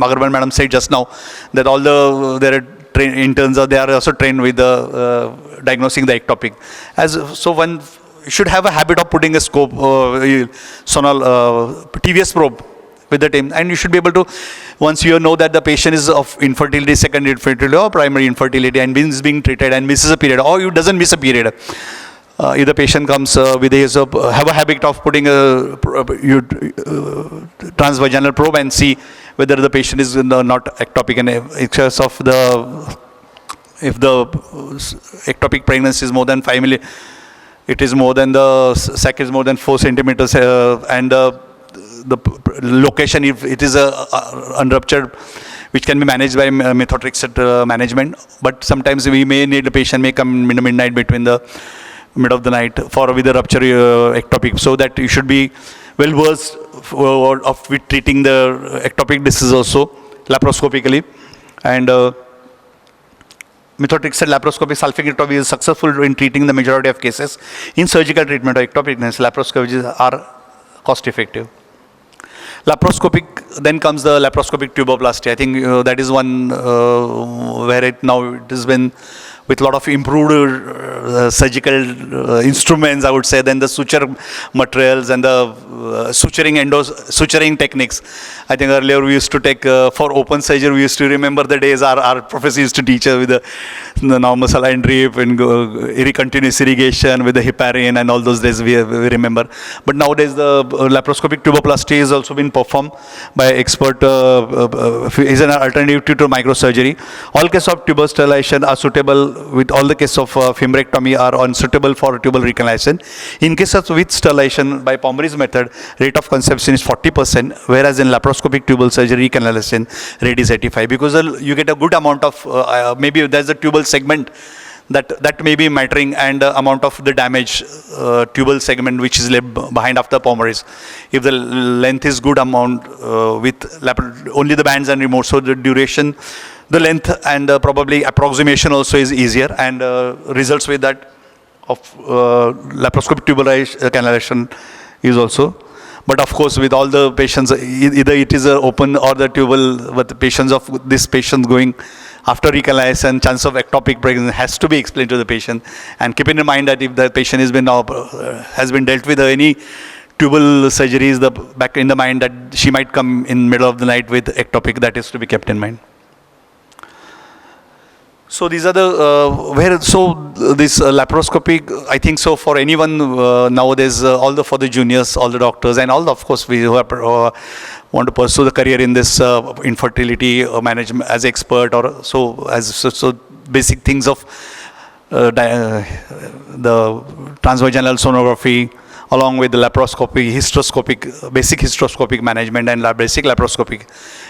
Agarwal Madam said just now, that all their interns they are also trained with the diagnosing the ectopic. So one should have a habit of putting a scope, TVS probe with the team, and you should be able to, once you know that the patient is of infertility, secondary infertility or primary infertility, and is being treated and misses a period, or you doesn't miss a period. If the patient comes with have a habit of putting a transvaginal probe and see whether the patient is not ectopic, and excess of if the ectopic pregnancy is more than 5 milli, it is more than the sac is more than 4 centimeters, and the location, if it is unruptured, which can be managed by methotrexate management, but sometimes we may need, the patient may come in the midnight, between the mid of the night, for with a rupture ectopic, so that you should be well versed with treating the ectopic disease also laparoscopically. And methotrexate laparoscopy sulfingectomy is successful in treating the majority of cases. In surgical treatment of ectopicness, laparoscopies are cost effective. Laparoscopic, then comes the laparoscopic tuboplasty. I think that is one where it has been with a lot of improved surgical instruments, I would say, than the suture materials and the suturing techniques. I think earlier we used to take, for open surgery, we used to remember the days our professor used to teach us with the normal saline drip and continuous irrigation with the heparin, and all those days we remember. But nowadays the laparoscopic tuboplasty has also been performed by expert, is an alternative to microsurgery. All cases of tubal sterilization are suitable, with all the cases of femorectomy are unsuitable for tubal recanalization. In cases with sterilization by Pommery's method, rate of conception is 40%, whereas in laparoscopic tubal surgery recanalization rate is 85%, because you get a good amount of, maybe there's a tubal segment that may be mattering, and amount of the damage tubal segment which is left behind after Pommery's. If the length is good amount with only the bands and remote, so the duration, the length, and probably approximation also is easier, and results with that of laparoscopic tubal cannulation is also. But of course, with all the patients, either it is open or the tubal, but the patients of this patient going after recanalization, chance of ectopic pregnancy has to be explained to the patient. And keep in mind that if the patient has been dealt with any tubal surgeries, back in the mind that she might come in middle of the night with ectopic, that is to be kept in mind. So these are the this laparoscopic, I think so for anyone nowadays, for the juniors, all the doctors, and of course we who are, want to pursue the career in this infertility management as expert, or so basic things of the transvaginal sonography, along with the laparoscopy, basic hysteroscopic management and basic laparoscopic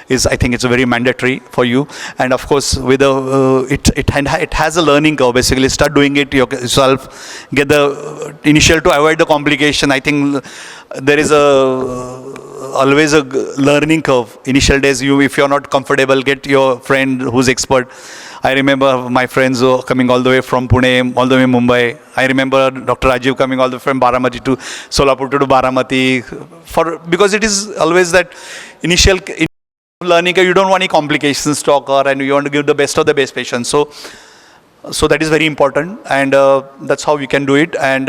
is, I think it's very mandatory for you. And of course, with it has a learning curve. Basically, start doing it yourself, get the initial to avoid the complication. I think there is always a learning curve. Initial days, if you're not comfortable, get your friend who's expert. I remember my friends coming all the way from Pune, all the way Mumbai. I remember Dr. Rajiv coming all the way from Baramati to Solapur to Baramati, because it is always that initial learning, you don't want any complications to occur, and you want to give the best of the best patients. So that is very important, and that's how we can do it, and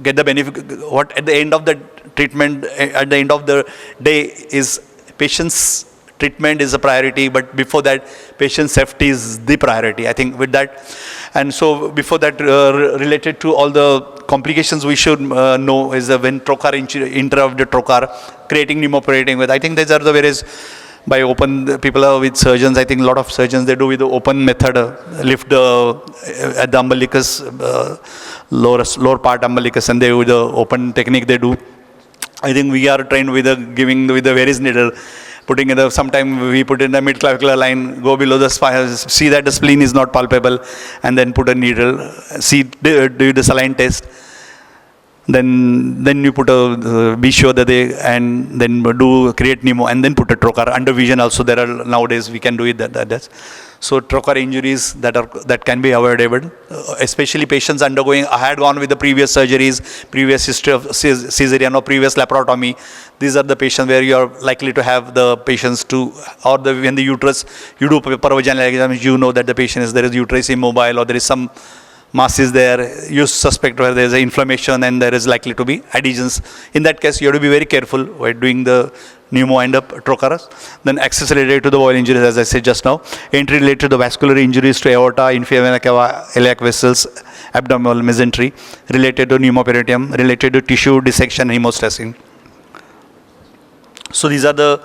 get the benefit. What at the end of the treatment, at the end of the day, is patient's treatment is a priority, but before that, patient safety is the priority, I think, with that. And so before that, related to all the complications we should know is when trocar interrupt the trocar, creating pneumoporating with. I think these are the various, by open, people are with surgeons. I think a lot of surgeons, they do with the open method, lift at the umbilicus, lower part umbilicus, and they with the open technique they do. I think we are trained with giving with the various needle, putting in sometime we put in the mid-clavicular line, go below the spine, see that the spleen is not palpable, and then put a needle, do the saline test. Then you put be sure that and then create pneumo, and then put a trocar. Under vision also there are, nowadays we can do it that's. So trocar injuries that can be avoidable, especially patients undergoing, I had gone with the previous surgeries, previous history of cesarean or previous laparotomy. These are the patients where you are likely to have the patients when the uterus, you do pervaginal exams, you know that the patient there is uterus immobile, or there is some mass is there, you suspect where there is an inflammation and there is likely to be adhesions. In that case, you have to be very careful while doing the pneumo and trocarus. Then access related to the bowel injuries, as I said just now. Entry related to the vascular injuries to aorta, inferior vena cava, iliac vessels, abdominal mesentery, related to pneumoperitoneum, related to tissue dissection, hemostasis. So these are the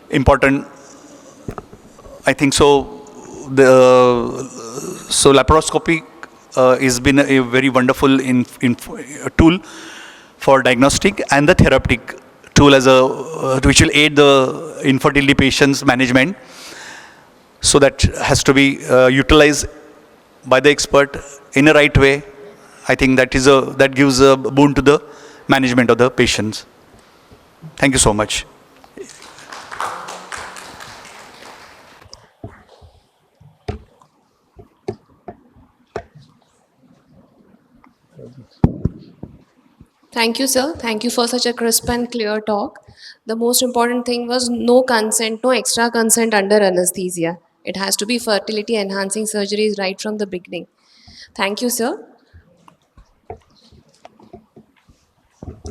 important, I think so. So laparoscopy has been a very wonderful tool for diagnostic and the therapeutic tool which will aid the infertility patients management. So that has to be utilized by the expert in a right way. I think that gives a boon to the management of the patients. Thank you so much. Thank you, sir. Thank you for such a crisp and clear talk. The most important thing was no consent, no extra consent under anesthesia. It has to be fertility enhancing surgeries right from the beginning. Thank you, sir.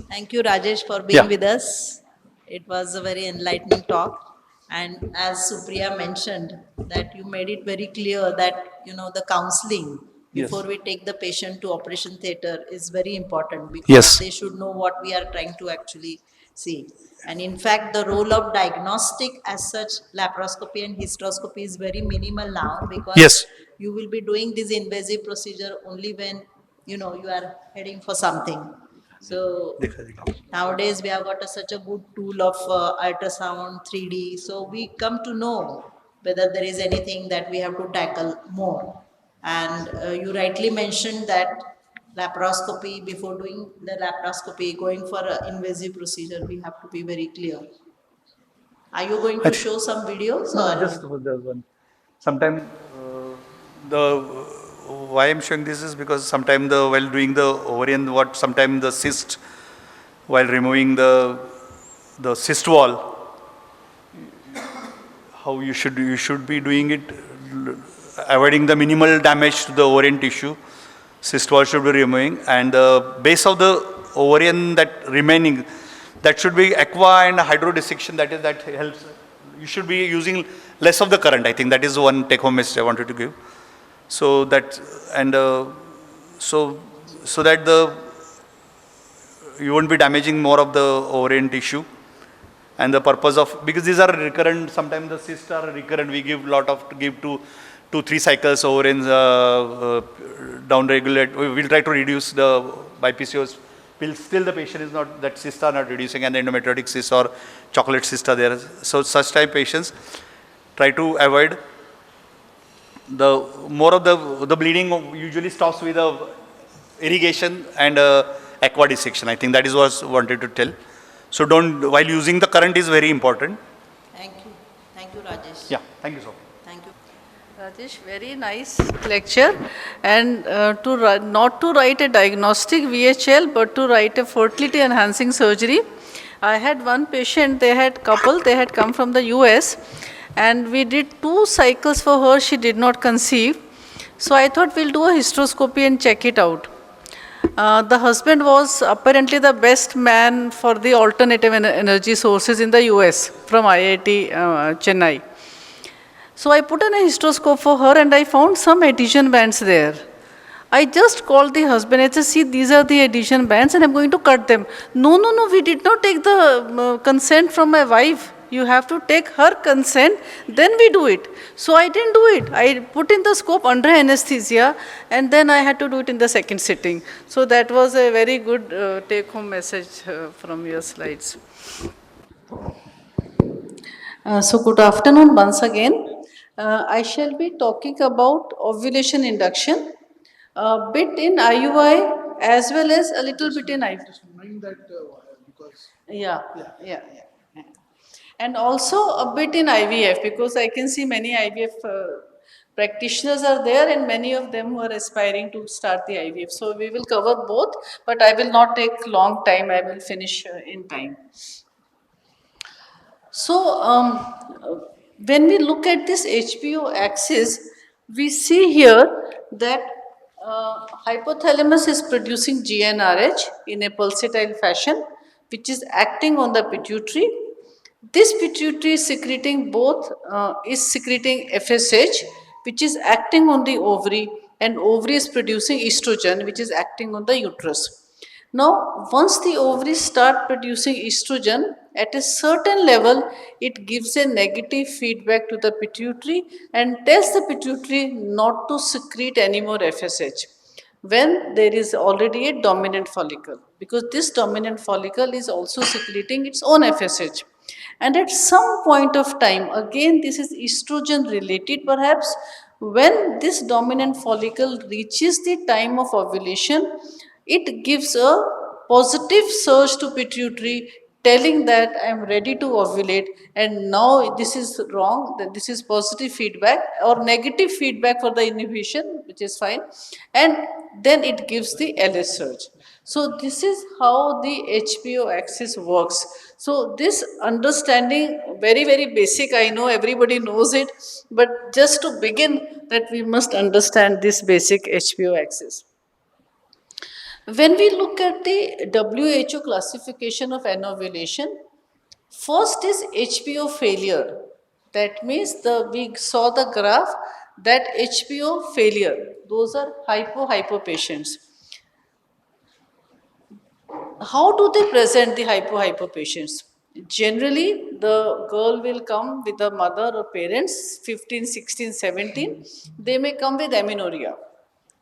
Thank you, Rajesh, for being with us. It was a very enlightening talk. And as Supriya mentioned, that you made it very clear that, the counseling before we take the patient to operation theatre is very important, because they should know what we are trying to actually see. And in fact, the role of diagnostic as such, laparoscopy and hysteroscopy is very minimal now, because you will be doing this invasive procedure only when, you are heading for something. So nowadays we have got such a good tool of ultrasound, 3D. So we come to know whether there is anything that we have to tackle more. And you rightly mentioned that laparoscopy, before doing the laparoscopy, going for an invasive procedure, we have to be very clear. Are you going to show some videos? No, just one. Sometimes why I'm showing this is because sometimes while doing the ovarian, sometimes the cyst, while removing the cyst wall, how you should be doing it, avoiding the minimal damage to the ovarian tissue. Cyst wall should be removing, and the base of the ovarian that remaining, that should be aqua and hydrodissection. That helps. You should be using less of the current. I think that is one take-home message I wanted to give. So that so that you won't be damaging more of the ovarian tissue. And the purpose of, because these are recurrent, sometimes the cysts are recurrent. We give 2-3 cycles ovarians down regulate. We'll try to reduce by PCOS pills, still the patient is not, that cysts are not reducing, and the endometriotic cysts or chocolate cysts are there. So such type patients, try to avoid. The more of the bleeding usually stops with the irrigation and aqua dissection. I think that is what I wanted to tell. So don't, while using the current is very important. Thank you. Thank you, Rajesh. Yeah, thank you so much. Thank you. Rajesh, very nice lecture. And not to write a diagnostic VHL, but to write a fertility enhancing surgery. I had one patient, they had come from the US, and we did 2 cycles for her, she did not conceive. So I thought we'll do a hysteroscopy and check it out. The husband was apparently the best man for the alternative energy sources in the US from IIT Chennai. So I put in a hysteroscope for her and I found some adhesion bands there. I just called the husband and said, see, these are the adhesion bands and I'm going to cut them. No, we did not take the consent from my wife. You have to take her consent, then we do it. So I didn't do it. I put in the scope under anesthesia and then I had to do it in the second sitting. So that was a very good take-home message from your slides. So good afternoon once again. I shall be talking about ovulation induction, a bit in IUI as well as a little bit in IVF. Yeah. And also a bit in IVF, because I can see many IVF practitioners are there and many of them who are aspiring to start the IVF. So we will cover both, but I will not take long time, I will finish in time. So when we look at this HPO axis, we see here that hypothalamus is producing GnRH in a pulsatile fashion, which is acting on the pituitary. This pituitary is secreting FSH, which is acting on the ovary, and ovary is producing estrogen, which is acting on the uterus. Now, once the ovaries start producing estrogen, at a certain level, it gives a negative feedback to the pituitary and tells the pituitary not to secrete any more FSH when there is already a dominant follicle, because this dominant follicle is also secreting its own FSH. And at some point of time, again this is estrogen related perhaps, when this dominant follicle reaches the time of ovulation, it gives a positive surge to pituitary telling that I am ready to ovulate, and now this is wrong, that this is positive feedback or negative feedback for the inhibition, which is fine, and then it gives the LS surge. So this is how the HPO axis works. So this understanding, very, very basic, I know everybody knows it, but just to begin that we must understand this basic HPO axis. When we look at the WHO classification of anovulation, first is HPO failure. That means we saw the graph that HPO failure, those are hypo patients. How do they present the hypo patients? Generally, the girl will come with the mother or parents, 15, 16, 17. They may come with amenorrhea.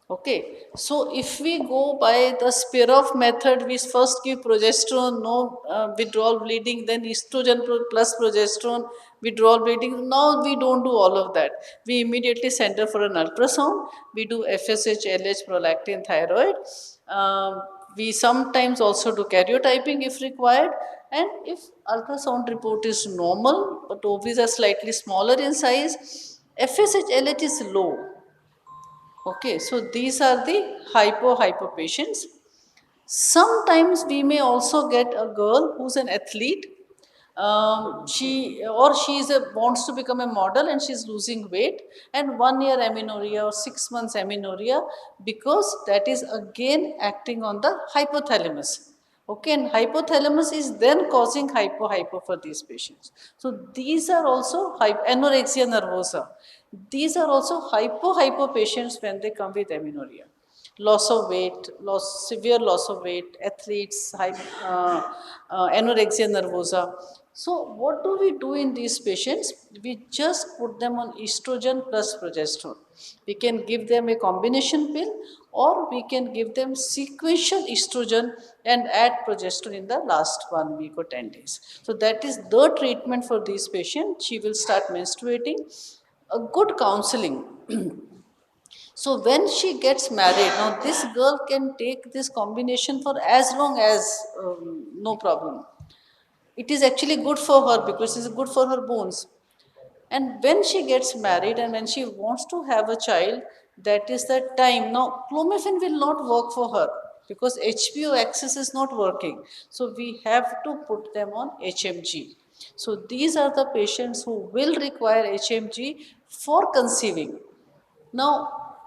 Okay, so if we go by the Spirov method, we first give progesterone, no withdrawal bleeding, then estrogen plus progesterone, withdrawal bleeding. Now we don't do all of that. We immediately send her for an ultrasound. We do FSH, LH, prolactin, thyroid. We sometimes also do karyotyping if required. And if ultrasound report is normal, but ovaries are slightly smaller in size, FSH, LH is low. Okay, so these are the hypo patients. Sometimes we may also get a girl who's an athlete. She wants to become a model and she's losing weight, and 1 year amenorrhea or 6 months amenorrhea, because that is again acting on the hypothalamus. Okay, and hypothalamus is then causing hypo for these patients. So these are also anorexia nervosa. These are also hypo patients when they come with amenorrhea. Loss of weight, severe loss of weight, athletes, anorexia nervosa. So what do we do in these patients? We just put them on estrogen plus progesterone. We can give them a combination pill, or we can give them sequential estrogen and add progesterone in the last 1 week or 10 days. So that is the treatment for these patients. She will start menstruating. A good counseling. So when she gets married, now this girl can take this combination for as long as no problem. It is actually good for her because it is good for her bones. And when she gets married and when she wants to have a child, that is the time. Now, clomiphene will not work for her because HPO axis is not working. So, we have to put them on HMG. So, these are the patients who will require HMG for conceiving. Now,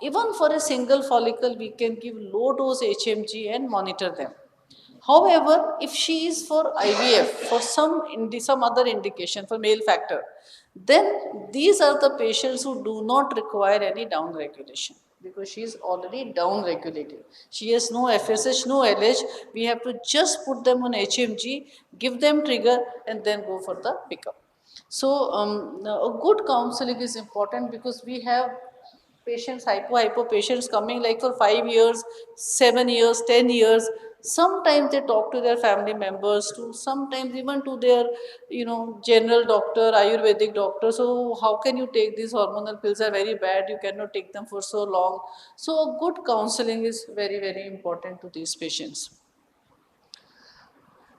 even for a single follicle, we can give low dose HMG and monitor them. However, if she is for IVF, for some other indication, for male factor, then these are the patients who do not require any down regulation because she is already down regulated. She has no FSH, no LH. We have to just put them on HMG, give them trigger, and then go for the pickup. So, a good counseling is important because we have patients, hypo patients coming like for 5 years, 7 years, 10 years. Sometimes they talk to their family members, to sometimes even to their, general doctor, Ayurvedic doctor. So how can you take these hormonal pills are very bad, you cannot take them for so long. So a good counseling is very, very important to these patients.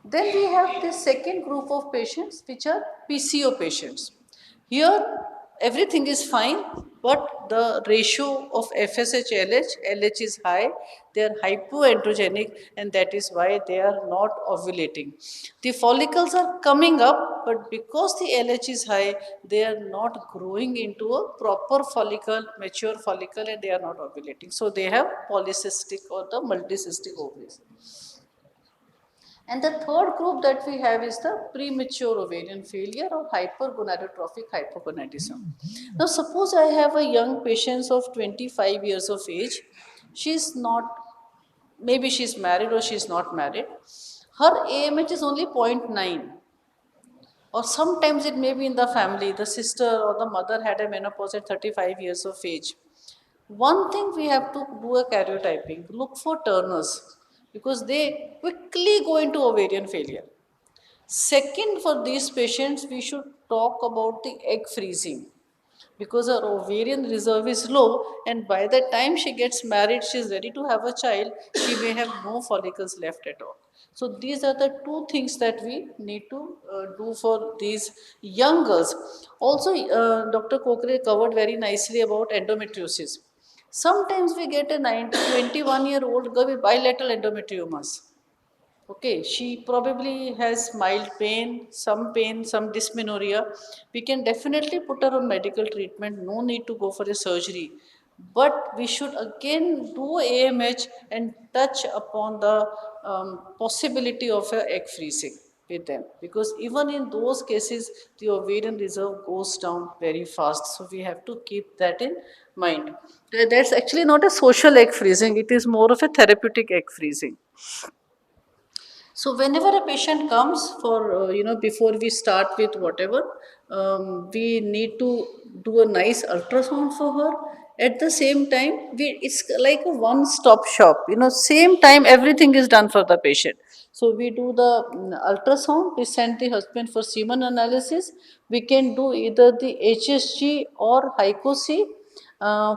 Then we have this second group of patients which are PCO patients. Here everything is fine, but the ratio of FSH LH is high, they are hypoandrogenic, and that is why they are not ovulating. The follicles are coming up, but because the LH is high, they are not growing into a proper follicle, mature follicle, and they are not ovulating. So they have polycystic or the multicystic ovaries. And the third group that we have is the premature ovarian failure or hypergonadotrophic hypogonadism. Now, suppose I have a young patient of 25 years of age. She's not, maybe she's married or she's not married. Her AMH is only 0.9. Or sometimes it may be in the family, the sister or the mother had a menopause at 35 years of age. One thing we have to do a karyotyping, look for turners because they quickly go into ovarian failure. Second, for these patients, we should talk about the egg freezing because her ovarian reserve is low, and by the time she gets married, she is ready to have a child, she may have no follicles left at all. So these are the two things that we need to do for these young girls. Also, Dr. Kokre covered very nicely about endometriosis. Sometimes we get a 21-year-old girl with bilateral endometriomas. Okay, she probably has mild pain, some dysmenorrhea. We can definitely put her on medical treatment, no need to go for a surgery. But we should again do AMH and touch upon the possibility of a egg freezing with them. Because even in those cases, the ovarian reserve goes down very fast. So we have to keep that in mind. That's actually not a social egg freezing, it is more of a therapeutic egg freezing. So whenever a patient comes for, before we start with whatever, we need to do a nice ultrasound for her. At the same time, it's like a one-stop shop. Same time everything is done for the patient. So we do the ultrasound, we send the husband for semen analysis. We can do either the HSG or HycoC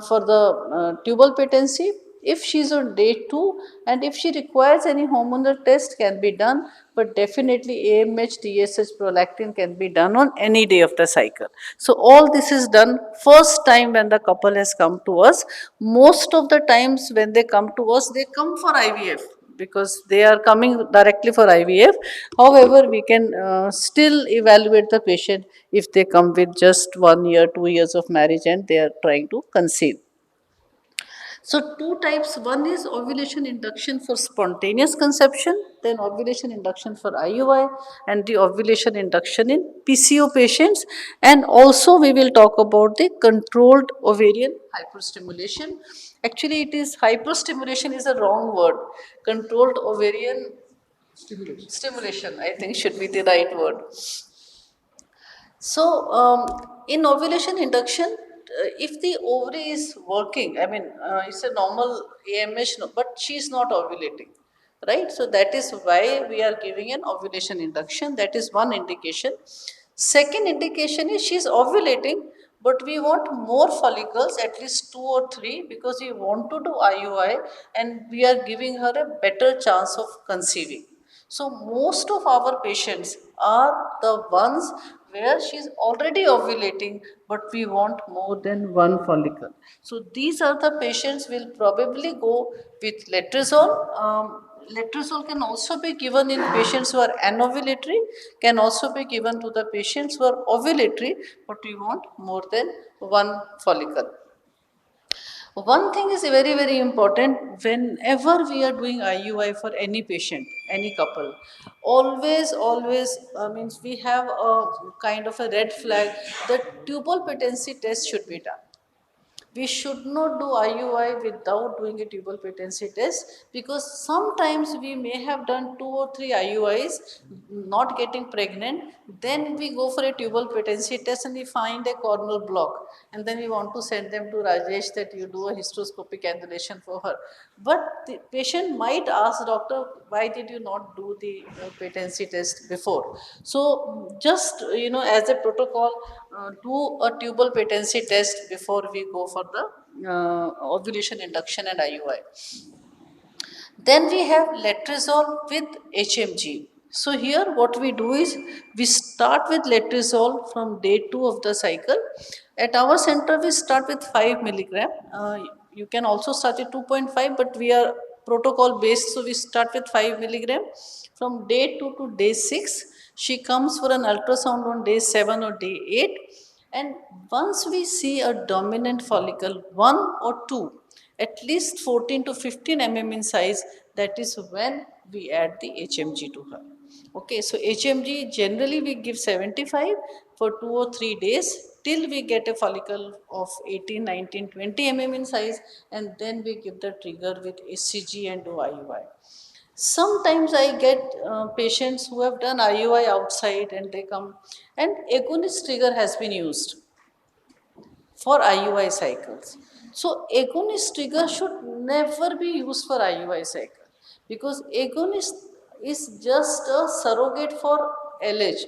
for the tubal patency. If she's on day 2 and if she requires any hormonal test can be done, but definitely AMH, DSH, prolactin can be done on any day of the cycle. So all this is done first time when the couple has come to us. Most of the times when they come to us, they come for IVF because they are coming directly for IVF. However, we can still evaluate the patient if they come with just 1 year, 2 years of marriage and they are trying to conceive. So two types, one is ovulation induction for spontaneous conception, then ovulation induction for IUI, and the ovulation induction in PCO patients. And also we will talk about the controlled ovarian hyperstimulation. Actually it is, hyperstimulation is a wrong word. Controlled ovarian stimulation, I think should be the right word. So, in ovulation induction, if the ovary is working, I mean, it's a normal AMH, no, but she's not ovulating, right? So that is why we are giving an ovulation induction. That is one indication. Second indication is she's ovulating, but we want more follicles, at least 2 or 3, because we want to do IUI and we are giving her a better chance of conceiving. So most of our patients are the ones where she's already ovulating, but we want more than one follicle. So these are the patients will probably go with letrozole. Letrozole can also be given in patients who are anovulatory, can also be given to the patients who are ovulatory, but we want more than one follicle. One thing is very, very important whenever we are doing IUI for any patient, any couple. Always, means we have a kind of a red flag. The tubal patency test should be done. We should not do IUI without doing a tubal patency test, because sometimes we may have done 2 or 3 IUIs, not getting pregnant, then we go for a tubal patency test and we find a cornal block, and then we want to send them to Rajesh that you do a hysteroscopic cannulation for her. But the patient might ask, doctor, why did you not do the patency test before? So just, as a protocol, do a tubal patency test before we go for the ovulation induction and IUI. Then we have letrozole with HMG. So here what we do is we start with letrozole from day 2 of the cycle. At our center we start with 5 milligram. You can also start at 2.5, but we are protocol based, so we start with 5 milligram. From day 2 to day 6, she comes for an ultrasound on day 7 or day 8. And once we see a dominant follicle, 1 or 2, at least 14 to 15 in size, that is when we add the HMG to her. Okay, so HMG generally we give 75 for 2 or 3 days till we get a follicle of 18, 19, 20 in size, and then we give the trigger with SCG and do IUI. Sometimes I get patients who have done IUI outside and they come, and agonist trigger has been used for IUI cycles. So agonist trigger should never be used for IUI cycle, because agonist is just a surrogate for LH.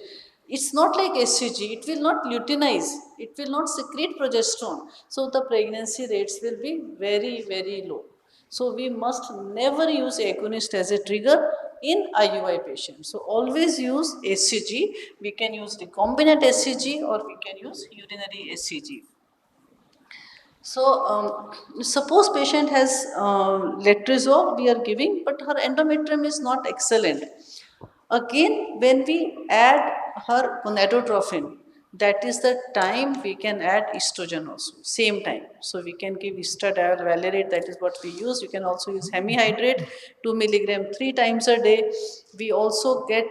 It's not like SCG, it will not luteinize, it will not secrete progesterone. So the pregnancy rates will be very, very low. So we must never use agonist as a trigger in IUI patients. So always use SCG. We can use recombinant SCG or we can use urinary SCG. So, suppose patient has letrozole we are giving, but her endometrium is not excellent. Again, when we add her gonadotrophin, that is the time we can add estrogen also, same time. So we can give estradiol valerate, that is what we use. You can also use hemihydrate, 2 milligram 3 times a day. We also get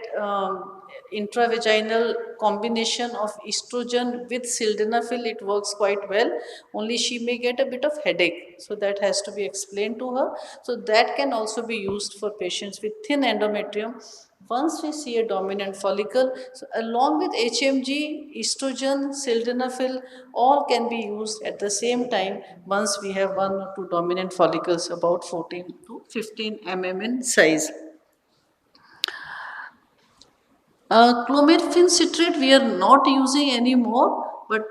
intravaginal combination of estrogen with sildenafil. It works quite well, only she may get a bit of headache, so that has to be explained to her. So that can also be used for patients with thin endometrium. Once we see a dominant follicle, so along with HMG, estrogen, sildenafil, all can be used at the same time once we have 1 or 2 dominant follicles about 14 to 15 in size. Clomiphene citrate we are not using anymore, but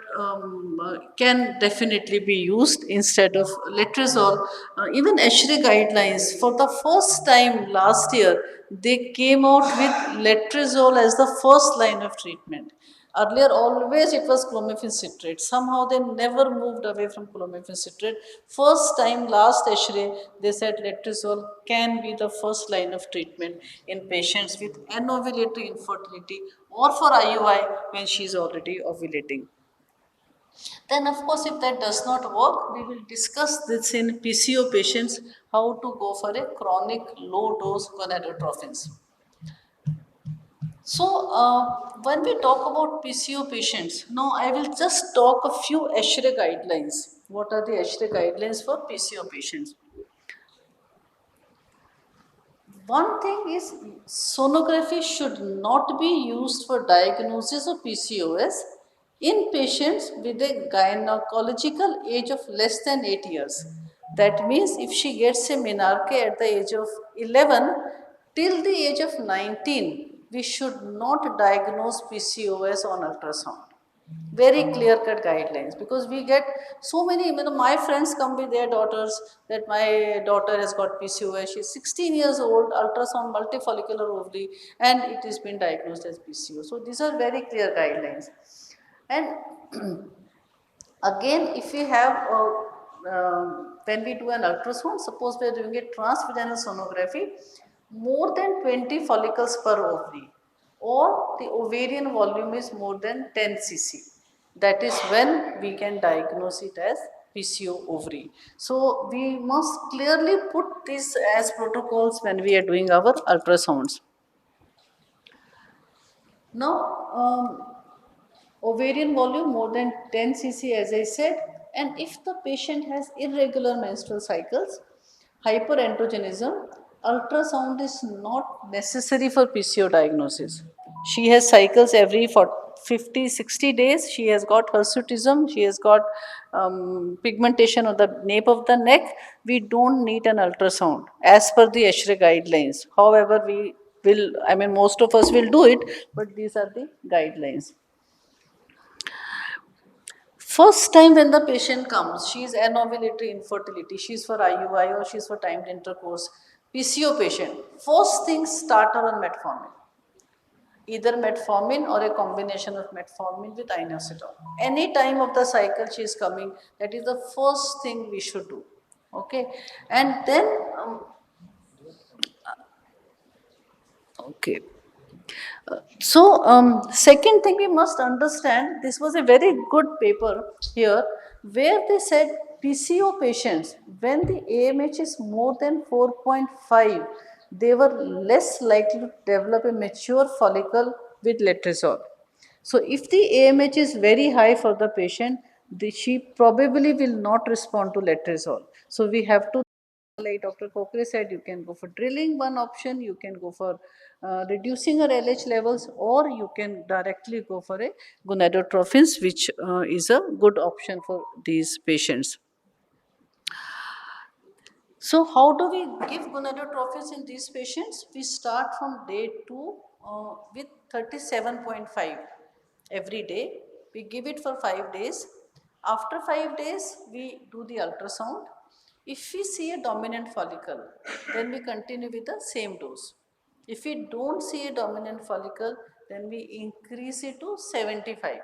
can definitely be used instead of letrozole. Even ESHRE guidelines, for the first time last year, they came out with letrozole as the first line of treatment. Earlier, always it was clomiphene citrate. Somehow they never moved away from clomiphene citrate. First time, last ESHRE, they said letrozole can be the first line of treatment in patients with anovulatory infertility or for IUI when she is already ovulating. Then, of course, if that does not work, we will discuss this in PCO patients, how to go for a chronic low dose gonadotrophins. So, when we talk about PCO patients, now I will just talk a few ESHRE guidelines. What are the ESHRE guidelines for PCO patients? One thing is sonography should not be used for diagnosis of PCOS in patients with a gynecological age of less than 8 years. That means if she gets a menarche at the age of 11, till the age of 19, we should not diagnose PCOS on ultrasound. Very clear cut guidelines, because we get so many, my friends come with their daughters that my daughter has got PCOS, she's 16 years old, ultrasound multifollicular ovary, and it has been diagnosed as PCOS. So these are very clear guidelines. And again, if we have, when we do an ultrasound, suppose we are doing a transvaginal sonography, more than 20 follicles per ovary, or the ovarian volume is more than 10 cc. That is when we can diagnose it as PCO ovary. So we must clearly put this as protocols when we are doing our ultrasounds. Now, ovarian volume more than 10 cc, as I said, and if the patient has irregular menstrual cycles, hyperandrogenism, ultrasound is not necessary for PCO diagnosis. She has cycles every 50, 60 days, she has got hirsutism, she has got pigmentation of the nape of the neck. We don't need an ultrasound as per the ESHRE guidelines. However, we will, most of us will do it, but these are the guidelines. First time when the patient comes, she is anovulatory infertility, she is for IUI or she is for timed intercourse, PCO patient, first thing start her on metformin. Either metformin or a combination of metformin with inositol. Any time of the cycle she is coming, that is the first thing we should do. Okay, and then, okay. So, second thing we must understand, this was a very good paper here, where they said PCO patients, when the AMH is more than 4.5, they were less likely to develop a mature follicle with letrozole. So, if the AMH is very high for the patient, she probably will not respond to letrozole. So, we have to, like Dr. Kokre said, you can go for drilling, one option, you can go for reducing her LH levels, or you can directly go for a gonadotrophins, which is a good option for these patients. So how do we give gonadotrophins in these patients? We start from day 2 with 37.5 every day. We give it for 5 days. After 5 days, we do the ultrasound. If we see a dominant follicle, then we continue with the same dose. If we don't see a dominant follicle, then we increase it to 75.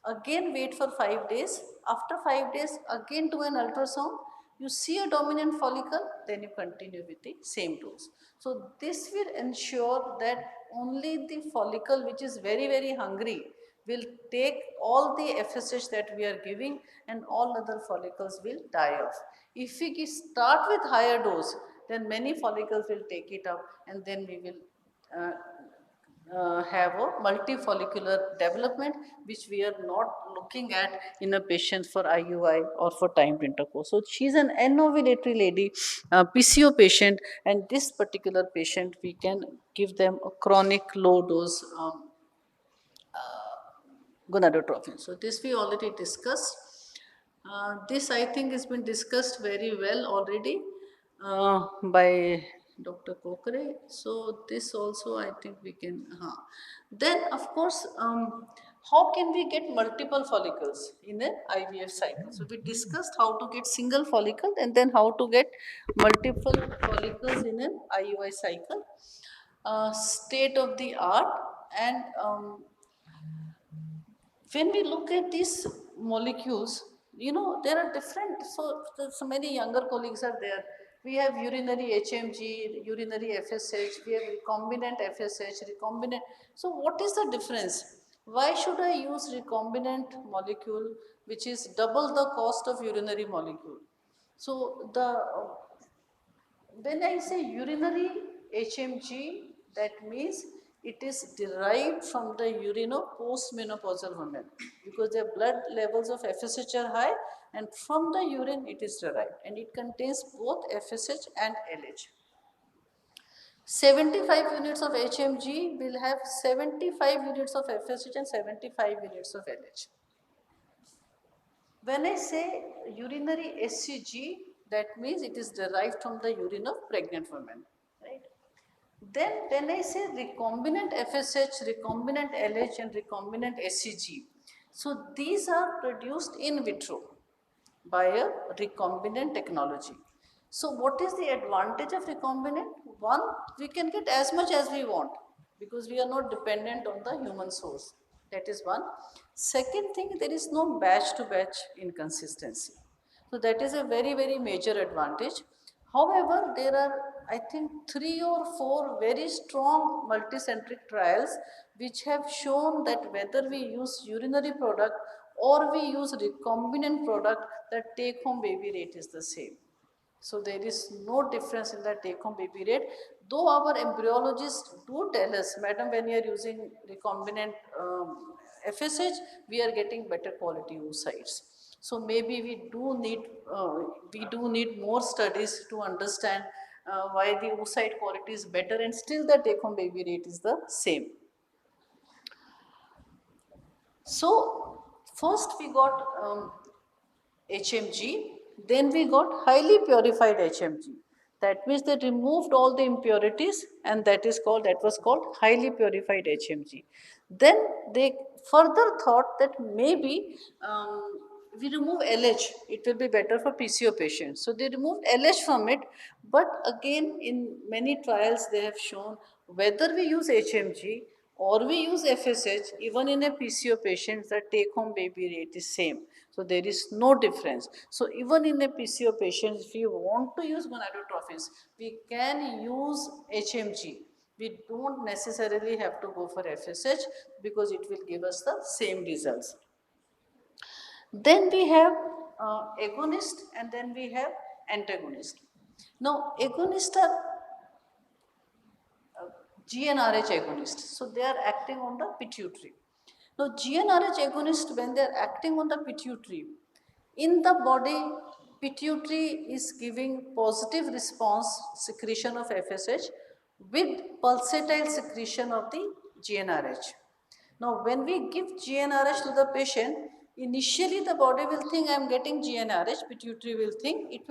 Again wait for 5 days. After 5 days, again do an ultrasound. You see a dominant follicle, then you continue with the same dose. So this will ensure that only the follicle which is very, very hungry will take all the FSH that we are giving, and all other follicles will die off. If we start with higher dose, then many follicles will take it up, and then we will have a multifollicular development, which we are not looking at in a patient for IUI or for timed intercourse. So she is an anovulatory lady, PCO patient, and this particular patient we can give them a chronic low dose gonadotrophin. So this we already discussed. This I think has been discussed very well already by Dr. Kokre. So this also I think we can. Then of course, how can we get multiple follicles in an IVF cycle? So we discussed how to get single follicle, and then how to get multiple follicles in an IUI cycle. State of the art, and when we look at these molecules, there are different, so many younger colleagues are there. We have urinary HMG, urinary FSH, we have recombinant FSH, recombinant. So what is the difference? Why should I use recombinant molecule, which is double the cost of urinary molecule? So when I say urinary HMG, that means it is derived from the urine of postmenopausal women, because their blood levels of FSH are high, and from the urine it is derived, and it contains both FSH and LH. 75 units of HMG will have 75 units of FSH and 75 units of LH. When I say urinary SCG, that means it is derived from the urine of pregnant women, right? Then when I say recombinant FSH, recombinant LH and recombinant SCG, so these are produced in vitro by a recombinant technology. So what is the advantage of recombinant? One, we can get as much as we want because we are not dependent on the human source. That is one. Second thing, there is no batch to batch inconsistency. So that is a very, very major advantage. However, there are, I think, 3 or 4 very strong multicentric trials which have shown that whether we use urinary product or we use recombinant product, the take home baby rate is the same. So there is no difference in the take home baby rate. Though our embryologists do tell us, madam, when you are using recombinant FSH, we are getting better quality oocytes. So maybe we do need more studies to understand why the oocyte quality is better and still the take home baby rate is the same. So first we got HMG, then we got highly purified HMG. That means they removed all the impurities and that was called highly purified HMG. Then they further thought that maybe we remove LH, it will be better for PCO patients. So they removed LH from it, but again in many trials they have shown whether we use HMG or we use FSH, even in a PCO patient, the take-home baby rate is same. So there is no difference. So even in a PCO patient, if you want to use gonadotrophins, we can use HMG. We don't necessarily have to go for FSH because it will give us the same results. Then we have agonist and then we have antagonist. Now, agonists are GnRH agonist. So they are acting on the pituitary. Now GnRH agonist, when they are acting on the pituitary, in the body, pituitary is giving positive response secretion of FSH with pulsatile secretion of the GnRH. Now when we give GnRH to the patient, initially the body will think I am getting GnRH, pituitary will think it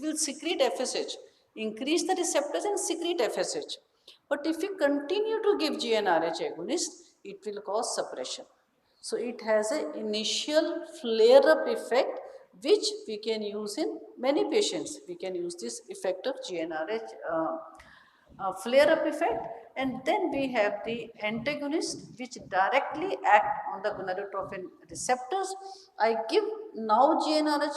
will secrete FSH, increase the receptors and secrete FSH. But if you continue to give GnRH agonist, it will cause suppression. So it has an initial flare-up effect which we can use in many patients. We can use this effect of GnRH flare-up effect, and then we have the antagonist which directly act on the gonadotrophin receptors. I give now GnRH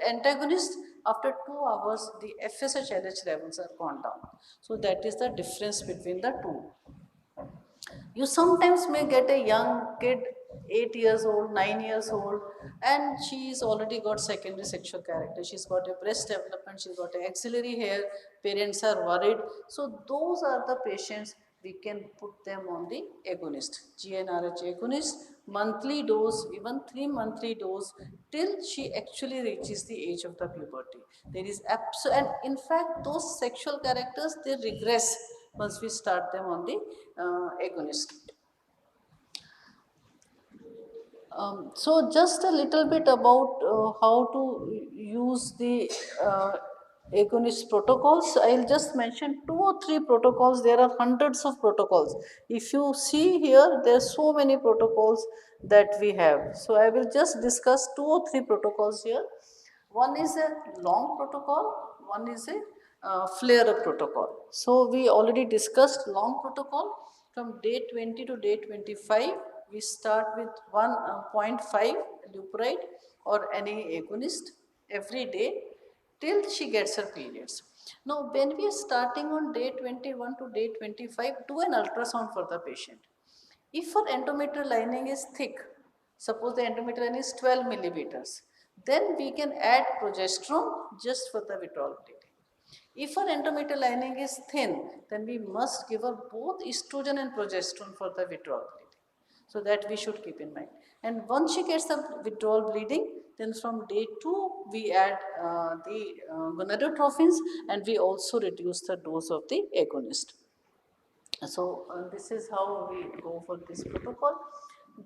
antagonist, after 2 hours the FSH LH levels are gone down. So that is the difference between the two. You sometimes may get a young kid, 8 years old, 9 years old, and she's already got secondary sexual character. She's got a breast development, she's got an axillary hair, parents are worried. So those are the patients we can put them on the agonist, GnRH agonist, monthly dose, even 3 monthly dose, till she actually reaches the age of the puberty. There is and in fact, those sexual characters, they regress once we start them on the agonist. So just a little bit about how to use the agonist protocols. I'll just mention 2 or 3 protocols. There are hundreds of protocols. If you see here, there are so many protocols that we have. So I will just discuss 2 or 3 protocols here. One is a long protocol, one is a flare-up protocol. So we already discussed long protocol. From day 20 to day 25, we start with 1.5 leupride or any agonist every day till she gets her periods. Now, when we are starting on day 21 to day 25, do an ultrasound for the patient. If her endometrial lining is thick, suppose the endometrial lining is 12 millimeters, then we can add progesterone just for the withdrawal bleeding. If her endometrial lining is thin, then we must give her both estrogen and progesterone for the withdrawal bleeding. So that we should keep in mind. And once she gets the withdrawal bleeding, then from day 2, we add the gonadotrophins and we also reduce the dose of the agonist. So this is how we go for this protocol.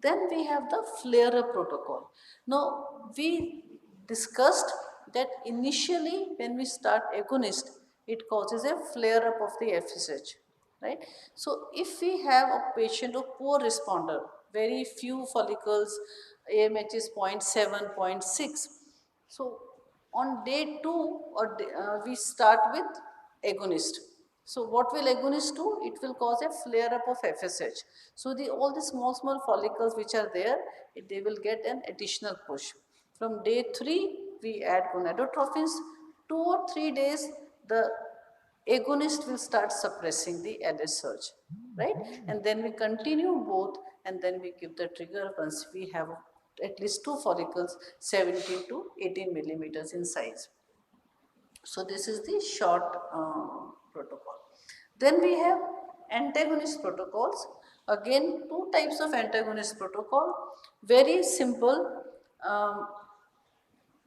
Then we have the flare-up protocol. Now, we discussed that initially when we start agonist, it causes a flare-up of the FSH, right? So, if we have a patient of poor responder, very few follicles, AMH is 0.7, 0.6. So, on day 2, we start with agonist. So what will agonist do? It will cause a flare up of FSH. So all the small follicles which are there, they will get an additional push. From day 3, we add gonadotrophins. 2 or 3 days, the agonist will start suppressing the LS surge, right? And then we continue both, and then we give the trigger once we have at least 2 follicles 17 to 18 millimeters in size. So this is the short protocol. Then we have antagonist protocols. Again, 2 types of antagonist protocol. Very simple. Um,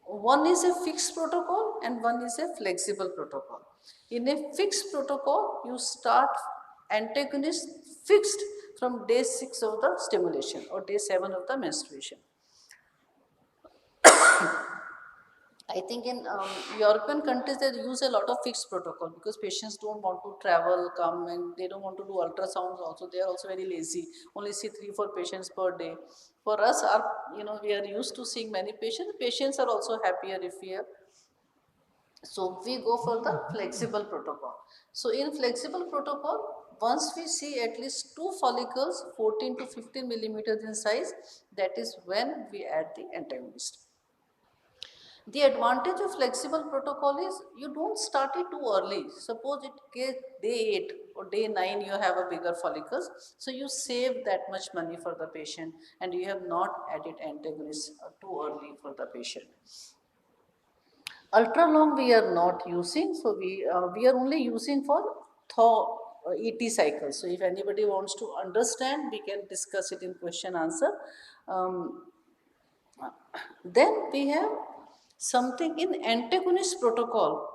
One is a fixed protocol and one is a flexible protocol. In a fixed protocol, you start antagonist fixed from day 6 of the stimulation or day 7 of the menstruation. I think in European countries they use a lot of fixed protocol because patients don't want to travel, come, and they don't want to do ultrasounds. Also, they are also very lazy. Only see 3-4 patients per day. For us, we are used to seeing many patients. Patients are also happier if we have. So we go for the flexible protocol. So in flexible protocol, once we see at least 2 follicles, 14 to 15 millimeters in size, that is when we add the antagonist. The advantage of flexible protocol is you don't start it too early. Suppose it gets day 8 or day 9 you have a bigger follicles. So you save that much money for the patient and you have not added antagonists too early for the patient. Ultra long we are not using. So we are only using for thaw ET cycles. So if anybody wants to understand, we can discuss it in question answer. Um, Then we have something in antagonist protocol.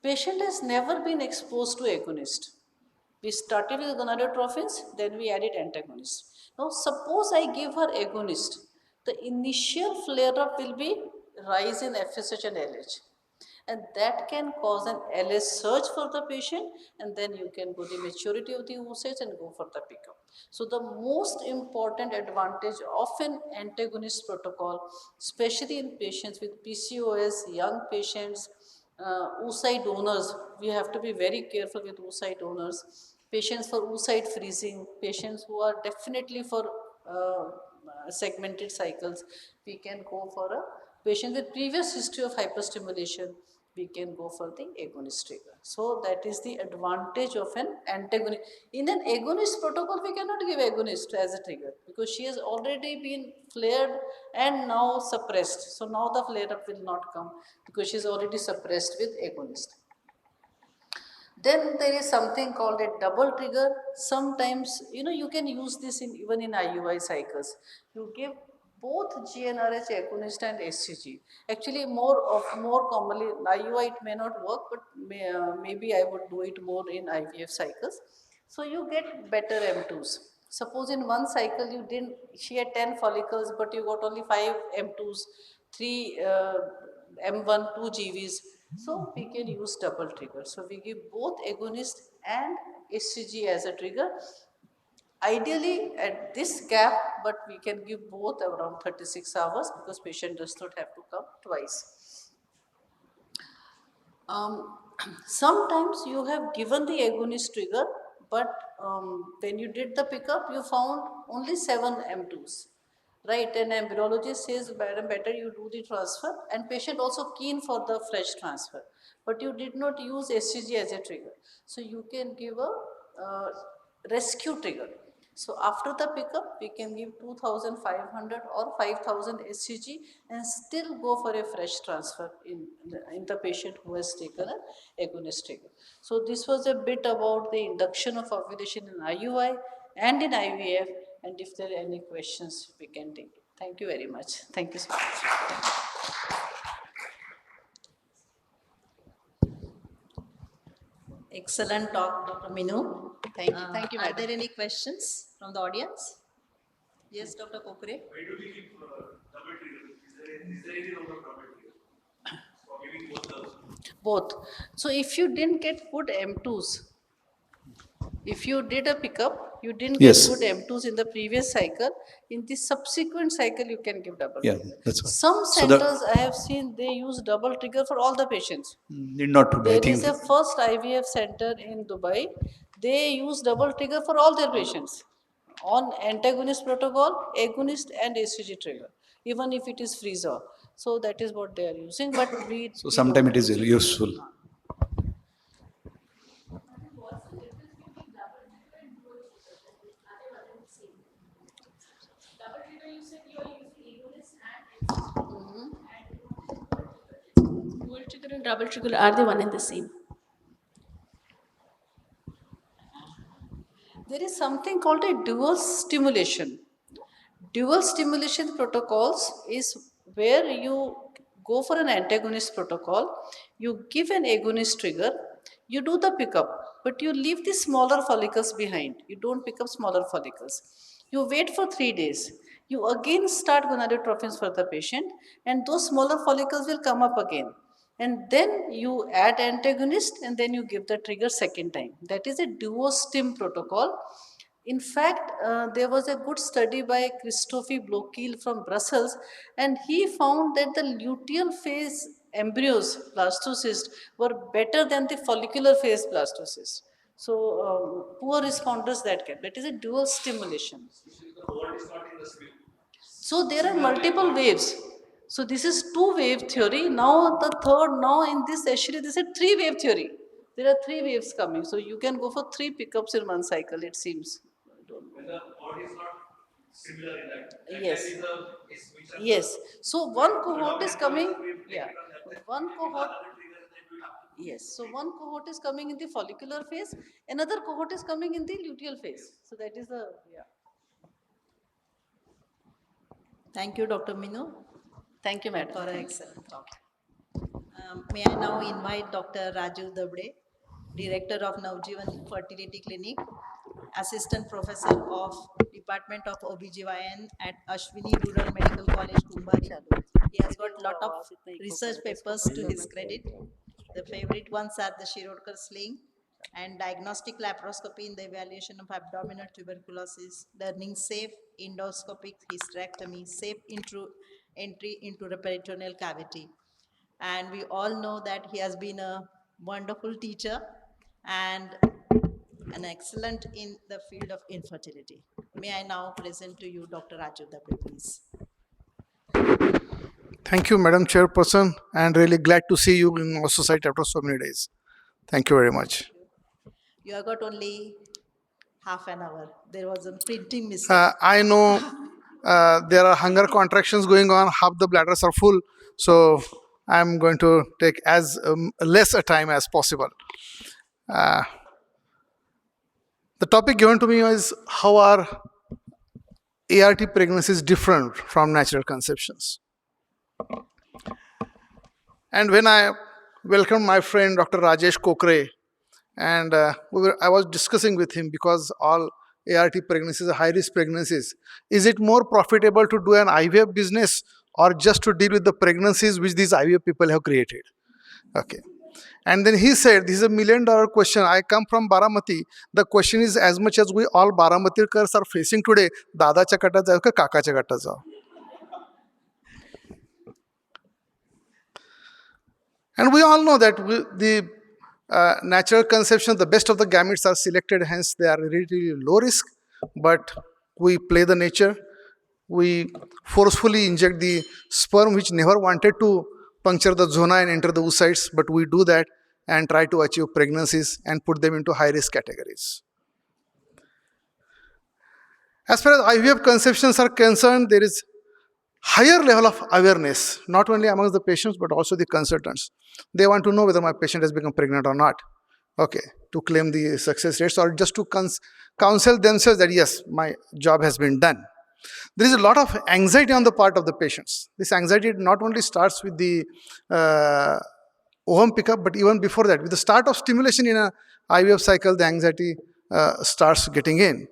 Patient has never been exposed to agonist. We started with gonadotrophins, then we added antagonist. Now suppose I give her agonist. The initial flare-up will be rise in FSH and LH, and that can cause an LS surge for the patient, and then you can go the maturity of the oocytes and go for the pickup. So the most important advantage of an antagonist protocol, especially in patients with PCOS, young patients, oocyte donors, we have to be very careful with oocyte donors, patients for oocyte freezing, patients who are definitely for segmented cycles, we can go for a patient with previous history of hyperstimulation, we can go for the agonist trigger. So that is the advantage of an antagonist. In an agonist protocol, we cannot give agonist as a trigger because she has already been flared and now suppressed. So now the flare up will not come because she is already suppressed with agonist. Then there is something called a double trigger. Sometimes, you can use this even in IUI cycles. You give both GnRH agonist and SCG. Actually, more commonly in IUI it may not work, but maybe I would do it more in IVF cycles. So you get better M2s. Suppose in one cycle she had 10 follicles, but you got only 5 M2s, 3 M1, 2 GVs. So we can use double trigger. So we give both agonist and SCG as a trigger. Ideally at this gap, but we can give both around 36 hours because patient does not have to come twice. Sometimes you have given the agonist trigger, but when you did the pickup, you found only 7 M2s. Right, and embryologist says better you do the transfer, and patient also keen for the fresh transfer, but you did not use SCG as a trigger. So you can give a rescue trigger. So after the pickup, we can give 2500 or 5000 SCG and still go for a fresh transfer in the patient who has taken an agonist trigger. So this was a bit about the induction of ovulation in IUI and in IVF, and if there are any questions, we can take it. Thank you very much. Thank you so much. Excellent talk, Dr. Minu. Thank you. Thank you, Are madam. there any questions from the audience? Yes, Dr. Kokre? Why do we give double trigger? Is there any role of double trigger for giving both the? Both. So if you didn't get good M2s, if you did a pickup, you didn't get Yes. good M2s in the previous cycle, in the subsequent cycle you can give double Yeah, trigger. that's fine. Some So the- centers I have seen, they use double trigger for all the patients. Need not to be. I There think is a first IVF center in Dubai, they use double trigger for all their patients on antagonist protocol, agonist and ACG trigger, even if it is freezer. So that is what they are using, but so sometimes it is useful. Dual trigger and double trigger are the one and the same. There is something called a dual stimulation. Dual stimulation protocols is where you go for an antagonist protocol, you give an agonist trigger, you do the pickup, but you leave the smaller follicles behind. You don't pick up smaller follicles. You wait for 3 days. You again start gonadotropins for the patient, and those smaller follicles will come up again. And then you add antagonist, and then you give the trigger second time. That is a duo-stim protocol. In fact, there was a good study by Christophe Bloquil from Brussels, and he found that the luteal phase embryos, blastocysts, were better than the follicular phase blastocysts. So, poor responders that get. That is a dual stimulation. So, there are multiple waves. So, this is two wave theory. Now, the third, now in this actually, this is three wave theory. There are three waves coming. So, you can go for 3 pickups in one cycle, it seems. When the body is not similar in that. Yes. Yes. So one cohort is coming. Yeah. One cohort. Yes. So one cohort is coming in the follicular phase. Another cohort is coming in the luteal phase. So that is the yeah. Thank you, Dr. Minu, Thank you, madam. for an excellent talk. May I now invite Dr. Raju Dabde, Director of Navjivan Fertility Clinic, Assistant Professor of Department of OBGYN at Ashwini Rural Medical College, Kumbari. He has got lot of research papers to his credit. The favorite ones are the Shirodkar sling and diagnostic laparoscopy in the evaluation of abdominal tuberculosis, learning safe endoscopic hysterectomy, safe entry into the peritoneal cavity. And we all know that he has been a wonderful teacher and an excellent in the field of infertility. May I now present to you Dr. Raju Dabde, please. Thank you, Madam Chairperson, and really glad to see you in our society after so many days. Thank you very much. You have got only half an hour. There was a printing mistake. I know there are hunger contractions going on, half the bladders are full, so I'm going to take as less a time as possible. The topic given to me is how are ART pregnancies different from natural conceptions. And when I welcomed my friend Dr. Rajesh Kokre, and I was discussing with him because all ART pregnancies are high-risk pregnancies. Is it more profitable to do an IVF business or just to deal with the pregnancies which these IVF people have created? Okay. And then he said, this is $1 million question. I come from Baramati. The question is as much as we all Baramatikars are facing today, Dada cha katta jao ke Kaka cha katta jao. And we all know that the natural conception, the best of the gametes are selected, hence they are relatively low risk, but we play the nature. We forcefully inject the sperm which never wanted to puncture the zona and enter the oocytes, but we do that and try to achieve pregnancies and put them into high risk categories. As far as IVF conceptions are concerned, there is higher level of awareness, not only amongst the patients, but also the consultants. They want to know whether my patient has become pregnant or not. Okay, to claim the success rates or just to counsel themselves that yes, my job has been done. There is a lot of anxiety on the part of the patients. This anxiety not only starts with the ovum pickup, but even before that, with the start of stimulation in a IVF cycle, the anxiety starts getting in.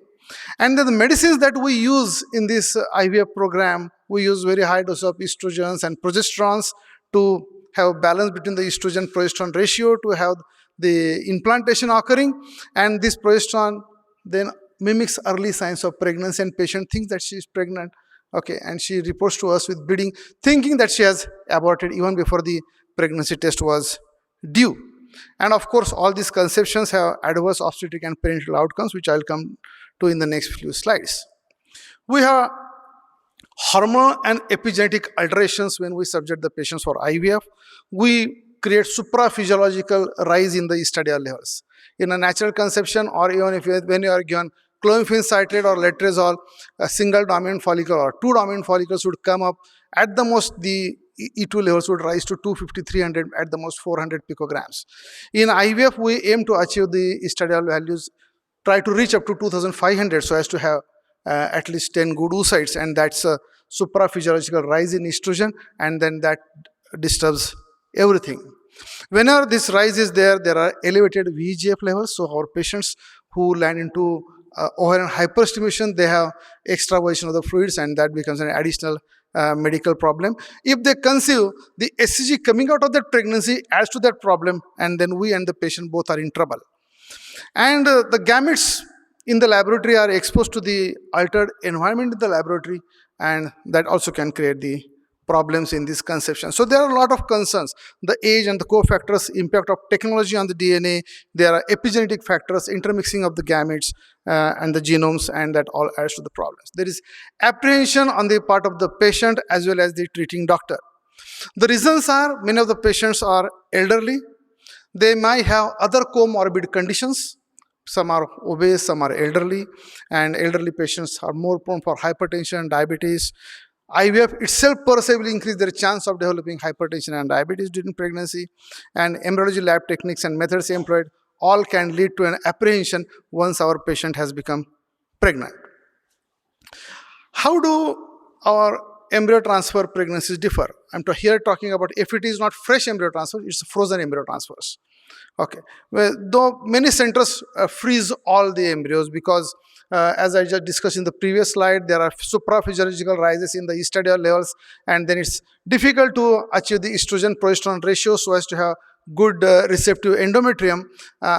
And then the medicines that we use in this IVF program, we use very high dose of estrogens and progesterones to have balance between the estrogen-progesterone ratio, to have the implantation occurring, and this progesterone then mimics early signs of pregnancy, and patient thinks that she is pregnant, okay, and she reports to us with bleeding, thinking that she has aborted even before the pregnancy test was due. And of course, all these conceptions have adverse obstetric and parental outcomes, which I'll come to in the next few slides. We have hormonal and epigenetic alterations when we subject the patients for IVF. We create supraphysiological rise in the estradiol levels. In a natural conception, or even if when you are given clomiphene citrate or letrozole, a single dominant follicle or two dominant follicles would come up. At the most, the E2 levels would rise to 250, 300, at the most 400 picograms. In IVF, we aim to achieve the estradiol values, try to reach up to 2500, so as to have at least 10 good oocytes, and that's a supraphysiological rise in estrogen, and then that disturbs everything. Whenever this rise is there, there are elevated VEGF levels, so our patients who land into ovarian hyperstimulation, they have extraversion of the fluids, and that becomes an additional medical problem. If they conceive, the SCG coming out of that pregnancy adds to that problem, and then we and the patient both are in trouble. And the gametes in the laboratory are exposed to the altered environment in the laboratory, and that also can create the problems in this conception. So there are a lot of concerns. The age and the cofactors, impact of technology on the DNA, there are epigenetic factors, intermixing of the gametes and the genomes, and that all adds to the problems. There is apprehension on the part of the patient as well as the treating doctor. The reasons are, many of the patients are elderly, they might have other comorbid conditions. Some are obese, some are elderly, and elderly patients are more prone for hypertension, diabetes. IVF itself per se will increase their chance of developing hypertension and diabetes during pregnancy, and embryology lab techniques and methods employed all can lead to an apprehension once our patient has become pregnant. How do our embryo transfer pregnancies differ? I'm here talking about, if it is not fresh embryo transfer, it's frozen embryo transfers. Okay, well, though many centers freeze all the embryos because as I just discussed in the previous slide, there are supraphysiological rises in the estradiol levels, and then it's difficult to achieve the estrogen-progesterone ratio so as to have good receptive endometrium.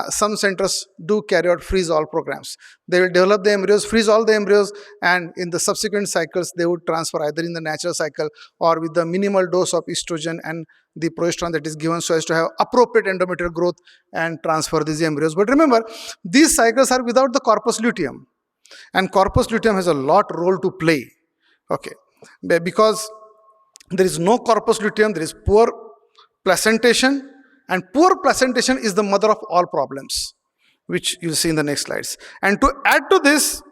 Some centers do carry out freeze-all programs. They will develop the embryos, freeze all the embryos, and in the subsequent cycles, they would transfer either in the natural cycle or with the minimal dose of estrogen and the progesterone that is given so as to have appropriate endometrial growth and transfer these embryos. But remember, these cycles are without the corpus luteum. And corpus luteum has a lot role to play, okay, because there is no corpus luteum, there is poor placentation, and poor placentation is the mother of all problems, which you'll see in the next slides. And to add to this,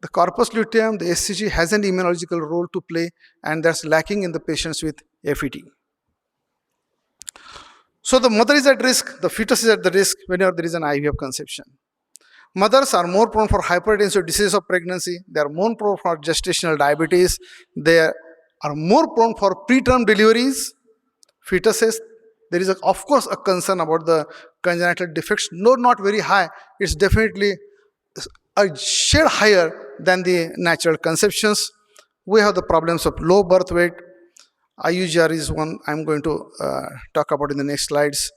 the corpus luteum, the SCG has an immunological role to play, and that's lacking in the patients with FET. So the mother is at risk, the fetus is at the risk whenever there is an IVF conception. Mothers are more prone for hypertensive disease of pregnancy, they are more prone for gestational diabetes, they are more prone for preterm deliveries, fetuses. There is, of course, a concern about the congenital defects, no, not very high, it's definitely a shade higher than the natural conceptions. We have the problems of low birth weight. IUGR is one I'm going to talk about in the next slides.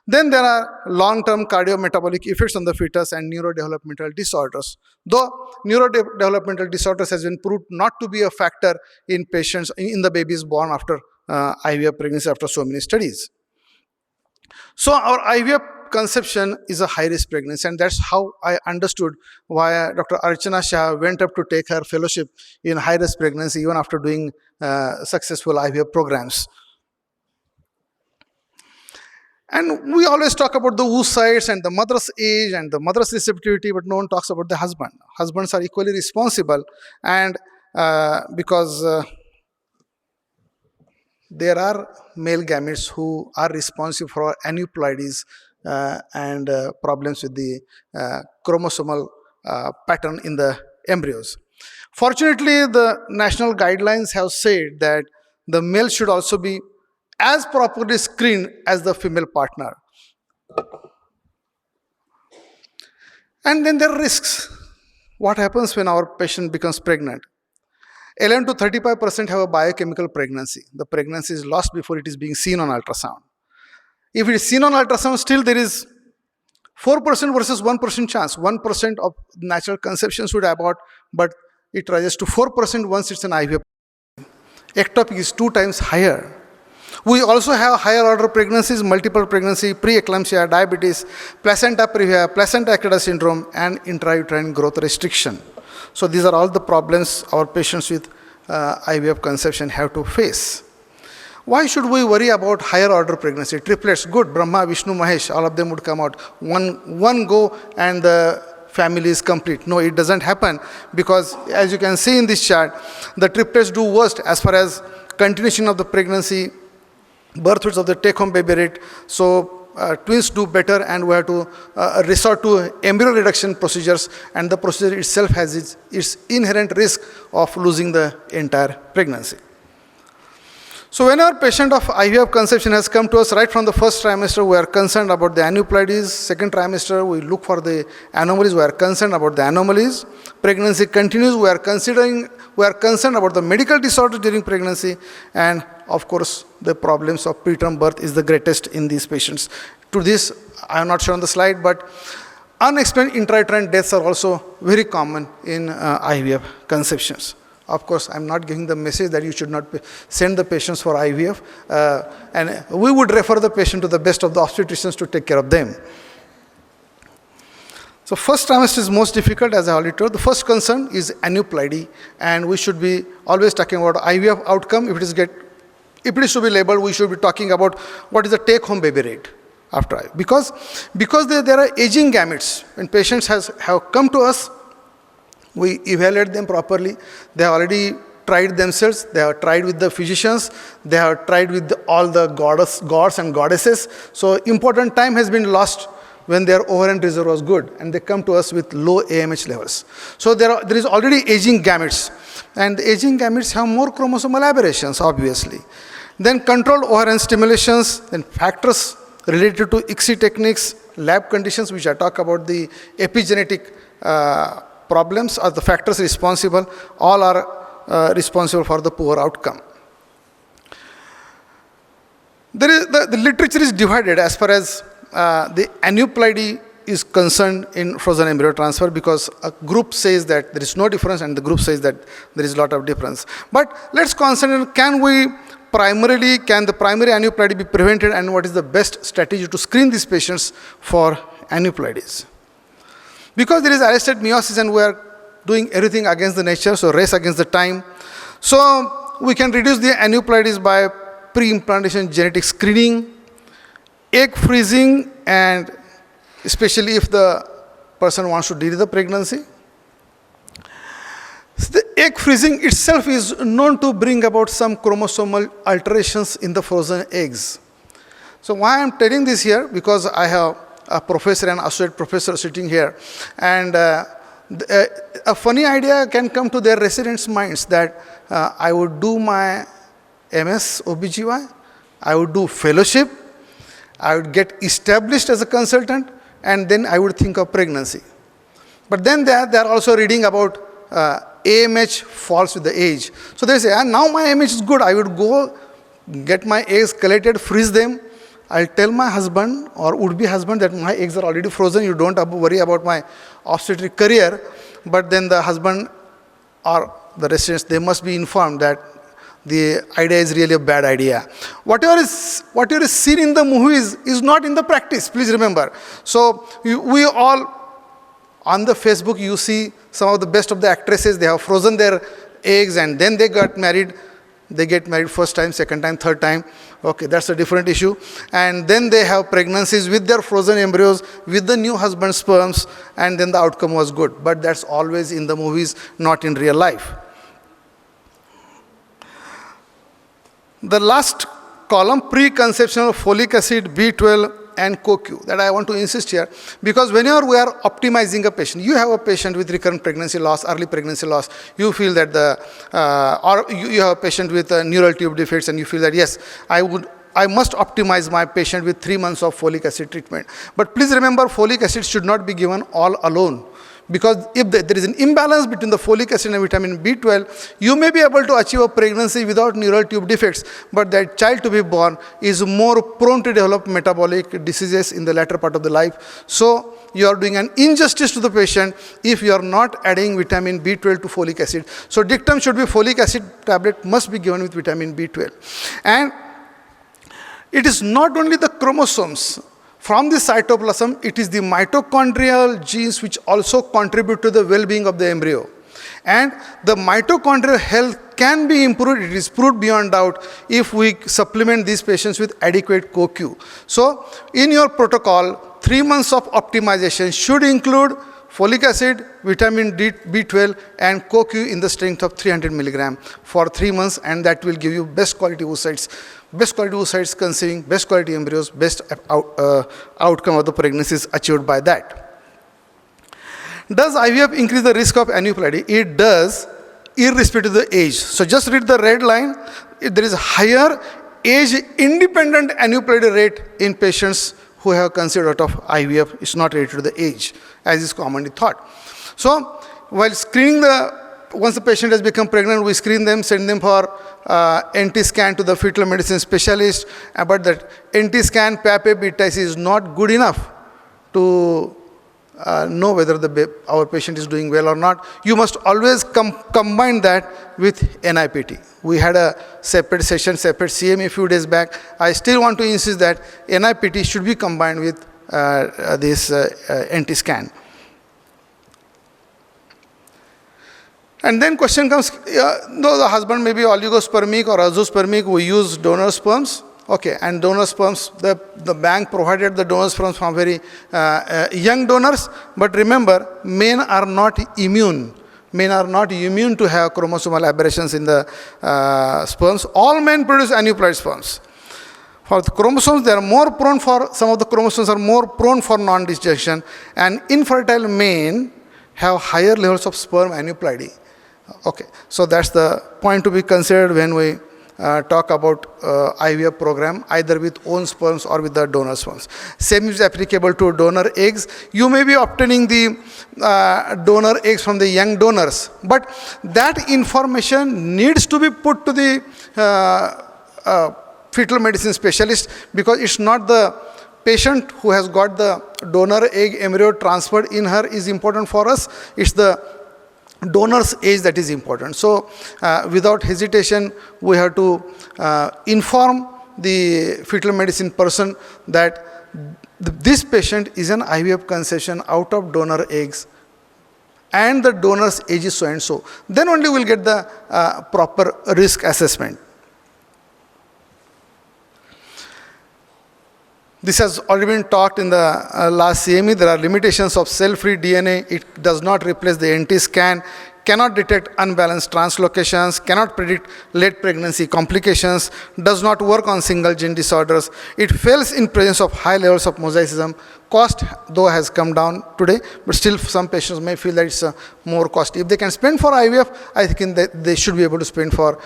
Then there are long-term cardiometabolic effects on the fetus and neurodevelopmental disorders. Though neurodevelopmental disorders has been proved not to be a factor in patients, in the babies born after IVF pregnancy after so many studies. So our IVF conception is a high-risk pregnancy, and that's how I understood why Dr. Archana Shah went up to take her fellowship in high-risk pregnancy even after doing successful IVF programs. And we always talk about the oocytes and the mother's age and the mother's receptivity, but no one talks about the husband. Husbands are equally responsible, and because there are male gametes who are responsible for aneuploidies and problems with the chromosomal pattern in the embryos. Fortunately, the national guidelines have said that the male should also be as properly screened as the female partner. And then there are risks. what happens when our patient becomes pregnant? 11 to 35% have a biochemical pregnancy. The pregnancy is lost before it is being seen on ultrasound. If it is seen on ultrasound, still there is 4% versus 1% chance. 1% of natural conceptions would abort, but it rises to 4% once it's an IVF. Ectopic is 2 times higher. We also have higher order pregnancies, multiple pregnancy, preeclampsia, diabetes, placenta previa, placenta accreta syndrome, and intrauterine growth restriction. So these are all the problems our patients with IVF conception have to face. Why should we worry about higher order pregnancy? Triplets, good, Brahma, Vishnu, Mahesh, all of them would come out. One go and the family is complete. No, it doesn't happen, because as you can see in this chart, the triplets do worst as far as continuation of the pregnancy, birth rates of the take-home baby rate. So twins do better, and we have to resort to embryo reduction procedures, and the procedure itself has its inherent risk of losing the entire pregnancy. So when our patient of IVF conception has come to us right from the first trimester, we are concerned about the aneuploidies. Second trimester, we look for the anomalies, we are concerned about the anomalies. Pregnancy continues, we are concerned about the medical disorders during pregnancy, and of course, the problems of preterm birth is the greatest in these patients. To this, I have not shown the slide, but unexplained intrauterine deaths are also very common in IVF conceptions. Of course, I'm not giving the message that you should not send the patients for IVF, and we would refer the patient to the best of the obstetricians to take care of them. So first trimester is most difficult, as I already told. The first concern is aneuploidy, and we should be always talking about IVF outcome. If it is to be labeled, we should be talking about what is the take-home baby rate after IVF. Because there are aging gametes. When patients have come to us, we evaluate them properly. They have already tried themselves. They have tried with the physicians. They have tried with all the gods and goddesses. So important time has been lost when their ovarian reserve was good, and they come to us with low AMH levels. So there is already aging gametes, and the aging gametes have more chromosomal aberrations, obviously. Then controlled ovarian stimulations, then factors related to ICSI techniques, lab conditions, which I talk about the epigenetic problems or the factors responsible, all are responsible for the poor outcome. The literature is divided as far as the aneuploidy is concerned in frozen embryo transfer, because a group says that there is no difference and the group says that there is a lot of difference. But let's consider, can the primary aneuploidy be prevented, and what is the best strategy to screen these patients for aneuploidies? Because there is arrested meiosis and we are doing everything against the nature, so race against the time. So we can reduce the aneuploidies by pre-implantation genetic screening, egg freezing, and especially if the person wants to delay the pregnancy. So the egg freezing itself is known to bring about some chromosomal alterations in the frozen eggs. So why I am telling this here? Because I have a professor and associate professor sitting here, and a funny idea can come to their residents' minds that I would do my MS OBGY, I would do fellowship, I would get established as a consultant, and then I would think of pregnancy. But then they are also reading about AMH falls with the age. So they say, now my AMH is good, I would go get my eggs collected, freeze them. I'll tell my husband or would-be husband that my eggs are already frozen, you don't have to worry about my obstetric career. But then the husband or the residents, they must be informed that the idea is really a bad idea. Whatever is seen in the movies is not in the practice, please remember. So we all, on the Facebook, you see some of the best of the actresses, they have frozen their eggs and then they got married. They get married first time, second time, third time. Okay, that's a different issue. And then they have pregnancies with their frozen embryos, with the new husband's sperms, and then the outcome was good. But that's always in the movies, not in real life. The last column, preconceptional folic acid, B12, and CoQ, that I want to insist here, because whenever we are optimizing a patient, you have a patient with recurrent pregnancy loss, early pregnancy loss, you feel that or you have a patient with neural tube defects, and you feel that yes, I must optimize my patient with 3 months of folic acid treatment. But please remember, folic acid should not be given all alone. Because if there is an imbalance between the folic acid and vitamin B12, you may be able to achieve a pregnancy without neural tube defects, but that child to be born is more prone to develop metabolic diseases in the latter part of the life. So you are doing an injustice to the patient if you are not adding vitamin B12 to folic acid. So dictum should be folic acid tablet must be given with vitamin B12. And it is not only the chromosomes. From the cytoplasm, it is the mitochondrial genes which also contribute to the well-being of the embryo. And the mitochondrial health can be improved, it is proved beyond doubt, if we supplement these patients with adequate CoQ. So, in your protocol, 3 months of optimization should include folic acid, vitamin B12 and CoQ in the strength of 300 milligram for 3 months, and that will give you best quality oocytes. Best quality oocytes conceiving, best quality embryos, best outcome of the pregnancy is achieved by that. Does IVF increase the risk of aneuploidy? It does, irrespective of the age. So just read the red line. There is a higher age-independent aneuploidy rate in patients who have conceived out of IVF. It's not related to the age, as is commonly thought. So while screening once the patient has become pregnant, we screen them, send them for NT scan to the fetal medicine specialist. But that NT scan, pap-beta is not good enough to know whether our patient is doing well or not. You must always combine that with NIPT. We had a separate session, separate CME a few days back. I still want to insist that NIPT should be combined with this NT scan. And then question comes, though the husband may be oligospermic or azoospermic, we use donor sperms. Okay, and donor sperms, the bank provided the donor sperms from very young donors. But remember, men are not immune. Men are not immune to have chromosomal aberrations in the sperms. All men produce aneuploid sperms. For the chromosomes, they are more prone some of the chromosomes are more prone for non-disjunction, and infertile men have higher levels of sperm aneuploidy. Okay, so that's the point to be considered when we talk about IVF program, either with own sperms or with the donor sperms. Same is applicable to donor eggs. You may be obtaining the donor eggs from the young donors, but that information needs to be put to the fetal medicine specialist, because it's not the patient who has got the donor egg embryo transferred in her is important for us, it's the donor's age that is important. So without hesitation, we have to inform the fetal medicine person that this patient is an IVF conception out of donor eggs and the donor's age is so and so. Then only we'll get the proper risk assessment. This has already been talked in the last CME. There are limitations of cell-free DNA. It does not replace the NT scan, cannot detect unbalanced translocations, cannot predict late pregnancy complications, does not work on single gene disorders. It fails in presence of high levels of mosaicism. Cost, though, has come down today, but still some patients may feel that it's more costly. If they can spend for IVF, I think they should be able to spend for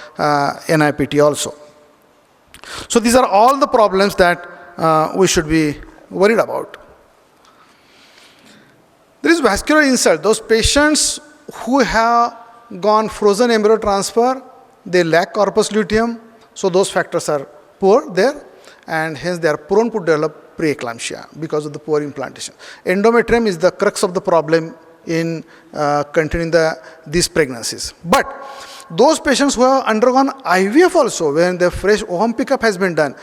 NIPT also. So these are all the problems that we should be worried about. There is vascular insult. Those patients who have gone frozen embryo transfer, they lack corpus luteum, so those factors are poor there, and hence they are prone to develop preeclampsia because of the poor implantation. Endometrium is the crux of the problem in containing these pregnancies. But those patients who have undergone IVF also, when the fresh ovum pickup has been done,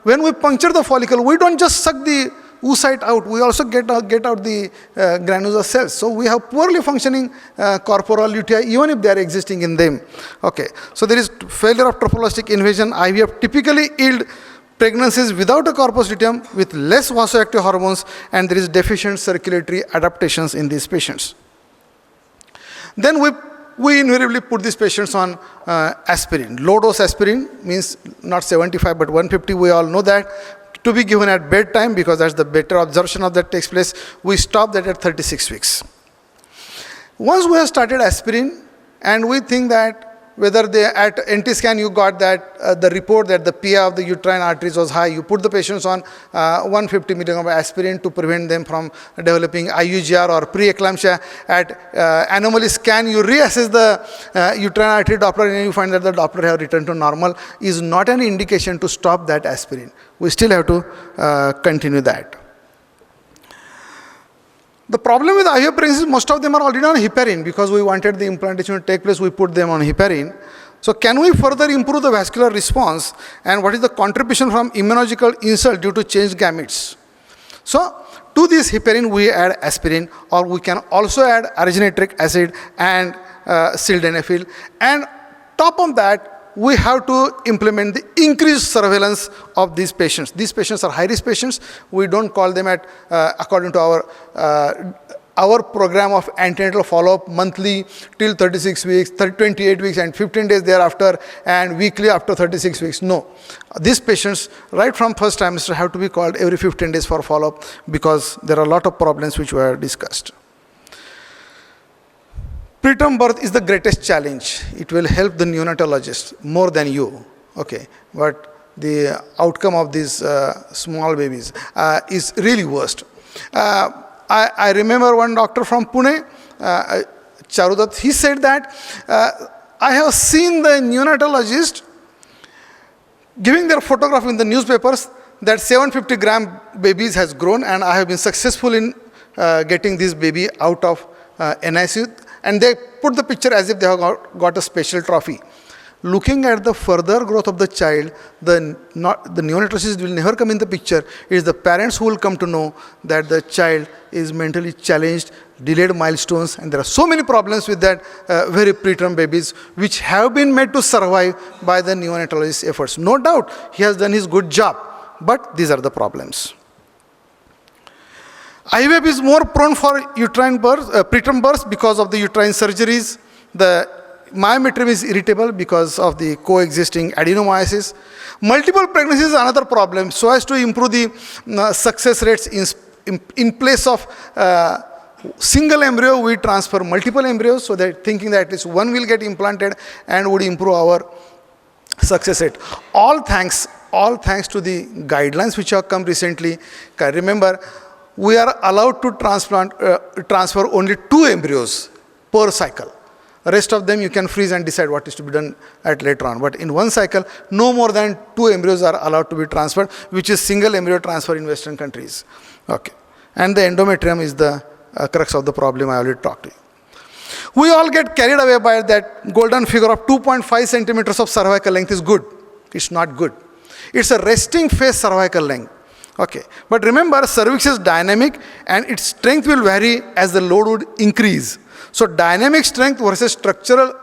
when we puncture the follicle, we don't just suck the oocyte out, we also get out the granular cells. So we have poorly functioning corporal lutea, even if they are existing in them. Okay, so there is failure of trophoblastic invasion. IVF typically yield pregnancies without a corpus luteum with less vasoactive hormones, and there is deficient circulatory adaptations in these patients. Then we invariably put these patients on aspirin. Low dose aspirin means not 75 but 150, we all know that, to be given at bedtime because that's the better absorption of that takes place. We stop that at 36 weeks. Once we have started aspirin and we think that whether they at NT scan you got that the report that the PA of the uterine arteries was high. You put the patients on 150 milligram of aspirin to prevent them from developing IUGR or preeclampsia. At anomaly scan, you reassess the uterine artery Doppler and you find that the Doppler have returned to normal. Is not an indication to stop that aspirin. We still have to continue that. The problem with IVF pregnancies, most of them are already on heparin because we wanted the implantation to take place, we put them on heparin. So can we further improve the vascular response, and what is the contribution from immunological insult due to changed gametes? So to this heparin we add aspirin, or we can also add arginitric acid and sildenafil, and top of that we have to implement the increased surveillance of these patients. These patients are high-risk patients. We don't call them at, according to our program of antenatal follow-up monthly till 36 weeks, 28 weeks and 15 days thereafter, and weekly after 36 weeks. No. These patients, right from first trimester, have to be called every 15 days for follow-up because there are a lot of problems which were discussed. Preterm birth is the greatest challenge. It will help the neonatologist more than you, okay? But the outcome of these small babies is really worst. I remember one doctor from Pune, Charudat, he said that I have seen the neonatologist giving their photograph in the newspapers that 750 gram babies has grown, and I have been successful in getting this baby out of NICU. And they put the picture as if they have got a special trophy. Looking at the further growth of the child, the neonatologist will never come in the picture. It is the parents who will come to know that the child is mentally challenged, delayed milestones, and there are so many problems with that very preterm babies which have been made to survive by the neonatologist's efforts. No doubt, he has done his good job, but these are the problems. IVF is more prone for uterine birth, preterm births because of the uterine surgeries. The myometrium is irritable because of the coexisting adenomyosis. Multiple pregnancies is another problem. So as to improve the success rates in place of single embryo, we transfer multiple embryos, so that thinking that at least one will get implanted and would improve our success rate. All thanks to the guidelines which have come recently. Remember, we are allowed to transfer only 2 embryos per cycle. The rest of them you can freeze and decide what is to be done at later on. But in one cycle, no more than 2 embryos are allowed to be transferred, which is single embryo transfer in Western countries. Okay. And the endometrium is the crux of the problem I already talked to you. We all get carried away by that golden figure of 2.5 centimeters of cervical length is good. It's not good. It's a resting phase cervical length. Okay, but remember, cervix is dynamic and its strength will vary as the load would increase. So dynamic strength versus structural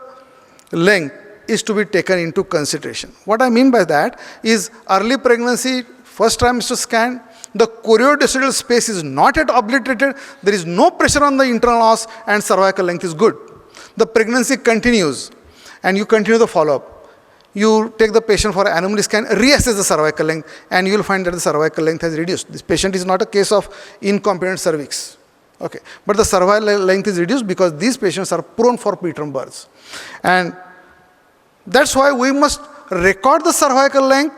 length is to be taken into consideration. What I mean by that is early pregnancy, first trimester scan, the chorioidecidal space is not yet obliterated, there is no pressure on the internal os, and cervical length is good. The pregnancy continues and you continue the follow-up. You take the patient for an anomaly scan, reassess the cervical length, and you will find that the cervical length has reduced. This patient is not a case of incompetent cervix. Okay. But the cervical length is reduced because these patients are prone for preterm births. And that's why we must record the cervical length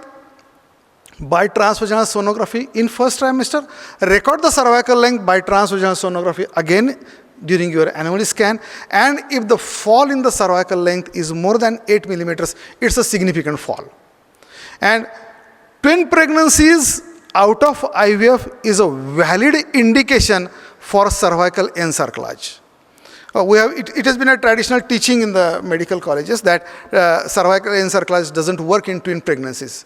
by transvaginal sonography in first trimester, record the cervical length by transvaginal sonography again during your anomaly scan, and if the fall in the cervical length is more than 8 millimeters, it's a significant fall. And twin pregnancies out of IVF is a valid indication for cervical encerclage. It has been a traditional teaching in the medical colleges that cervical encerclage doesn't work in twin pregnancies.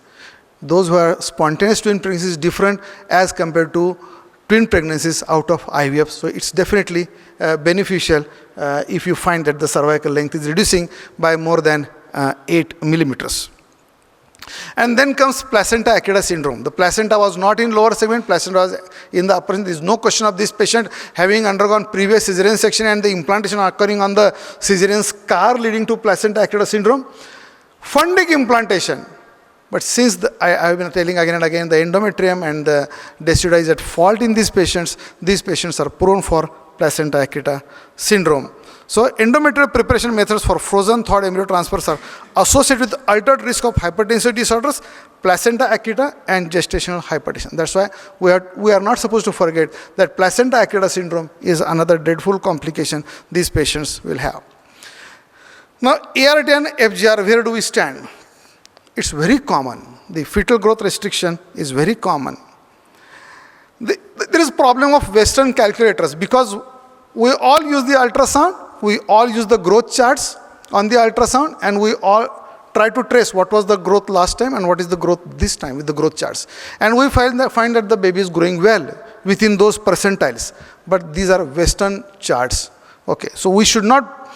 Those who are spontaneous twin pregnancies is different as compared to twin pregnancies out of IVF. So it's definitely beneficial if you find that the cervical length is reducing by more than 8 millimeters. And then comes placenta acquita syndrome. The placenta was not in lower segment, placenta was in the upper segment. There is no question of this patient having undergone previous cesarean section and the implantation occurring on the cesarean scar leading to placenta acquita syndrome. Fundic implantation. But since I have been telling again and again, the endometrium and the deciduum is at fault in these patients are prone for placenta acquita syndrome. So endometrial preparation methods for frozen thawed embryo transfers are associated with altered risk of hypertensive disorders, placenta acquita, and gestational hypertension. That's why we are not supposed to forget that placenta acquita syndrome is another dreadful complication these patients will have. Now, ART and FGR, where do we stand? It's very common. The fetal growth restriction is very common. There is problem of Western calculators because we all use the ultrasound, we all use the growth charts on the ultrasound, and we all try to trace what was the growth last time and what is the growth this time with the growth charts. And we find that the baby is growing well within those percentiles. But these are Western charts. Okay, so we should not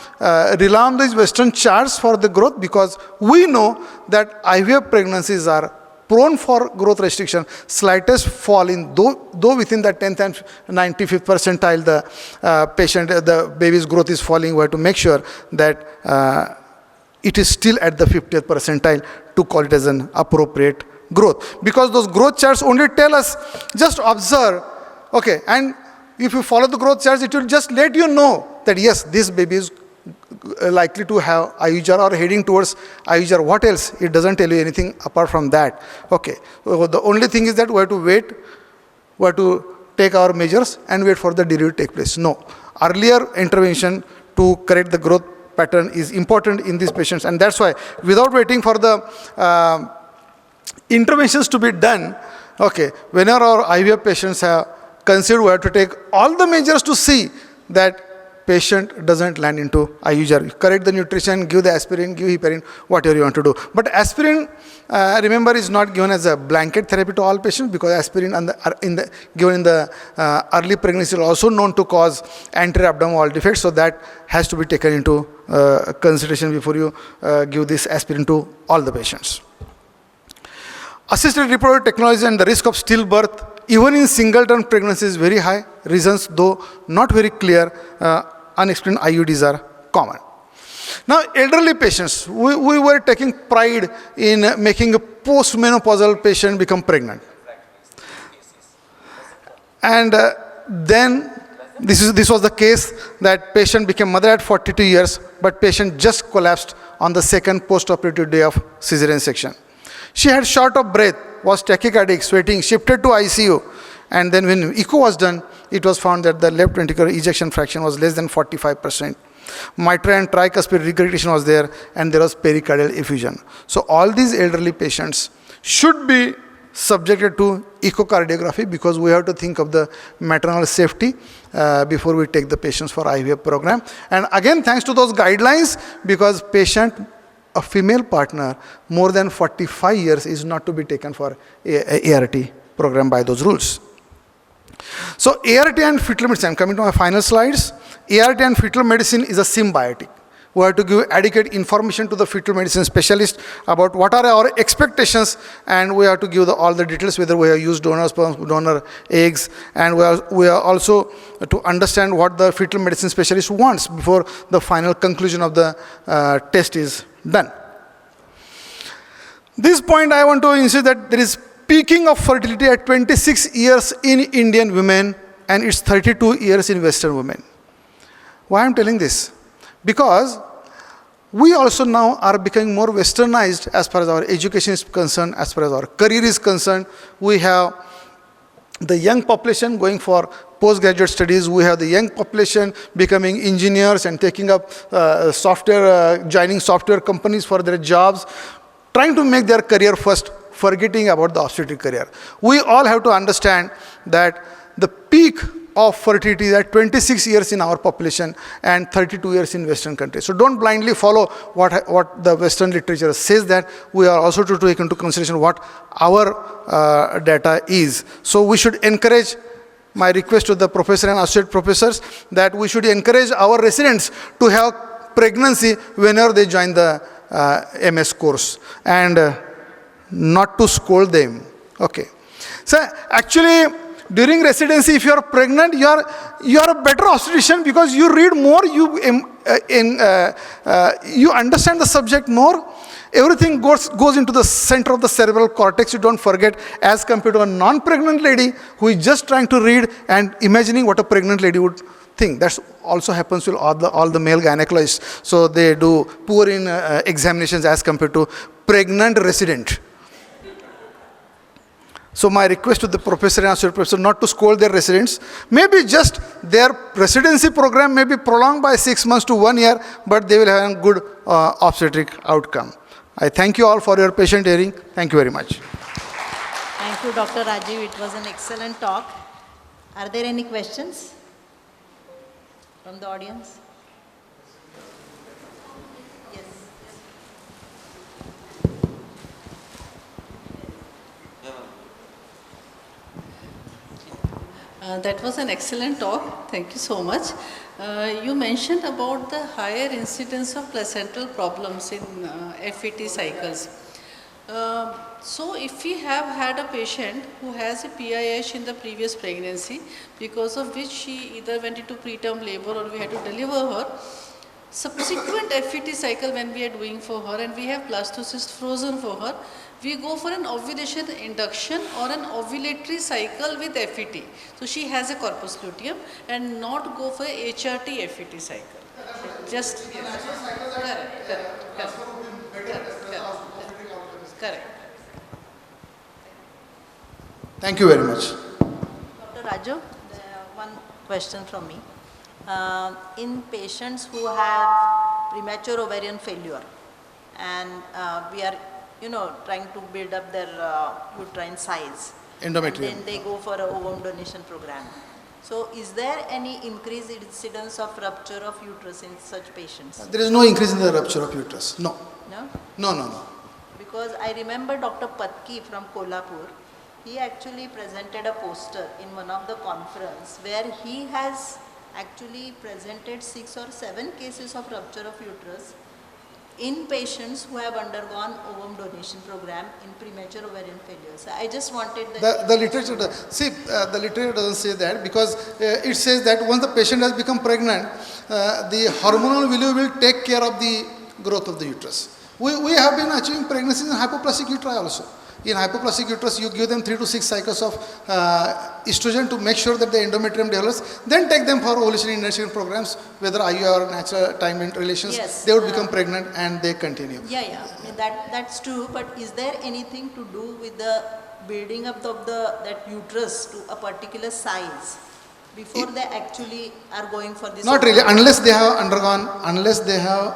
rely on these Western charts for the growth because we know that IVF pregnancies are prone for growth restriction. Slightest fall in, though within the 10th and 95th percentile, the baby's growth is falling, we have to make sure that it is still at the 50th percentile to call it as an appropriate growth. Because those growth charts only tell us, just observe, okay, and if you follow the growth charts, it will just let you know that yes, this baby is likely to have IUGR or heading towards IUGR. What else? It doesn't tell you anything apart from that. Okay, so the only thing is that we have to wait, we have to take our measures and wait for the delivery to take place. No, earlier intervention to correct the growth pattern is important in these patients, and that's why without waiting for the interventions to be done, okay, whenever our IVF patients have conceived, we have to take all the measures to see that patient doesn't land into IUGR. Correct the nutrition, give the aspirin, give heparin, whatever you want to do. But aspirin, remember, is not given as a blanket therapy to all patients because aspirin given in the early pregnancy is also known to cause anterior abdominal wall defects. So that has to be taken into consideration before you give this aspirin to all the patients. Assisted reproductive technology and the risk of stillbirth, even in singleton pregnancy, is very high. Reasons, though not very clear, unexplained IUDs are common. Now, elderly patients, we were taking pride in making a postmenopausal patient become pregnant. And then this was the case that patient became mother at 42 years, but patient just collapsed on the second postoperative day of cesarean section. She had short of breath, was tachycardic, sweating, shifted to ICU, and then when echo was done, it was found that the left ventricular ejection fraction was less than 45%. Mitral and tricuspid regurgitation was there, and there was pericardial effusion. So all these elderly patients should be subjected to echocardiography because we have to think of the maternal safety before we take the patients for IVF program. And again, thanks to those guidelines, because a female partner more than 45 years is not to be taken for ART program by those rules. So ART and fetal medicine, I'm coming to my final slides. ART and fetal medicine is a symbiotic. We have to give adequate information to the fetal medicine specialist about what are our expectations, and we have to give all the details, whether we have used donor sperm, donor eggs, and we are also to understand what the fetal medicine specialist wants before the final conclusion of the test is done. This point I want to insist that there is peaking of fertility at 26 years in Indian women, and it's 32 years in Western women. Why I'm telling this? Because we also now are becoming more westernized as far as our education is concerned, as far as our career is concerned. We have the young population going for postgraduate studies. We have the young population becoming engineers and taking up joining software companies for their jobs, trying to make their career first, forgetting about the obstetric career. We all have to understand that the peak of fertility is at 26 years in our population and 32 years in Western countries. So don't blindly follow what the Western literature says. That we are also to take into consideration what our data is. So we should encourage, my request to the professor and associate professors, that we should encourage our residents to have pregnancy whenever they join the MS course, and not to scold them. Okay. So actually, during residency, if you are pregnant, you are a better obstetrician because you read more, you understand the subject more. Everything goes into the center of the cerebral cortex, you don't forget, as compared to a non-pregnant lady who is just trying to read and imagining what a pregnant lady would thing. That also happens with all the male gynecologists. So they do poor in examinations as compared to pregnant resident. So my request to the professor and associate professor not to scold their residents. Maybe just their residency program may be prolonged by 6 months to 1 year, but they will have a good obstetric outcome. I thank you all for your patient hearing. Thank you very much. Thank you, Dr. Rajiv. It was an excellent talk. Are there any questions from the audience? Yes. That was an excellent talk. Thank you so much. You mentioned about the higher incidence of placental problems in FET cycles. So if we have had a patient who has a PIH in the previous pregnancy, because of which she either went into preterm labor or we had to deliver her, subsequent FET cycle when we are doing for her and we have blastocyst frozen for her, we go for an ovulation induction or an ovulatory cycle with FET. So she has a corpus luteum and not go for a HRT FET cycle. Just correct. Thank you very much. Dr. Raju, one question from me. In patients who have premature ovarian failure and we are trying to build up their uterine size, Endometrium. and then they go for a ovum donation program. So is there any increased incidence of rupture of uterus in such patients? There is no increase in the rupture of uterus. No. No? No. Because I remember Dr. Patki from Solapur, he actually presented a poster in one of the conference where he has actually presented 6 or 7 cases of rupture of uterus in patients who have undergone ovum donation program in premature ovarian failure. So I just wanted the literature, the literature doesn't say that, because it says that once the patient has become pregnant, the hormonal value will take care of the growth of the uterus. We have been achieving pregnancies in hypoplastic uteri also. In hypoplastic uterus, you give them 3 to 6 cycles of estrogen to make sure that the endometrium develops, then take them for ovulation induction programs, whether IUI or natural time in relations, yes, they would become pregnant and they continue. Yeah. I mean, that's true, but is there anything to do with the building up of that uterus to a particular size before they actually are going for this? Not really, unless they have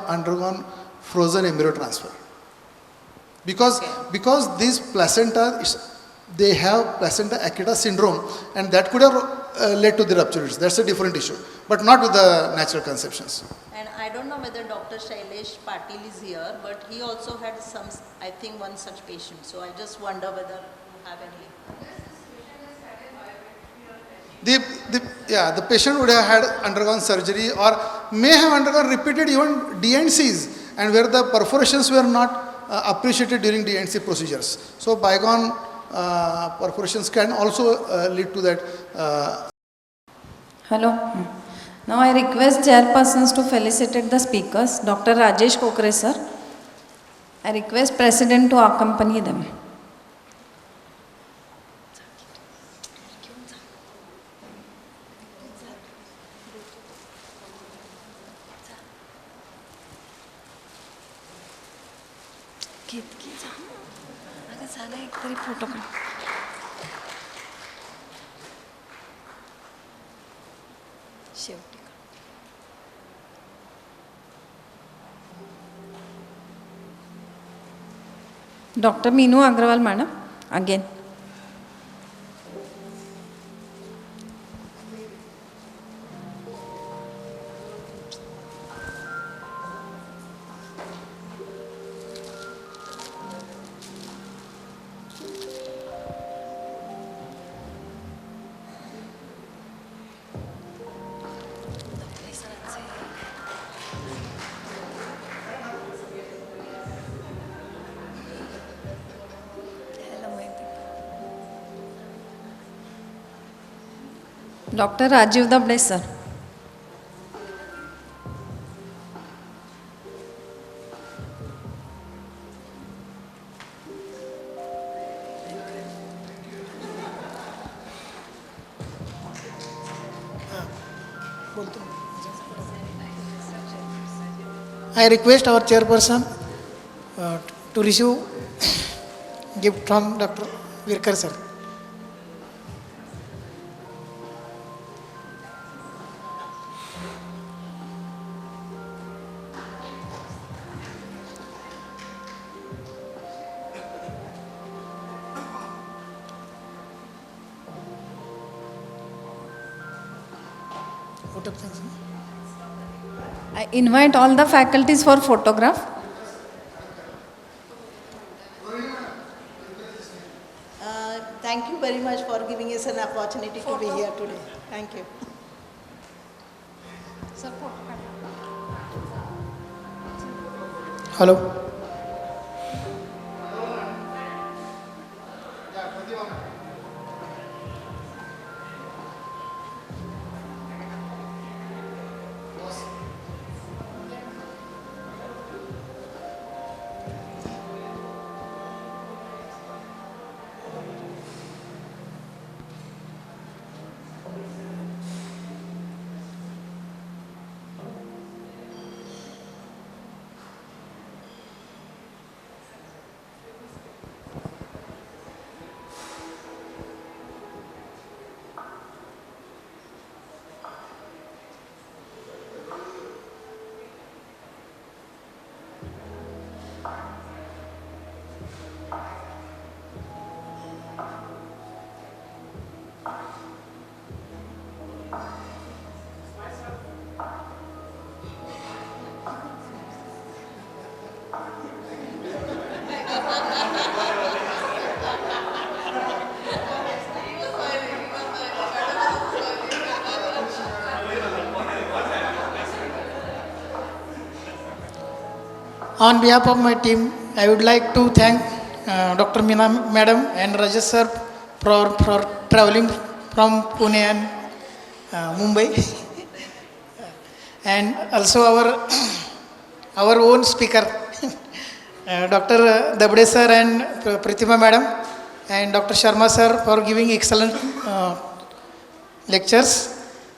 undergone frozen embryo transfer. Because these placenta, they have placenta acquita syndrome, and that could have led to the ruptures. That's a different issue, but not with the natural conceptions. And I don't know whether Dr. Shailesh Patil is here, but he also had one such patient. So I just wonder whether you have any. The patient would have had undergone surgery or may have undergone repeated even DNCs, and where the perforations were not appreciated during DNC procedures. So bygone perforations can also lead to that. Hello. Now I request chairpersons to felicitate the speakers. Dr. Rajesh Kokre sir. I request President to accompany them. Photo शेवटी doctor Meenu Agrawal madam again. Dr. Rajiv Dabde sir. बोलतो I request our chairperson to receive gift from Dr. Virkar sir. I invite all the faculties for photograph. Thank you very much for giving us an opportunity to be here today. Thank you. Hello. On behalf of my team, I would like to thank Dr. Meena Madam and Rajesh sir for traveling from Pune and Mumbai. And also our own speaker, Dr. Dabde sir and Pritima Madam and Dr. Sharma sir for giving excellent lectures.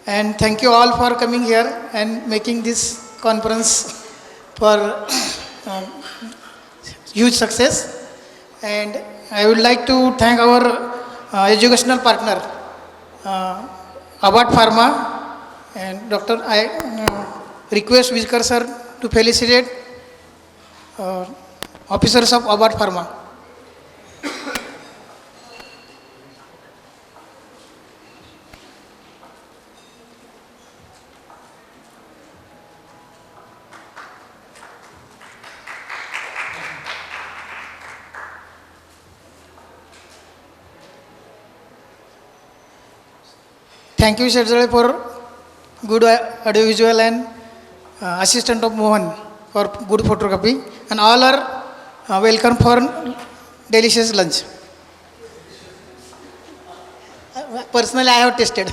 And thank you all for coming here and making this conference for huge success. And I would like to thank our educational partner, Abad Pharma, and Dr. I request Vizkar sir to felicitate officers of Abad Pharma. Thank you, Shadzale, for good audiovisual and assistant of Mohan for good photography. And all are welcome for delicious lunch. Personally, I have tasted.